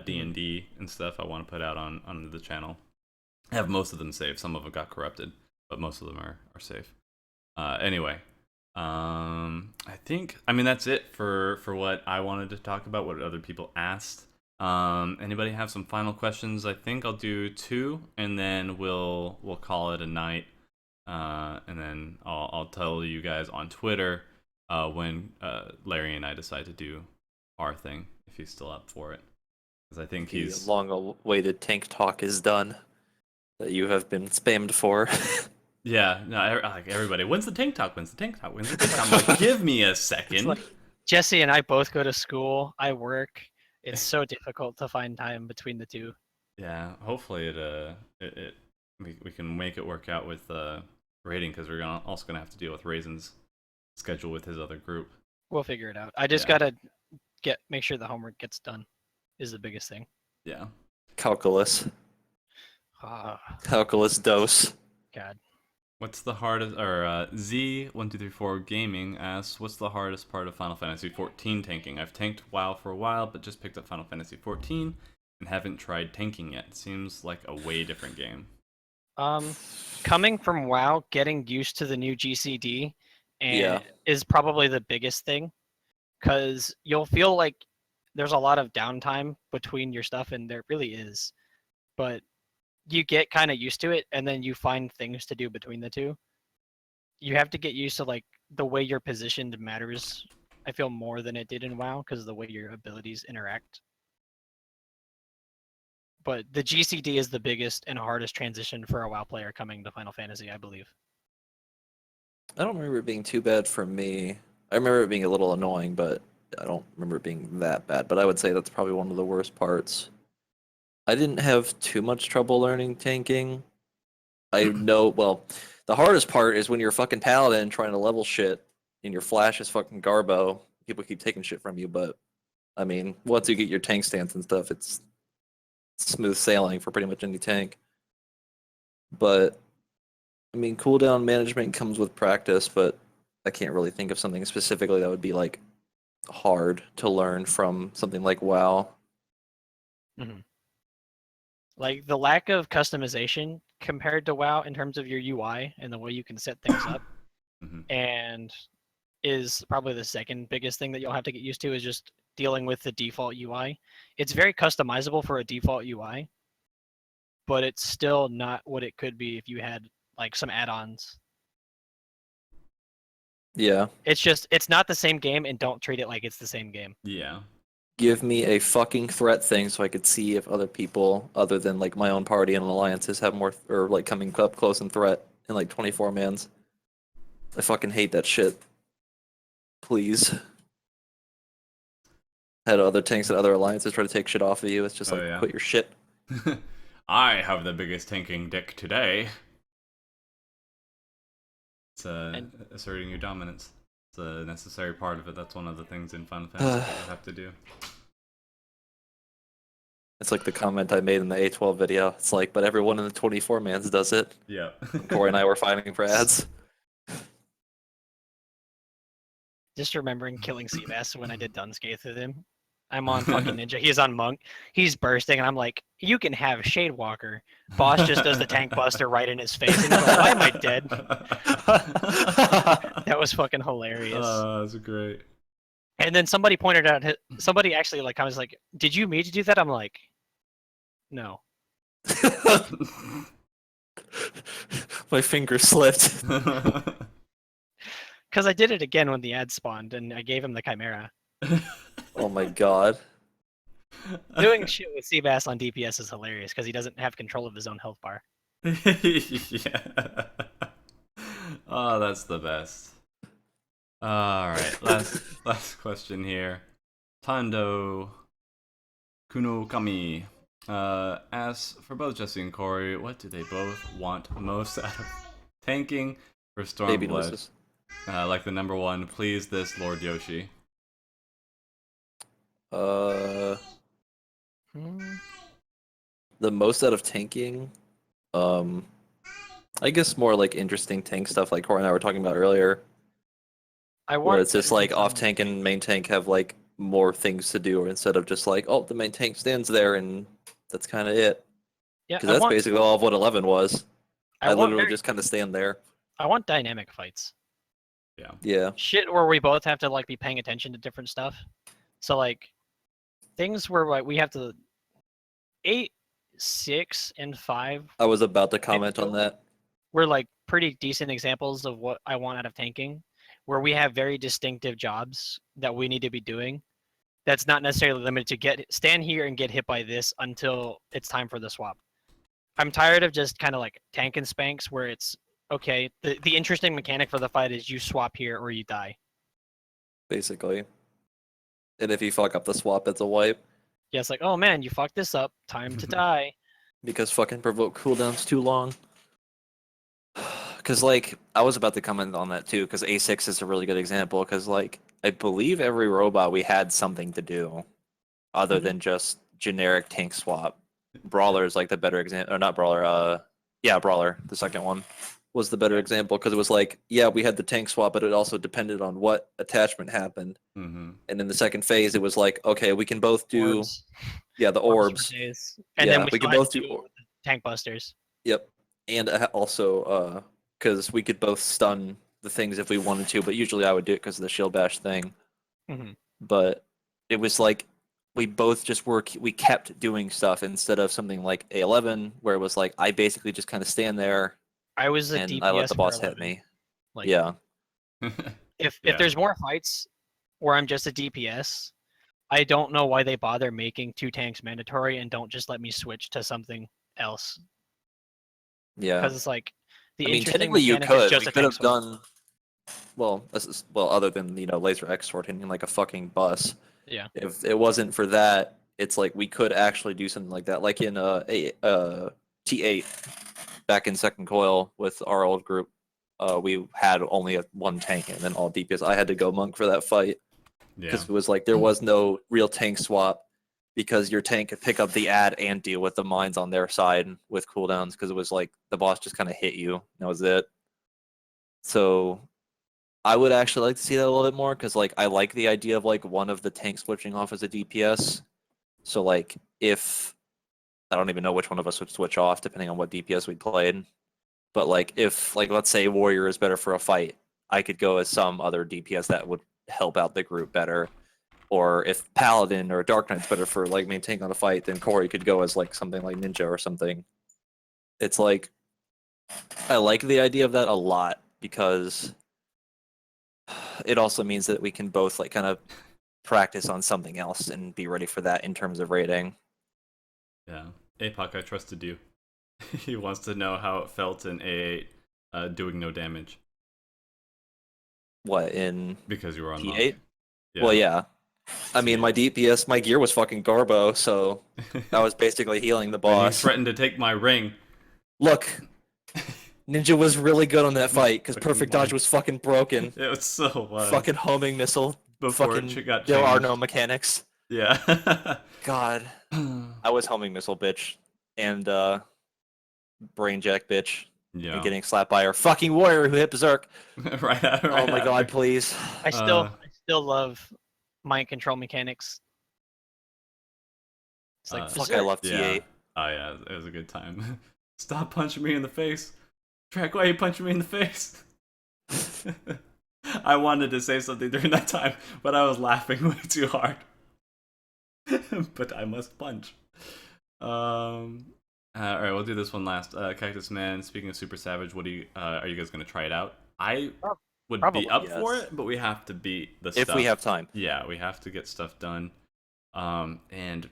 D&D and stuff I want to put out on the channel. I have most of them saved. Some of them got corrupted, but most of them are safe. Anyway, I mean that's it for what I wanted to talk about. What other people asked. Anybody have some final questions? I think I'll do 2, and then we'll call it a night. And then I'll tell you guys on Twitter when Larry and I decide to do our thing, if he's still up for it. Because I think he's The long-awaited tank talk is done. That you have been spammed for. Yeah, no, like everybody. When's the tank talk? When's the tank talk? When's the tank talk? I'm like, give me a second. Like, Jesse and I both go to school. I work. It's so difficult to find time between the two. Yeah, hopefully we can make it work out with rating, because we're also gonna have to deal with Raisin's schedule with his other group. We'll figure it out. I just gotta make sure the homework gets done. Is the biggest thing. Yeah. Calculus. Calculus dose. God. What's the hardest? Or Z1234 Gaming asks, what's the hardest part of Final Fantasy XIV tanking? I've tanked WoW for a while, but just picked up Final Fantasy XIV and haven't tried tanking yet. Seems like a way different game. Coming from WoW, getting used to the new GCD is probably the biggest thing, because you'll feel like there's a lot of downtime between your stuff, and there really is, but you get kind of used to it, and then you find things to do between the two. You have to get used to like the way you're positioned matters. I feel more than it did in WoW because of the way your abilities interact. But the GCD is the biggest and hardest transition for a WoW player coming to Final Fantasy, I believe. I don't remember it being too bad for me. I remember it being a little annoying, but I don't remember it being that bad. But I would say that's probably one of the worst parts. I didn't have too much trouble learning tanking. I know, well, the hardest part is when you're a fucking paladin trying to level shit and your flash is fucking garbo. People keep taking shit from you, but I mean, once you get your tank stance and stuff, it's smooth sailing for pretty much any tank. But I mean, cooldown management comes with practice, but I can't really think of something specifically that would be like hard to learn from something like WoW. Mm-hmm. Like the lack of customization compared to WoW in terms of your UI and the way you can set things up, and is probably the second biggest thing that you'll have to get used to, is just dealing with the default UI. It's very customizable for a default UI, but it's still not what it could be if you had like some add-ons. Yeah. It's not the same game, and don't treat it like it's the same game. Yeah. Give me a fucking threat thing so I could see if other people, other than like my own party and alliances, have more, or like coming up close and threat in like 24 mans. I fucking hate that shit. Please. Had other tanks and other alliances try to take shit off of you. It's just like, quit your shit. I have the biggest tanking deck today. It's asserting your dominance. It's a necessary part of it. That's one of the things in Final Fantasy that you have to do. It's like the comment I made in the A12 video. It's like, but everyone in the 24 mans does it. Yeah. Corey and I were fighting for ads. Just remembering killing Seabass when I did Dunscaith with him. I'm on fucking Ninja. He's on Monk. He's bursting, and I'm like, you can have Shadewalker. Boss just does the Tank Buster right in his face. And he's like, why am I dead? That was fucking hilarious. That's great. And then somebody pointed out, somebody actually like, I was like, did you mean to do that? I'm like, No. My finger slipped. Because I did it again when the ad spawned, and I gave him the Chimera. Oh my god. Doing shit with Seabass on DPS is hilarious because he doesn't have control of his own health bar. Yeah. Oh, that's the best. All right, last question here. Tando Kunokami asks, for both Jesse and Corey, what do they both want most out of tanking for Baby Stormblood? noises. Like the number one, please this Lord Yoshi. Hmm. The most out of tanking, I guess more like interesting tank stuff like Corey and I were talking about earlier, I where want it's just better like off design. tank and main tank have like more things to do, or instead of just like, oh, the main tank stands there and that's kind of it. Yeah, Because that's basically all of what 11 was. I literally just kind of stand there. I want dynamic fights. Yeah. Yeah. Shit where we both have to like be paying attention to different stuff. So like things where like we have to 8, 6, and 5 I was about to comment on Midfield. that. were like pretty decent examples of what I want out of tanking, where we have very distinctive jobs that we need to be doing. That's not necessarily limited to stand here and get hit by this until it's time for the swap. I'm tired of just kind of like tank and spanks where it's okay. The interesting mechanic for the fight is you swap here or you die. Basically. And if you fuck up the swap, it's a wipe. Yeah, it's like, oh man, you fucked this up. Time to die. Because fucking provoke cooldown's too long. Because, like, I was about to comment on that too, because A6 is a really good example, because, like, I believe every robot we had something to do other Mhm. than just generic tank swap. Brawler is, like, the better example, or not Brawler, yeah, Brawler, the second one, was the better example, because it was like, yeah, we had the tank swap, but it also depended on what attachment happened. Mm-hmm. And in the second phase, it was like, okay, we can both do, Orbs. yeah, the Orbs for orbs. days. And Yeah, then we we still can had both to do do it with the tank busters. Yep. And also, because we could both stun the things if we wanted to, but usually I would do it because of the shield bash thing. Mm-hmm. But it was like we both just we kept doing stuff instead of something like A11, where it was like I basically just kind of stand there I was a and I let DPS the for boss hit 11. me. Like, Yeah. if Yeah. there's more fights where I'm just a DPS, I don't know why they bother making 2 tanks mandatory and don't just let me switch to something else. Yeah. Because it's like the I mean, interesting technically you mechanic is could. just We a could tank have swap. done. Well, other than laser X-Sword hitting like a fucking bus. Yeah. If it wasn't for that, it's like we could actually do something like that, like in T8 back in Second Coil with our old group. We had only one tank and then all DPS. I had to go monk for that fight Yeah. because it was like there was no real tank swap because your tank could pick up the ad and deal with the mines on their side with cooldowns because it was like the boss just kind of hit you. That was it. So I would actually like to see that a little bit more because like I like the idea of like one of the tanks switching off as a DPS. So like if I don't even know which one of us would switch off depending on what DPS we played. But like if like let's say Warrior is better for a fight, I could go as some other DPS that would help out the group better. Or if Paladin or Dark Knight's better for like maintaining on a fight, then Corey could go as like something like Ninja or something. It's like I like the idea of that a lot because it also means that we can both like kind of practice on something else and be ready for that in terms of rating. Yeah. APOC, I trusted you. He wants to know how it felt in A8 doing no damage. What in Because you were on T8? monk. Yeah. Well, yeah. I mean, my DPS, my gear was fucking Garbo, so I was basically healing the When he boss. threatened to take my ring. Look, Ninja was really good on that fight because Fucking Perfect Dodge won. was fucking broken. It was so Fucking homing missile. before fucking, it got there are changed. no mechanics. Yeah. God, I was homing missile bitch and brain jack bitch Yeah. and getting slapped by her fucking warrior who hit berserk. right, right. Oh my god, after. please. I still love mind control mechanics. It's like Fuck, I love Yeah. T8. Oh yeah, it was a good time. Stop punching me in the face. Track, why are you punching me in the face? I wanted to say something during that time, but I was laughing way too hard. But I must punch. All right, we'll do this one last. Cactus Man. Speaking of Super Savage, what do you? Are you guys gonna try it out? I would be Probably, up for yes. it, but we have to beat the If stuff. we have time. Yeah, we have to get stuff done. And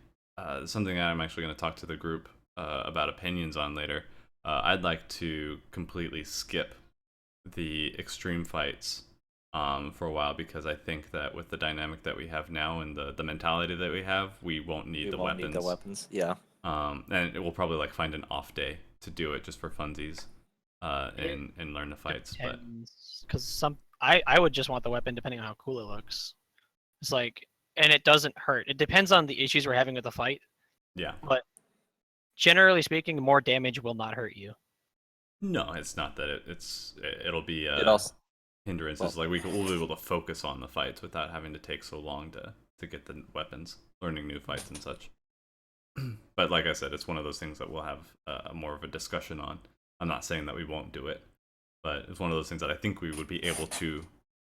something I'm actually gonna talk to the group about opinions on later. I'd like to completely skip the extreme fights for a while because I think that with the dynamic that we have now and the mentality that we have, we won't need We the won't weapons. need the weapons. Yeah. And it will probably like find an off day to do it just for funsies, and learn the fights. But because I would just want the weapon depending on how cool it looks. It's like, and it doesn't hurt. It depends on the issues we're having with the fight. yeah, But generally speaking, more damage will not hurt you. no, it's not that it'll be It also. hindrances. Like we'll be able to focus on the fights without having to take so long to get the weapons, learning new fights and such. But like I said, it's one of those things that we'll have more of a discussion on. I'm not saying that we won't do it, but it's one of those things that I think we would be able to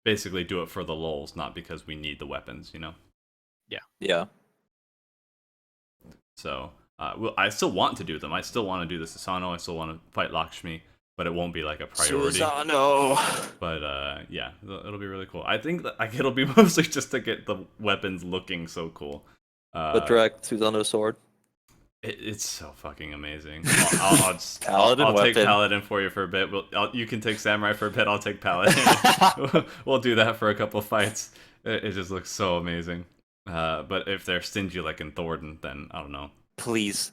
basically do it for the lulz, not because we need the weapons, you know? Yeah. So, I still want to do them. I still want to do the Susano. I still want to fight Lakshmi, but it won't be like a priority. Susano. But yeah, it'll be really cool. I think that like it'll be mostly just to get the weapons looking so cool. But direct Susano sword. It's so fucking amazing. I'll just Paladin I'll take weapon. Paladin for you for a bit. You can take Samurai for a bit. I'll take Paladin. We'll do that for a couple fights. It just looks so amazing. But if they're stingy like in Thornton, then I don't know. Please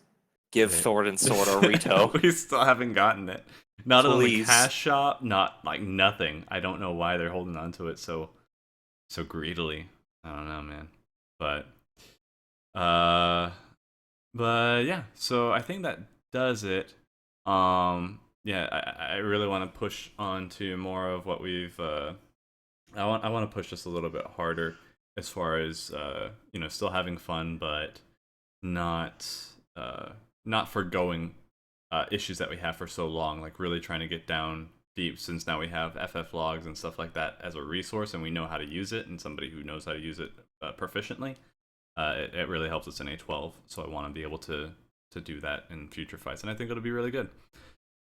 give Wait. Thornton sword a Rito. We still haven't gotten it. Not in the Please. cash shop. Not like nothing. I don't know why they're holding on to it so greedily. I don't know, man. But yeah, so I think that does it. Yeah, I really want to push on to more of what we've. I want to push just a little bit harder as far as still having fun, but not forgoing issues that we have for so long. Like really trying to get down deep, since now we have FF logs and stuff like that as a resource, and we know how to use it, and somebody who knows how to use it proficiently. It really helps us in A12, so I want to be able to do that in future fights, and I think it'll be really good.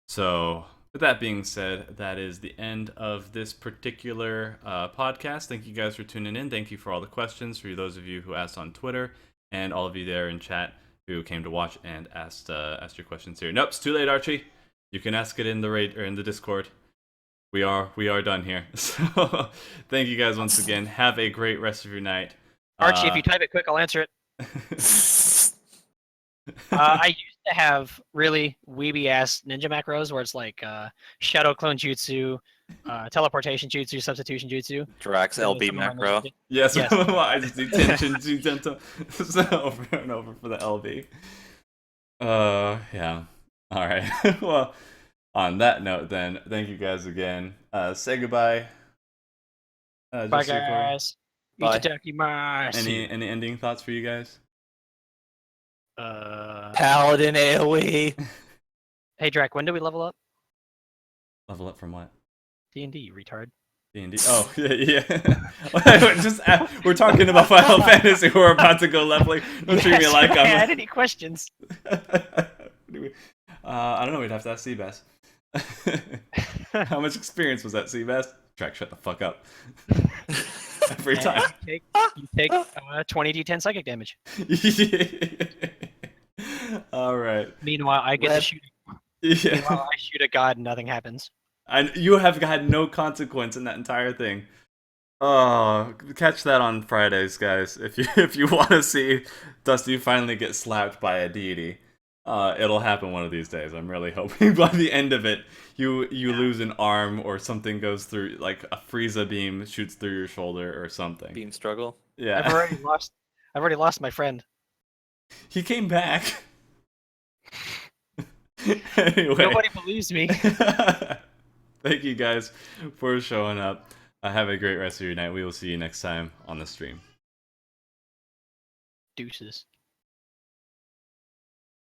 So, with that being said, that is the end of this particular podcast. Thank you guys for tuning in. Thank you for all the questions, for those of you who asked on Twitter, and all of you there in chat who came to watch and asked your questions here. Nope, it's too late, Archie. You can ask it in the raid or in the Discord. We are done here. So, thank you guys once again. Have a great rest of your night. Archie, if you type it quick, I'll answer it. I used to have really weeby ass ninja macros where it's like shadow clone jutsu, teleportation jutsu, substitution jutsu. Drax So LB some of my macro. ninjas- Yes, Yes. I just do tension so over and over for the LB. Yeah. All right. Well, on that note, then, thank you guys again. Say goodbye. Bye Jesse, Corey. guys. Bye. Itadakimasu. Any ending thoughts for you guys? Paladin AoE. Hey Drac, when do we level up? Level up from what? D&D, you retard. D&D. Oh, yeah. We're talking about Final Fantasy. We're about to go leveling. Don't treat me Yes, like I I'm. had any questions? I don't know. We'd have to ask Seabass. How much experience was that, Seabass? Track, shut the fuck up. Every time. You take 20 d10 psychic damage. All right. Meanwhile, I get to shoot. Yeah. Meanwhile, I shoot a god and nothing happens. And you have had no consequence in that entire thing. Oh, catch that on Fridays, guys. If you want to see Dusty finally get slapped by a deity, it'll happen one of these days. I'm really hoping by the end of it, you lose an arm or something goes through, like a Frieza beam shoots through your shoulder or something. Beam struggle. Yeah. I've already lost my friend. He came back. Anyway. Nobody believes me. Thank you guys for showing up. Have a great rest of your night. We will see you next time on the stream. Deuces.